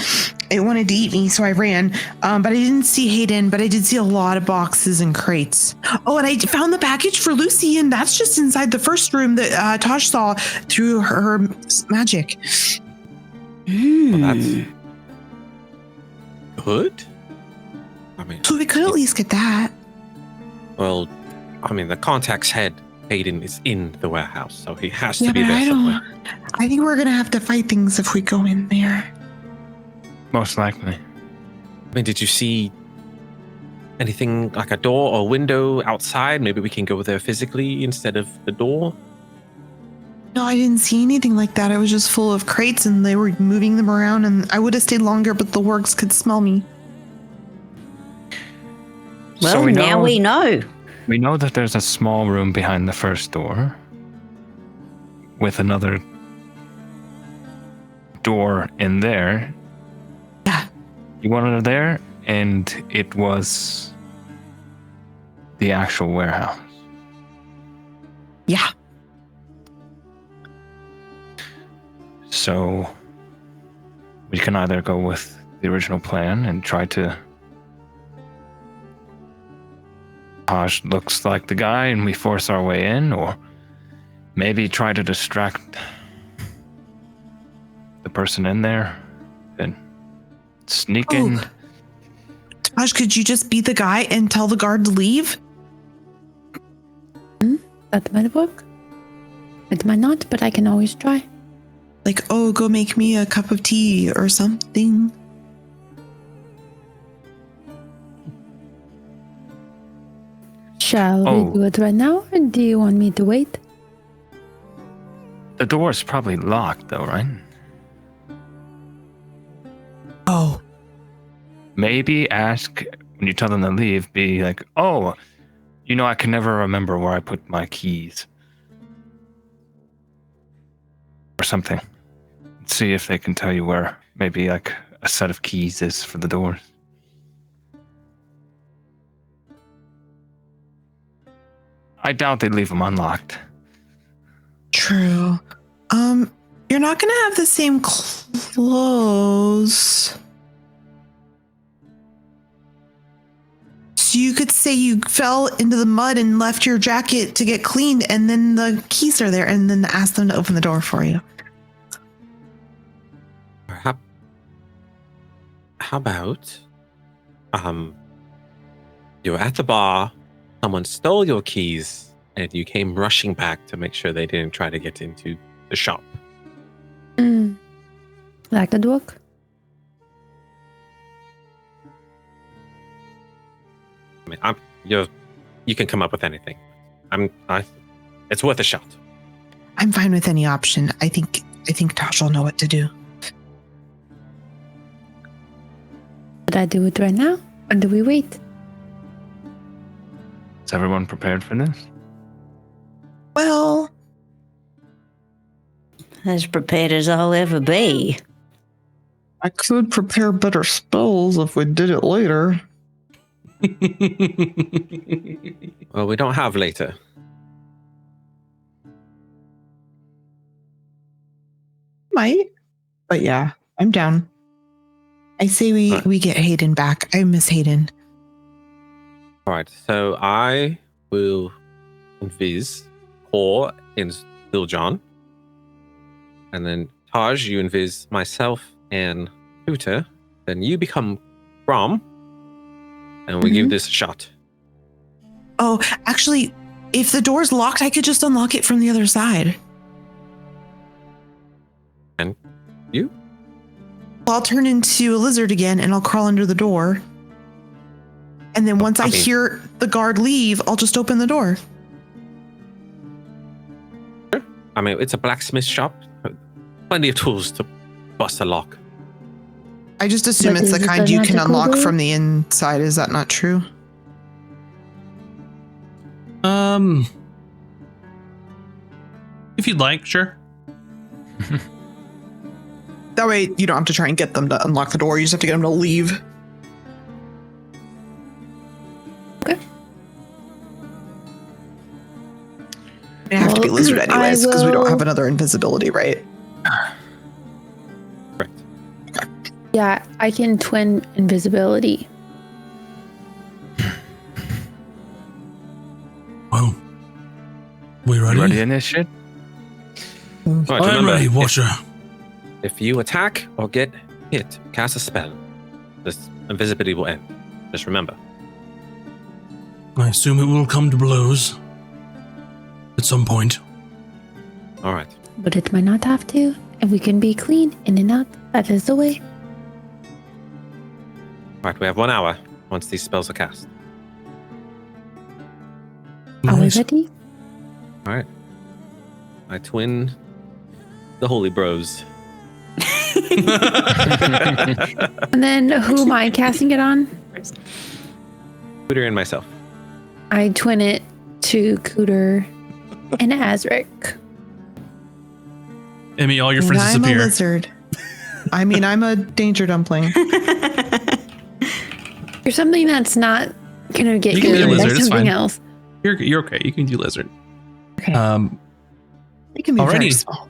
it wanted to eat me, so I ran. But I didn't see Hayden, but I did see a lot of boxes and crates. Oh, and I found the package for Lucy, and that's just inside the first room that Tosh saw through her magic. Well, that's good. I mean, So we could at least get that. well, I mean, the contact's head, Hayden, is in the warehouse, so he has to Yeah, be but there I somewhere. I think we're gonna have to fight things if we go in there. Most likely. I mean, did you see anything like a door or window outside? Maybe we can go there physically instead of the door. No, I didn't see anything like that. I was just full of crates and they were moving them around, and I would have stayed longer, but the wargs could smell me. Well, So now we know. We know that there's a small room behind the first door with another door in there. Yeah. You wanted it there, and it was the actual warehouse. Yeah. So we can either go with the original plan and try to. Taj looks like the guy and we force our way in, or maybe try to distract the person in there and sneak in. Oh. Tosh, could you just be the guy and tell the guard to leave? That might work. It might not, but I can always try. Like, oh, go make me a cup of tea or something. Shall Oh. we do it right now, or do you want me to wait? The door's probably locked though, right? Oh, Maybe ask when you tell them to leave, be like, oh, you know, I can never remember where I put my keys. Or something. See if they can tell you where maybe like a set of keys is for the doors. I doubt they'd leave them unlocked. true. You're not gonna have the same close. So you could say you fell into the mud and left your jacket to get cleaned, and then the keys are there, and then ask them to open the door for you. How about you were at the bar, someone stole your keys, and you came rushing back to make sure they didn't try to get into the shop. That could work. I mean, you can come up with anything. It's worth a shot. I'm fine with any option. I think Tosh will know what to do. Should I do it right now, or do we wait? Is everyone prepared for this? Well, As prepared as I'll ever be. I could prepare better spells if we did it later. Well, we don't have later. Might. But yeah, I'm down. I say we get Hayden back. I miss Hayden. All right, so I will invis Hor in John, and then Taj, you invis myself and Hooter. Then you become Grom, and we give this a shot. Oh, actually, if the door's locked, I could just unlock it from the other side. And you? I'll turn into a lizard again and I'll crawl under the door. And then once I hear the guard leave, I'll just open the door. I mean, it's a blacksmith shop. Plenty of tools to bust a lock. I just assume But it's the is it kind the you can magical unlock door? from the inside. Is that not true? If you'd like, sure. That way you don't have to try and get them to unlock the door. You just have to get them to leave. Okay. They have to be Well, lizard I anyways, because we don't will- have another invisibility, right? Yeah, I can twin invisibility. Well, we ready? You ready in this shit? All right, I'm remember, ready, Watcher. If you attack or get hit, cast a spell. This invisibility will end. Just remember. I assume it will come to blows at some point. All right. But it might not have to, and we can be clean in and out. That is the way. All right, we have 1 hour once these spells are cast. Are we Nice. ready? All right. I twin the Holy Bros. And then who am I casting it on? Hooter and myself. I twin it to Cooter and Azric. Emmy, all your And friends I'm a disappear. lizard. I mean, I'm a danger dumpling. You're something that's not gonna get You can be a you. lizard, That's it's something fine. else. You're okay. You can do lizard. Okay. It can be very Alrighty. small.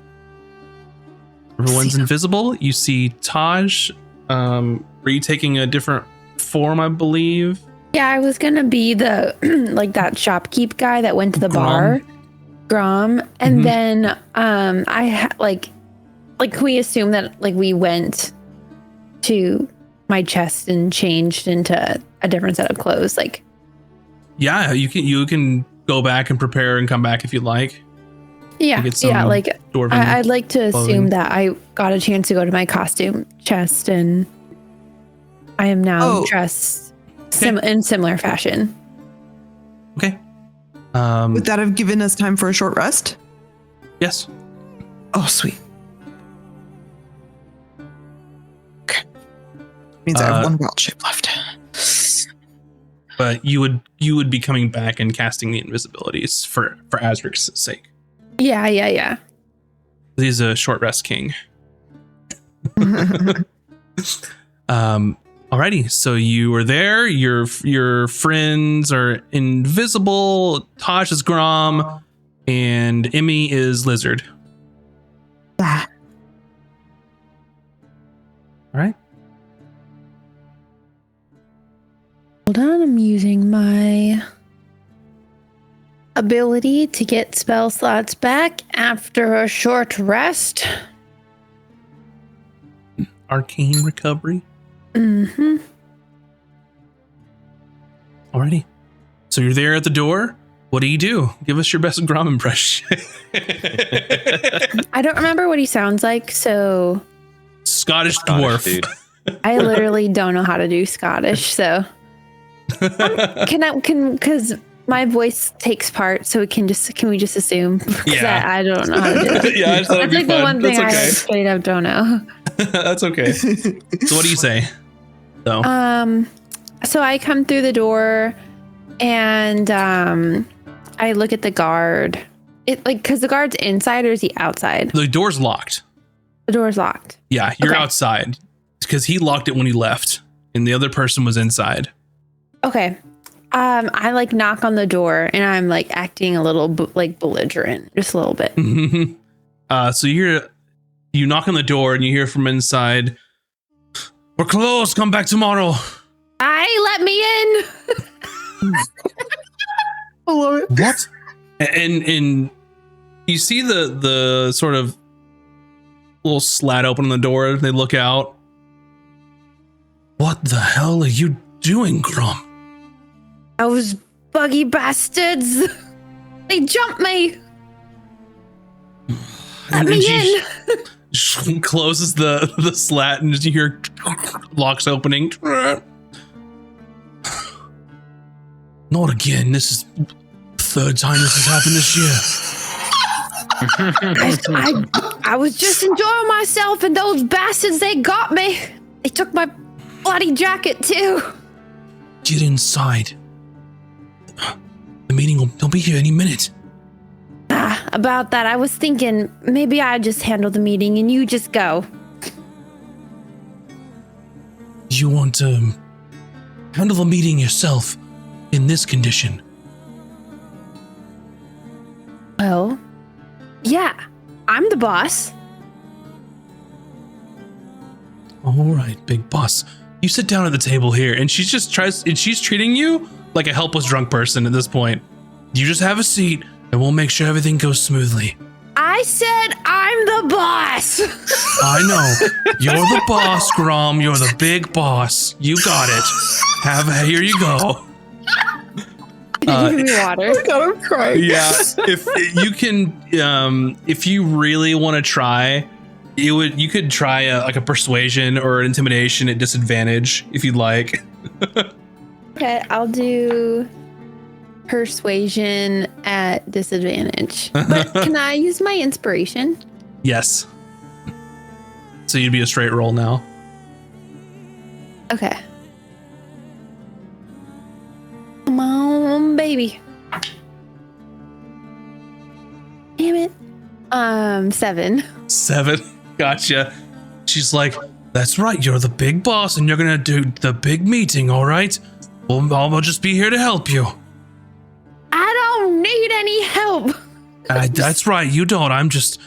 Everyone's See them. invisible. You see Taj. Were you taking a different form, I believe? Yeah, I was gonna be the like that shopkeep guy that went to the bar, Grom, and Mhm. then like we assume that like we went to my chest and changed into a different set of clothes. Like, Yeah, you can go back and prepare and come back if you'd like. yeah, get some yeah. Like, Dwarven. I'd like to clothing. assume that I got a chance to go to my costume chest, and I am now Oh. dressed in similar fashion. Okay. Would that have given us time for a short rest? Yes. Oh, sweet. Okay. Means I have one wild shape left. But you would be coming back and casting the invisibilities for Azric's sake. Yeah. He's a short rest king. Alrighty, so you were there. Your friends are invisible. Taj is Grom, and Emmy is Lizard. Ah. All right. Hold on, I'm using my ability to get spell slots back after a short rest. Arcane recovery. Mm-hmm. Alrighty. So you're there at the door. What do? Give us your best Grom impression. I don't remember what he sounds like, so Scottish dwarf. Dude. I literally don't know how to do Scottish, so because my voice takes part, so can we just assume? 'Cause Yeah. I don't know how to do it. Yeah, I just thought it'd That's be like the fun. one thing That's I okay. straight up don't know. That's okay. So what do you say? So So I come through the door and I look at the guard. Because the guard's inside or is he outside? the door's locked. The door's locked. Yeah, you're Okay. outside because he locked it when he left, and the other person was inside. Okay. I like knock on the door and I'm like acting a little belligerent, just a little bit. So you knock on the door and you hear from inside, "We're closed. Come back tomorrow." Let me in. I love it. What? And you see the sort of little slat open on the door. They look out. What the hell are you doing, Grom? Those buggy bastards. They jumped me. Let me in. She closes the slat and you hear locks opening. Not again. This is the third time this has happened this year. I was just enjoying myself and those bastards, they got me. They took my bloody jacket too. Get inside. The meeting they'll be here any minute. About that, I was thinking maybe I just handle the meeting and you just go. You want to handle the meeting yourself in this condition? Well, yeah, I'm the boss. All right, big boss. You sit down at the table here, and she's treating you like a helpless drunk person at this point. You just have a seat, and we'll make sure everything goes smoothly. I said I'm the boss. I know. You're the boss, Grom. You're the big boss. You got it. Here you go. Give me water. Oh God, I'm crying. Yeah, if you can, if you really want to try, you could try a persuasion or an intimidation at disadvantage if you'd like. Okay, I'll do persuasion at disadvantage. But can I use my inspiration? Yes. So you'd be a straight roll now. Okay. Come on, baby. Damn it. 7. 7. Gotcha. She's like, "That's right. You're the big boss, and you're gonna do the big meeting. All right. Well, I'll just be here to help you." I don't need any help. That's right. You don't. I'm just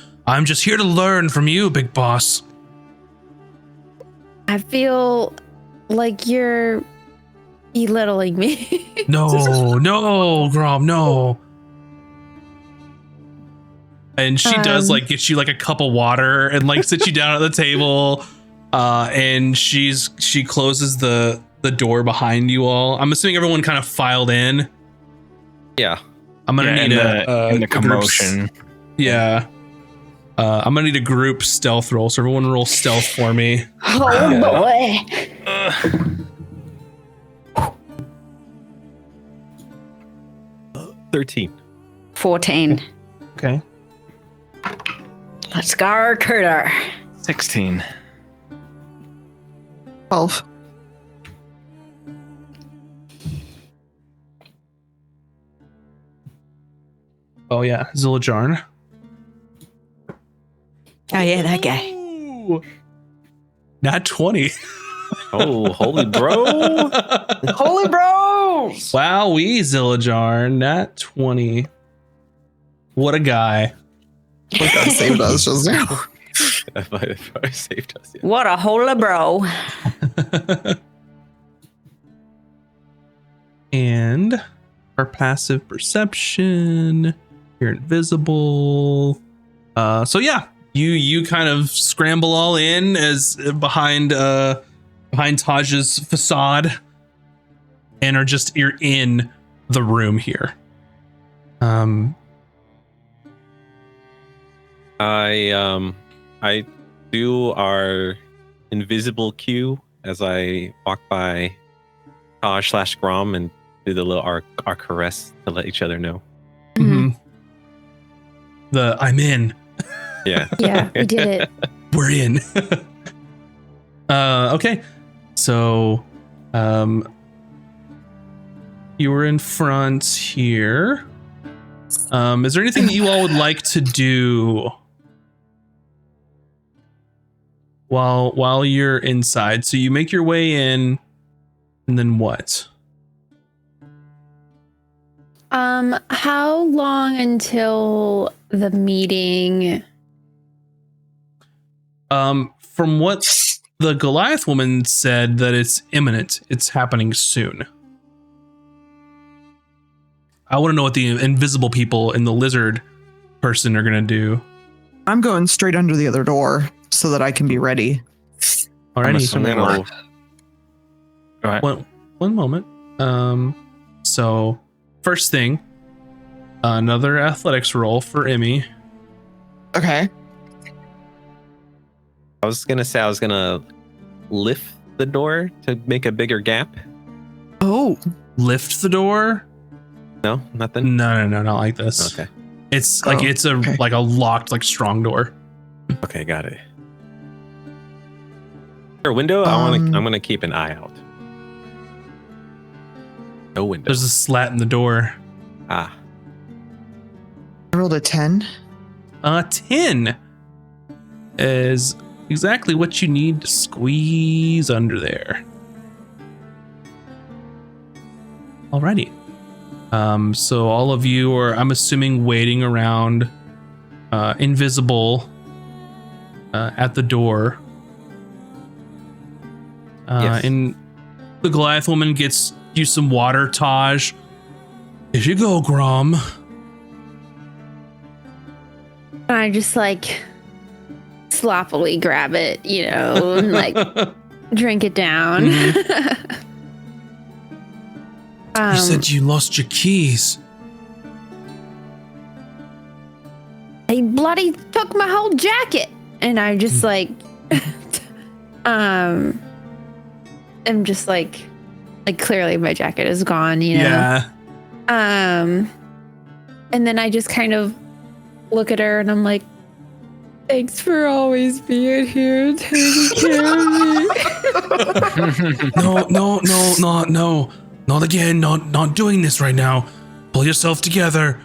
here to learn from you, big boss. I feel like you're belittling me. No, Grom, no. And she does like get you like a cup of water and like sit you down at the table. And she closes the door behind you all. I'm assuming everyone kind of filed in. Yeah. I'm gonna need in the commotion. Yeah. I'm gonna need a group stealth roll. So everyone roll stealth for me. Oh boy. 13. 14. Okay. Let's go, Critter. 16. 12. Oh yeah, Zillajarn. Oh, yeah, that guy. Ooh. Nat 20. Oh, holy bro. Holy bros! Wowee, Zillajarn. Nat 20. What a guy. Like I saved us just now. Fire saved us. Yeah. What a hola, bro. And our passive perception. You're invisible. So yeah, you kind of scramble all in as behind Taj's facade, and you're in the room here. I do our invisible cue as I walk by Taj / Grom and do the little our caress to let each other know. Mm-hmm. The I'm in. Yeah. Yeah, we did it. We're in. Okay. So you were in front here. Is there anything that you all would like to do while you're inside? So you make your way in, and then what? How long until the meeting? From what the Goliath woman said, that it's imminent. It's happening soon. I want to know what the invisible people and the lizard person are going to do. I'm going straight under the other door so that I can be ready. I'm Alrighty. assuming we'll- Go ahead. One moment. So first thing, another athletics roll for Emmy. Okay. I was gonna lift the door to make a bigger gap. Oh, Lift the door. No, nothing. No, not like this. Okay. It's like it's a okay. like a locked, like strong door. Okay, got it. Your window. I'm gonna keep an eye out. No window. There's a slat in the door. Ah. I rolled a 10. 10 is exactly what you need to squeeze under there. Alrighty. So all of you are, I'm assuming, waiting around, invisible, at the door. Yes. And the Goliath woman gets you some water, Taj. Here you go, Grom. And I just like sloppily grab it, and like drink it down. You said you lost your keys. He bloody took my whole jacket, and I just like, I'm just like clearly my jacket is gone, Yeah. And then I just kind of look at her and I'm like, thanks for always being here and taking care of me. No, not again. Not doing this right now. Pull yourself together.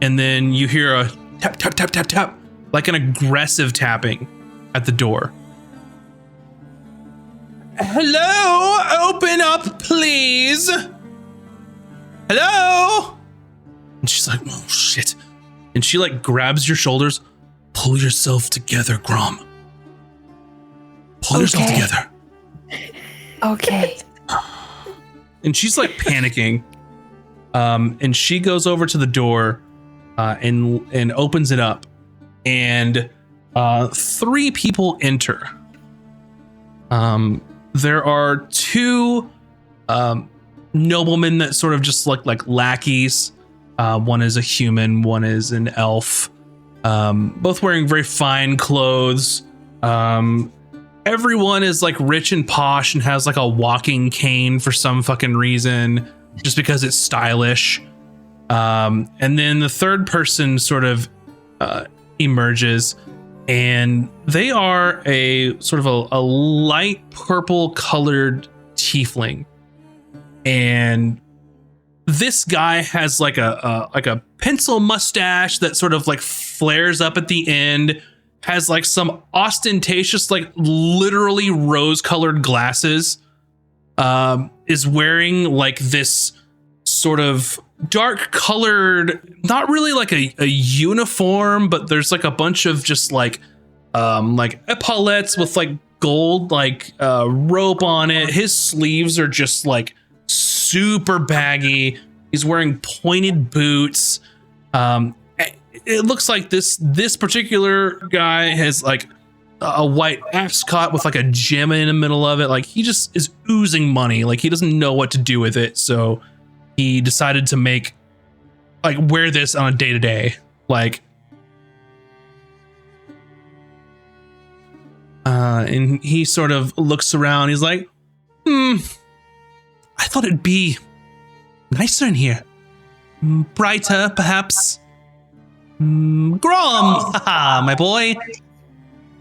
And then you hear a tap, tap, tap, tap, tap, like an aggressive tapping at the door. Hello, open up, please. Hello. And she's like, oh shit. And she like grabs your shoulders. Pull yourself together, Grom. Pull yourself together. Okay. And she's like panicking. And she goes over to the door and opens it up. And 3 people enter. There are 2 noblemen that sort of just look like lackeys. One is a human, one is an elf. Both wearing very fine clothes. Everyone is like rich and posh and has like a walking cane for some fucking reason, just because it's stylish. And then the third person sort of emerges, and they are a sort of a light purple colored tiefling. And this guy has like a pencil mustache that sort of like flares up at the end, has like some ostentatious, like literally rose-colored glasses, is wearing like this sort of dark-colored, not really like a uniform, but there's like a bunch of just like like epaulettes with like gold like rope on it. His sleeves are just like super baggy. He's wearing pointed boots. It looks like this particular guy has like a white ascot with like a gem in the middle of it. Like he just is oozing money. Like he doesn't know what to do with it. So he decided to wear this on a day to day. Like, and he sort of looks around. He's like, I thought it'd be nicer in here. Brighter, perhaps. Grom, haha, my boy.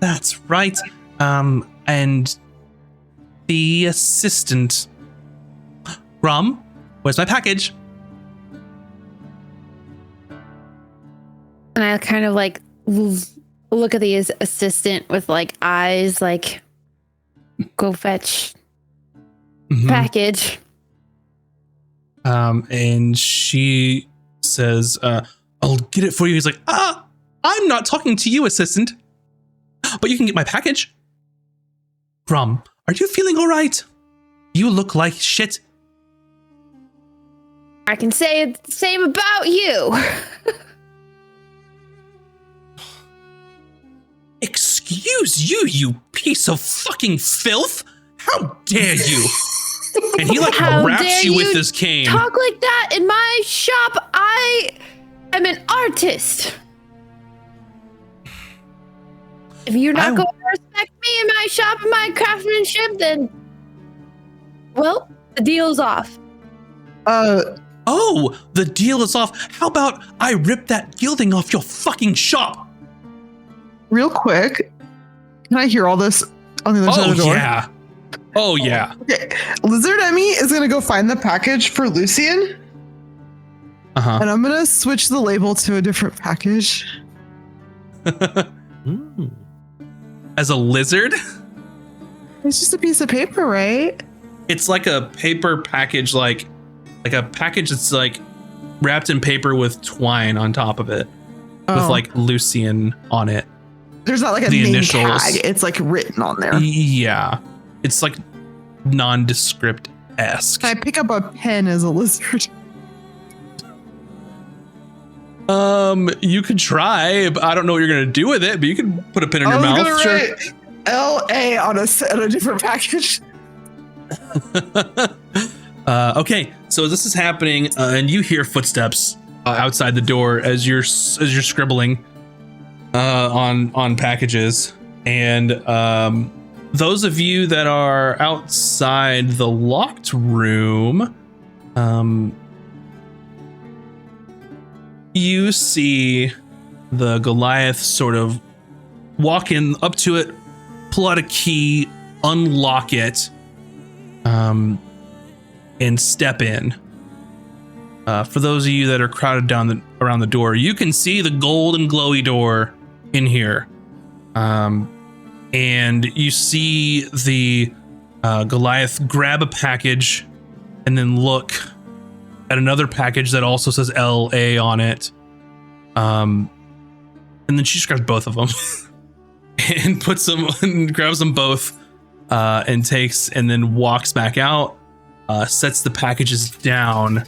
That's right. And the assistant. Grom, where's my package? And I kind of like look at the assistant with like eyes like, go fetch package. And she says, I'll get it for you. He's like, I'm not talking to you, assistant. But you can get my package. Grom, are you feeling all right? You look like shit. I can say the same about you. Excuse you, you piece of fucking filth. How dare you? And he like How raps dare you with you his cane. Talk like that in my shop. I am an artist. If you're not going to respect me in my shop and my craftsmanship, then, well, the deal's off. Oh, the deal is off. How about I rip that gilding off your fucking shop? Real quick, can I hear all this on the other side of the door? Yeah. Oh, yeah. Okay. Lizard Emmy is going to go find the package for Lucian. Uh-huh. And I'm going to switch the label to a different package. As a lizard? It's just a piece of paper, right? It's like a paper package, like a package that's like wrapped in paper with twine on top of it. With like Lucian on it. There's not like a The name initials. tag. It's like written on there. Yeah. It's like nondescript-esque. Can I pick up a pen as a lizard? You could try, but I don't know what you're gonna do with it, but you can put a pen in your I was mouth. gonna Sure. write L.A. on a different package. Okay, so this is happening, and you hear footsteps outside the door as you're scribbling on packages, and those of you that are outside the locked room, you see the Goliath sort of walk in up to it, pull out a key, unlock it, and step in. For those of you that are crowded around the door, you can see the gold and glowy door in here. And you see the Goliath grab a package and then look at another package that also says LA on it. And then she just grabs both of them and puts them and grabs them both and takes and then walks back out, sets the packages down,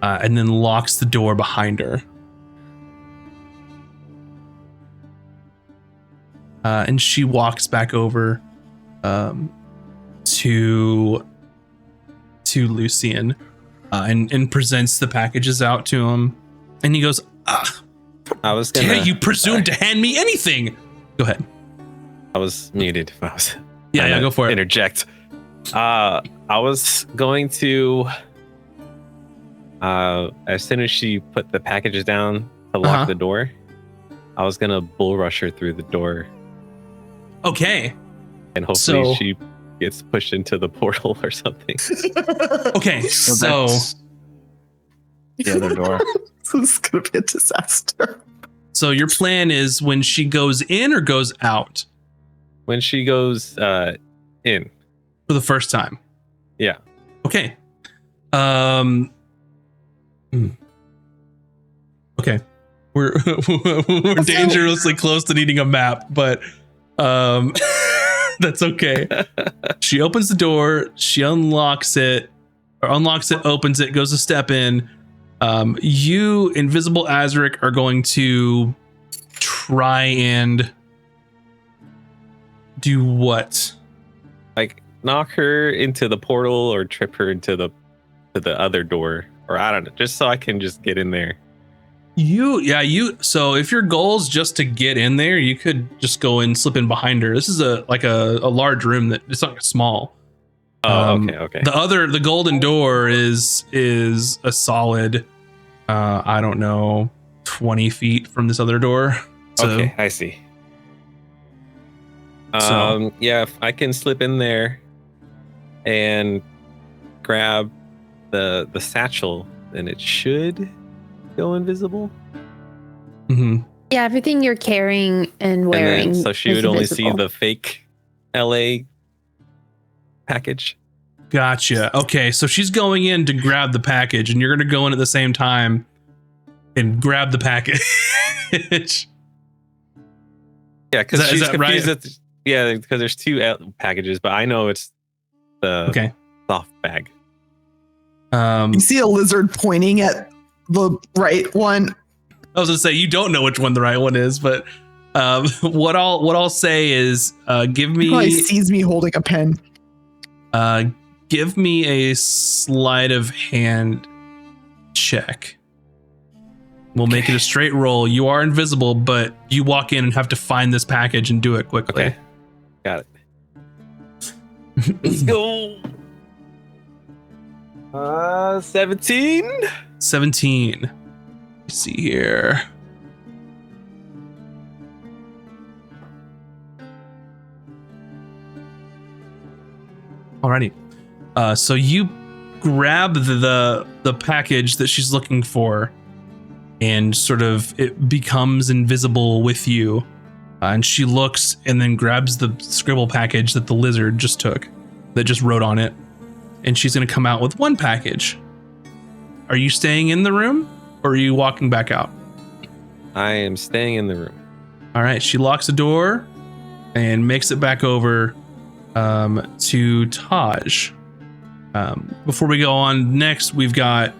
and then locks the door behind her. And she walks back over to Lucian and presents the packages out to him. And he goes, I was gonna. dare you presume to hand me anything? Go ahead. I was muted. If I was. Yeah, go for it. Interject. I was going to. As soon as she put the packages down to lock the door, I was gonna bull rush her through the door. Okay. And hopefully she gets pushed into the portal or something. Okay, so that's the other door. This is gonna be a disaster. So your plan is when she goes in or goes out? When she goes in. For the first time? Yeah. Okay. Okay. We're dangerously close to needing a map, but That's okay. She opens the door, she unlocks it, opens it, goes to step in. You, Invisible Azric, are going to try and do what? Like knock her into the portal or trip her into the other door, or I don't know, just so I can just get in there. So if your goal is just to get in there, you could just go and slip in behind her. This is a large room that it's not small. Okay. The golden door is a solid, I don't know, 20 feet from this other door. So, okay, I see. Yeah, if I can slip in there and grab the satchel, then it should go invisible. Mm-hmm. Yeah, everything you're carrying and wearing. And then, so she is would only see invisible. the fake LA package. Gotcha. Okay, so she's going in to grab the package, and you're going to go in at the same time and grab the package. Yeah, because Is she's that confused. right? Yeah, because there's two packages, but I know it's the soft bag. You see a lizard pointing at the right one. I was gonna say you don't know which one the right one is, but what I'll say is give me. He probably sees me holding a pen. Give me a sleight of hand check. We'll make it a straight roll. You are invisible, but you walk in and have to find this package and do it quickly. Okay, got it. Let's go. 17. 17. Let's see here. Alrighty. So you grab the package that she's looking for, and sort of it becomes invisible with you. And she looks and then grabs the scribble package that the lizard just took, that just wrote on it. And she's going to come out with one package. Are you staying in the room or are you walking back out? I am staying in the room. All right. She locks the door and makes it back over to Taj. Before we go on, next we've got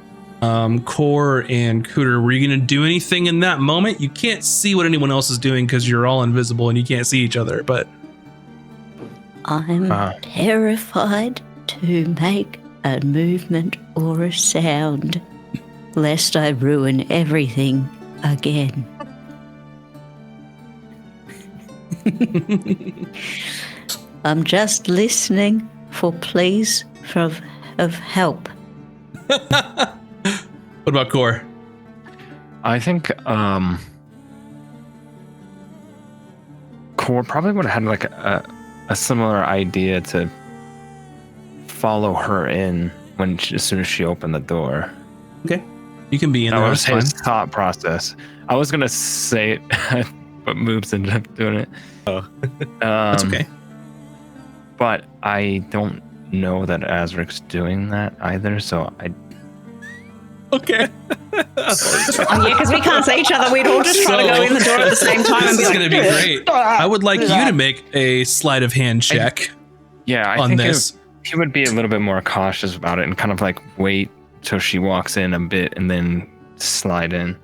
Core and Cooter. Were you going to do anything in that moment? You can't see what anyone else is doing because you're all invisible and you can't see each other, but I'm terrified to make a movement or a sound, lest I ruin everything again. I'm just listening for pleas of help. What about Core? I think Core probably would have had like a similar idea to follow her in as soon as she opened the door. Okay. You can be in there. That was That's his fine. thought process. I was gonna say it, but Moobs ended up doing it. Oh. That's okay. But I don't know that Azric's doing that either, so I Okay. Oh, yeah, because we can't see each other. We'd all just try to go in the door at the same time and This be is like, going to be great. I would like you to make a sleight of hand check I on think this. he would be a little bit more cautious about it and kind of like wait till she walks in a bit and then slide in.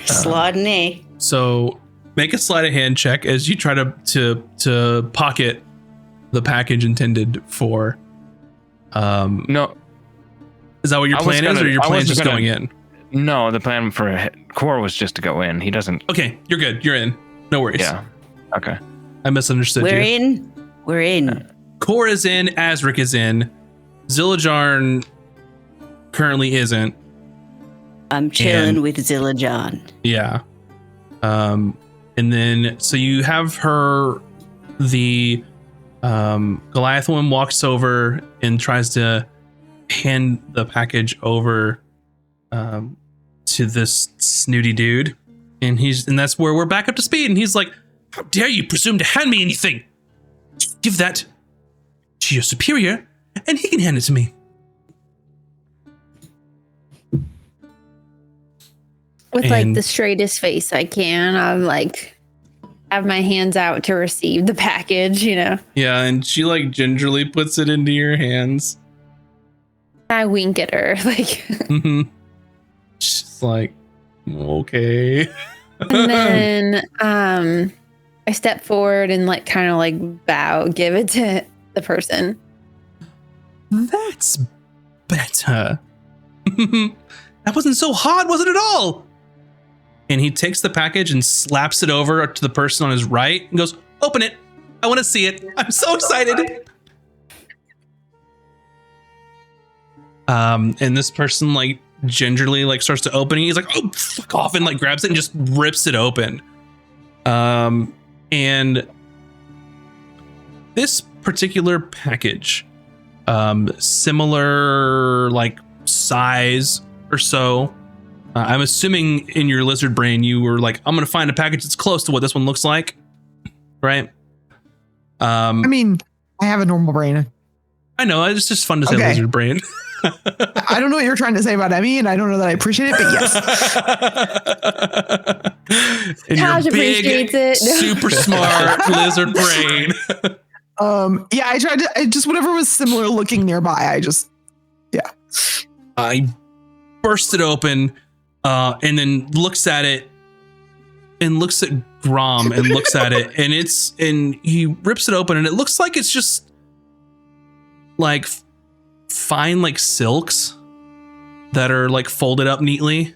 Sliding there. So make a sleight of hand check as you try to pocket the package intended for. No, Is that what your I was plan is, gonna- or your I plan is wasn't just gonna- going in? no, the plan for Core was just to go in. He doesn't. Okay, you're good. You're in. No worries. Yeah. Okay. I misunderstood We're you. in. We're in. Core is in. Azric is in. Zillajarn currently isn't. I'm chilling And- with Zillajan. Yeah. And then so you have her. The Goliath woman walks over and tries to hand the package over to this snooty dude, and that's where we're back up to speed. And he's like, "How dare you presume to hand me anything? Give that to your superior, and he can hand it to me." With like And- the straightest face I can, I'm like, have my hands out to receive the package, you know. Yeah, and she like gingerly puts it into your hands. I wink at her, like. She's like, okay. And then I step forward and like kind of like bow, give it to the person. That's better. That wasn't so hard, was it at all? And he takes the package and slaps it over to the person on his right and goes, open it. I want to see it. I'm so excited. And this person like gingerly like starts to open it. He's like, oh, fuck off, and like grabs it and just rips it open. And this particular package, similar like size or so. I'm assuming in your lizard brain you were like, I'm gonna find a package that's close to what this one looks like, right? I mean, I have a normal brain. I know, it's just fun to say lizard brain. I don't know what you're trying to say about Emmy, and I don't know that I appreciate it, but yes. And Taj your big, appreciates it. super smart lizard brain. Yeah, I just whatever was similar looking nearby, I burst it open, and then looks at it, and looks at Grom, and looks at it, and he rips it open, and it looks like it's just like fine like silks that are like folded up neatly.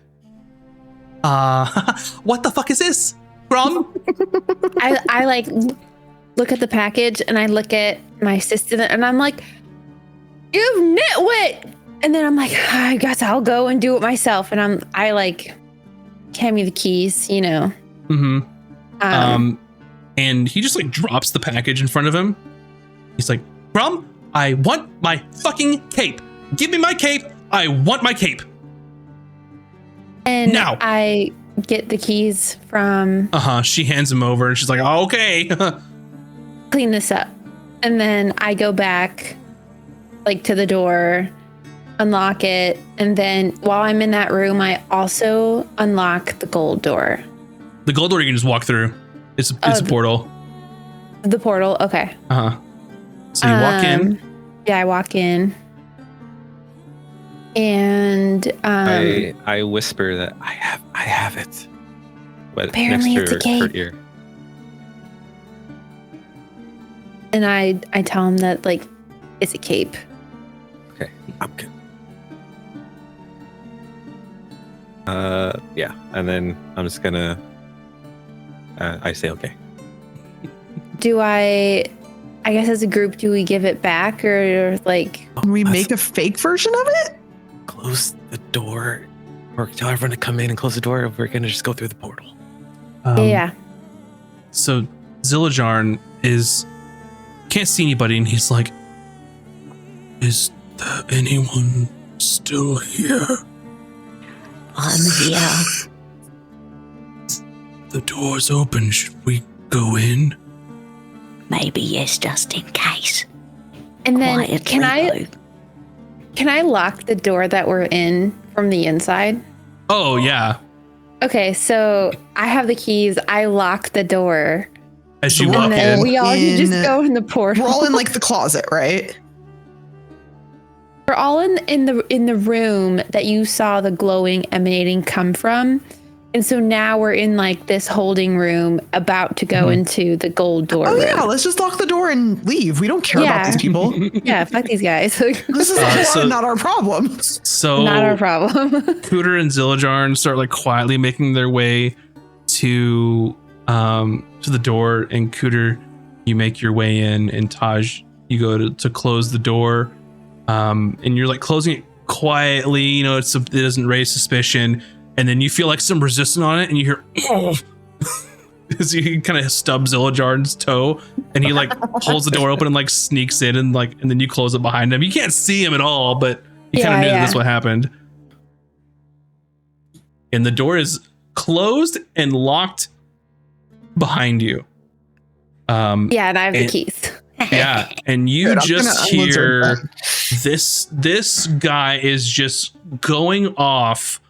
What the fuck is this, Grom? I like look at the package and I look at my assistant and I'm like, you nitwit! And then I'm like, I guess I'll go and do it myself. And I like hand me the keys, you know. And he just like drops the package in front of him. He's like, Grom, I want my fucking cape. Give me my cape. I want my cape. And now I get the keys from. She hands him over and she's like, oh, okay. Clean this up. And then I go back like to the door, unlock it. And then while I'm in that room, I also unlock the gold door. The gold door you can just walk through. It's a portal. The portal. Okay. So you walk in. Yeah, I walk in. And I whisper that I have it. But apparently next it's to a her cape. ear. And I tell him that like it's a cape. Okay, I'm good. Yeah, and then I'm just gonna. I say okay. Do I guess as a group, do we give it back or like? Can we make a fake version of it? Close the door, or tell everyone to come in and close the door. We're gonna just go through the portal. Yeah. So Zillajarn can't see anybody, and he's like, is there anyone still here? I'm here. The door's open. Should we go in? Maybe yes, just in case. And then Quietly, can I lock the door that we're in from the inside? Oh, yeah. Okay, so I have the keys. I lock the door. As you And walk And then in. we all can just go in the portal. We're all in like the closet, right? We're all in the room that you saw the glowing emanating come from. And so now we're in like this holding room about to go into the gold door Oh room. yeah, let's just lock the door and leave. We don't care about these people. Yeah, fuck these guys. This is not our problem. So Not our problem. Cooter and Zillajarn start like quietly making their way to the door, and Cooter, you make your way in, and Taj, you go to close the door, and you're like closing it quietly, you know, it doesn't raise suspicion, and then you feel like some resistance on it, and you hear oh, as you kind of stub Zillajarn's toe, and he like holds the door open and like sneaks in, and then you close it behind him. You can't see him at all, but you kind of knew that that's what happened. And the door is closed and locked behind you. Yeah, and I have the keys. Yeah, and you Good, I'm just gonna unload hear this guy is just going off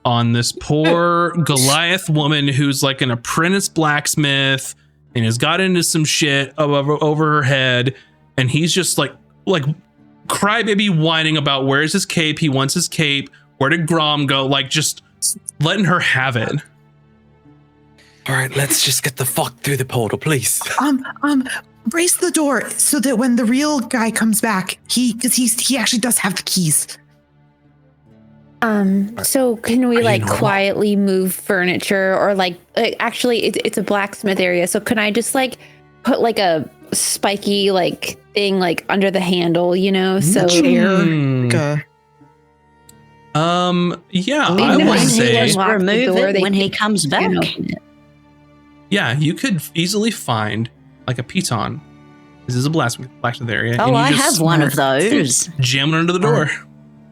on this poor Goliath woman who's like an apprentice blacksmith, and has got into some shit over her head, and he's just like crybaby whining about where's his cape. He wants his cape. Where did Grom go? Like just letting her have it. All right, let's just get the fuck through the portal, please. Brace the door so that when the real guy comes back, he actually does have the keys. So can we like quietly move furniture or like actually it's a blacksmith area. So can I just like put like a spiky like thing like under the handle, you know? So chair. Yeah, I I would say just remove it when he comes back. yeah, you could easily find like a piton. This is a blacksmith area. Oh, and you I just have one of those. Jam it under the door.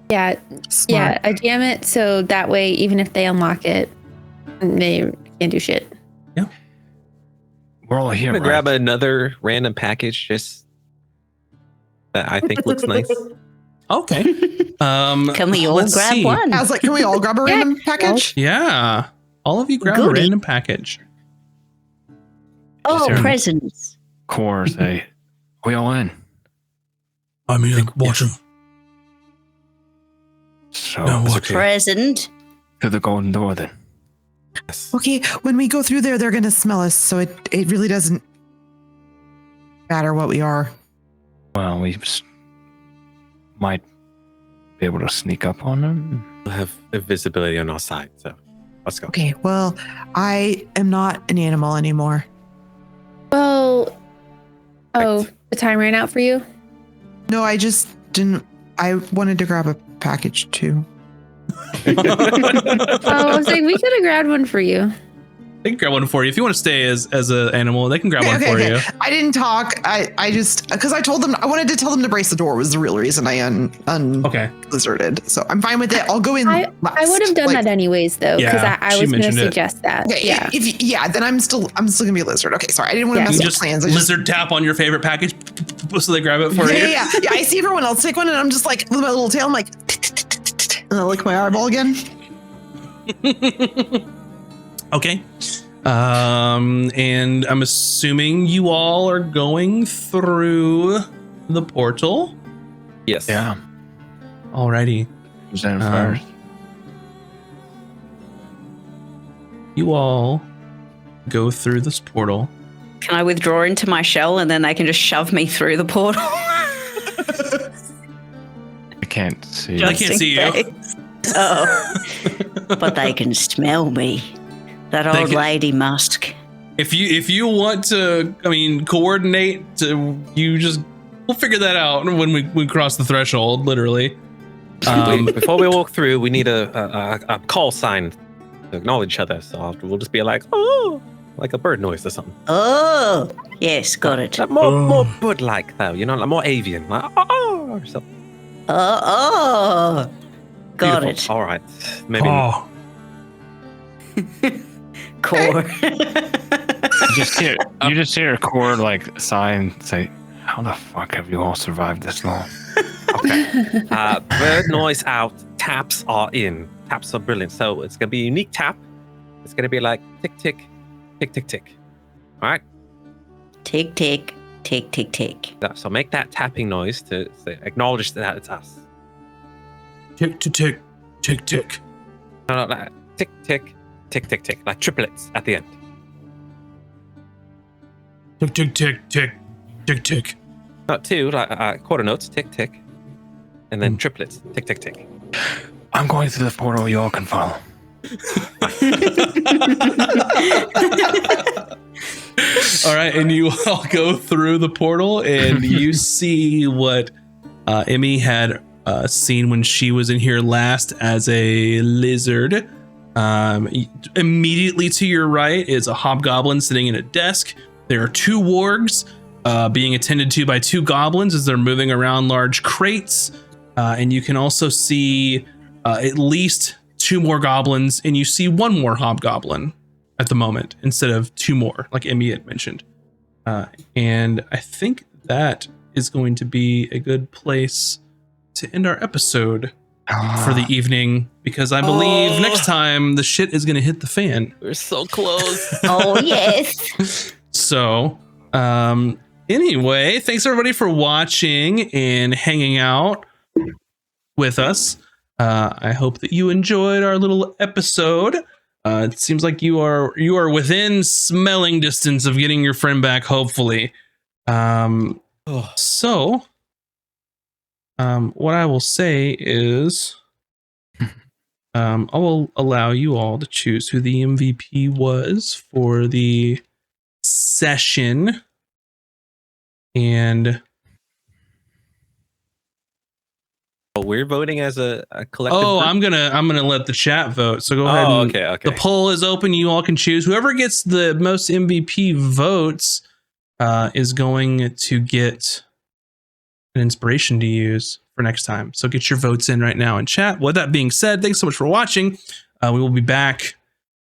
Yeah. Smart. Yeah, I jam it so that way even if they unlock it, they can't do shit. We're all here. I'm gonna Right? grab another random package just that I think looks nice. Okay. Can we all let's grab see. one? I was like, can we all grab a random package? Yeah. All of you grab a Goody. random package. Oh, Is there- presents. Core say, we all in. I mean, watch him. So No, watch him. Present. to the golden door then. Okay, when we go through there, they're going to smell us, so it really doesn't matter what we are. Well, might be able to sneak up on them. We'll have visibility on our side, so let's go. Okay, well, I am not an animal anymore. Well, the time ran out for you? No, I just didn't. I wanted to grab a package too. Oh, I was like, we could have grabbed one for you. They can grab one for you. If you want to stay as an animal, they can grab one for you. I didn't talk. I just because I told them I wanted to tell them to brace the door was the real reason I Okay. blizzarded. So I'm fine with it. I'll go in. I would have done that anyways, though, because Yeah, I she was going to mentioned it. suggest that. Okay, Yeah. then I'm still gonna be a lizard. Okay, sorry, I didn't want to Yeah. mess You up just plans. lizard tap on your favorite package so they grab it for you. Yeah. I see everyone else take one, and I'm just like with my little tail. I'm like, and I lick my eyeball again. Okay. And I'm assuming you all are going through the portal. Yes. Yeah. Alrighty. Who's in Um, first? You all go through this portal. Can I withdraw into my shell and then they can just shove me through the portal? I can't see. I can't see you. Oh, but they can smell me. That They old can- lady Musk. If you want to, coordinate to, we'll figure that out when we cross the threshold, literally. Wait, before we walk through, we need a call sign to acknowledge each other. So we'll just be like, oh, like a bird noise or something. Oh, yes, got it. More bird-like though, like more avian, like oh, or something. Oh, got Beautiful. it. All right, maybe. Oh, Core. You just hear a core like sigh and say, "How the fuck have you all survived this long?" Okay. Bird noise out. Taps are in. Taps are brilliant. So it's gonna be a unique tap. It's gonna be like tick tick, tick tick tick. All right. Tick, tick, tick, tick, tick. So make that tapping noise to acknowledge that it's us. tick, tick, tick, tick, tick. No, like tick tick, tick tick tick, like triplets at the end. Tick, tick, tick, tick, tick, tick. Not two, like quarter notes, tick tick, and then triplets, tick tick tick. I'm going through the portal. You all can follow. All right, and you all go through the portal, and you see what Emmy had seen when she was in here last as a lizard. Immediately to your right is a hobgoblin sitting at a desk. There are two wargs being attended to by two goblins as they're moving around large crates. And you can also see at least two more goblins, and you see one more hobgoblin at the moment instead of two more, like Emmy had mentioned. And I think that is going to be a good place to end our episode for the evening, because I believe next time the shit is going to hit the fan. We're so close. Oh, yes. So, anyway, thanks everybody for watching and hanging out with us. I hope that you enjoyed our little episode. It seems like you are within smelling distance of getting your friend back, hopefully. So, what I will say is, I will allow you all to choose who the MVP was for the session, and We're voting as a collective. oh, group? I'm gonna let the chat vote. So go ahead. And, okay. The poll is open. You all can choose. Whoever gets the most MVP votes is going to get an inspiration to use for next time. So get your votes in right now in chat. With that being said, thanks so much for watching. We will be back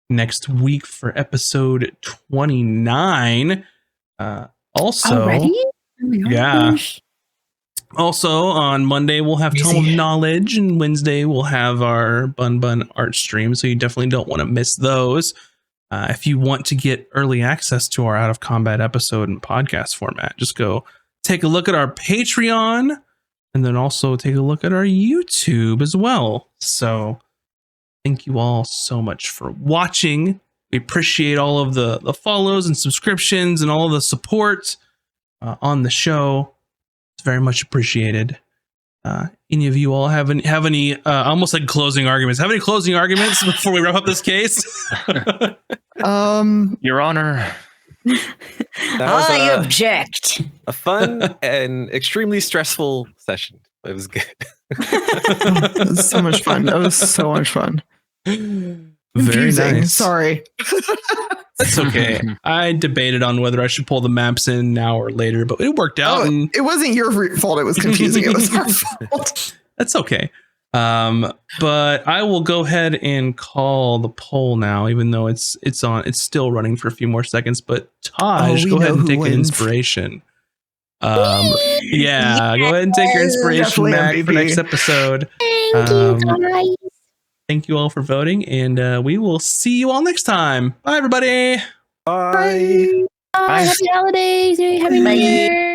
next week for episode 29. Also, Already? Oh my yeah. gosh. Also, on Monday, we'll have Tome of Knowledge, and Wednesday, we'll have our Bun art stream. So you definitely don't want to miss those. If you want to get early access to our Out of Combat episode in podcast format, just go take a look at our Patreon, and then also take a look at our YouTube as well. So thank you all so much for watching. We appreciate all of the follows and subscriptions and all of the support on the show. It's very much appreciated. Any of you all have any almost like closing arguments? Have any closing arguments before we wrap up this case? Your Honor. I object. A fun and extremely stressful session. It was good. It was so much fun. That was so much fun. Very Confusing. nice. Sorry. That's okay. I debated on whether I should pull the maps in now or later, but it worked out. And It wasn't your fault. It was confusing. It was our fault. that's okay. But I will go ahead and call the poll now, even though it's still running for a few more seconds. But Taj, we go ahead know and who take an wins. inspiration. Yeah, go ahead and take your inspiration Definitely back for MVP. next episode. Thank you, guys. Thank you all for voting, and we will see you all next time. Bye, everybody. Bye. Bye. Happy holidays. Happy New Bye. Year.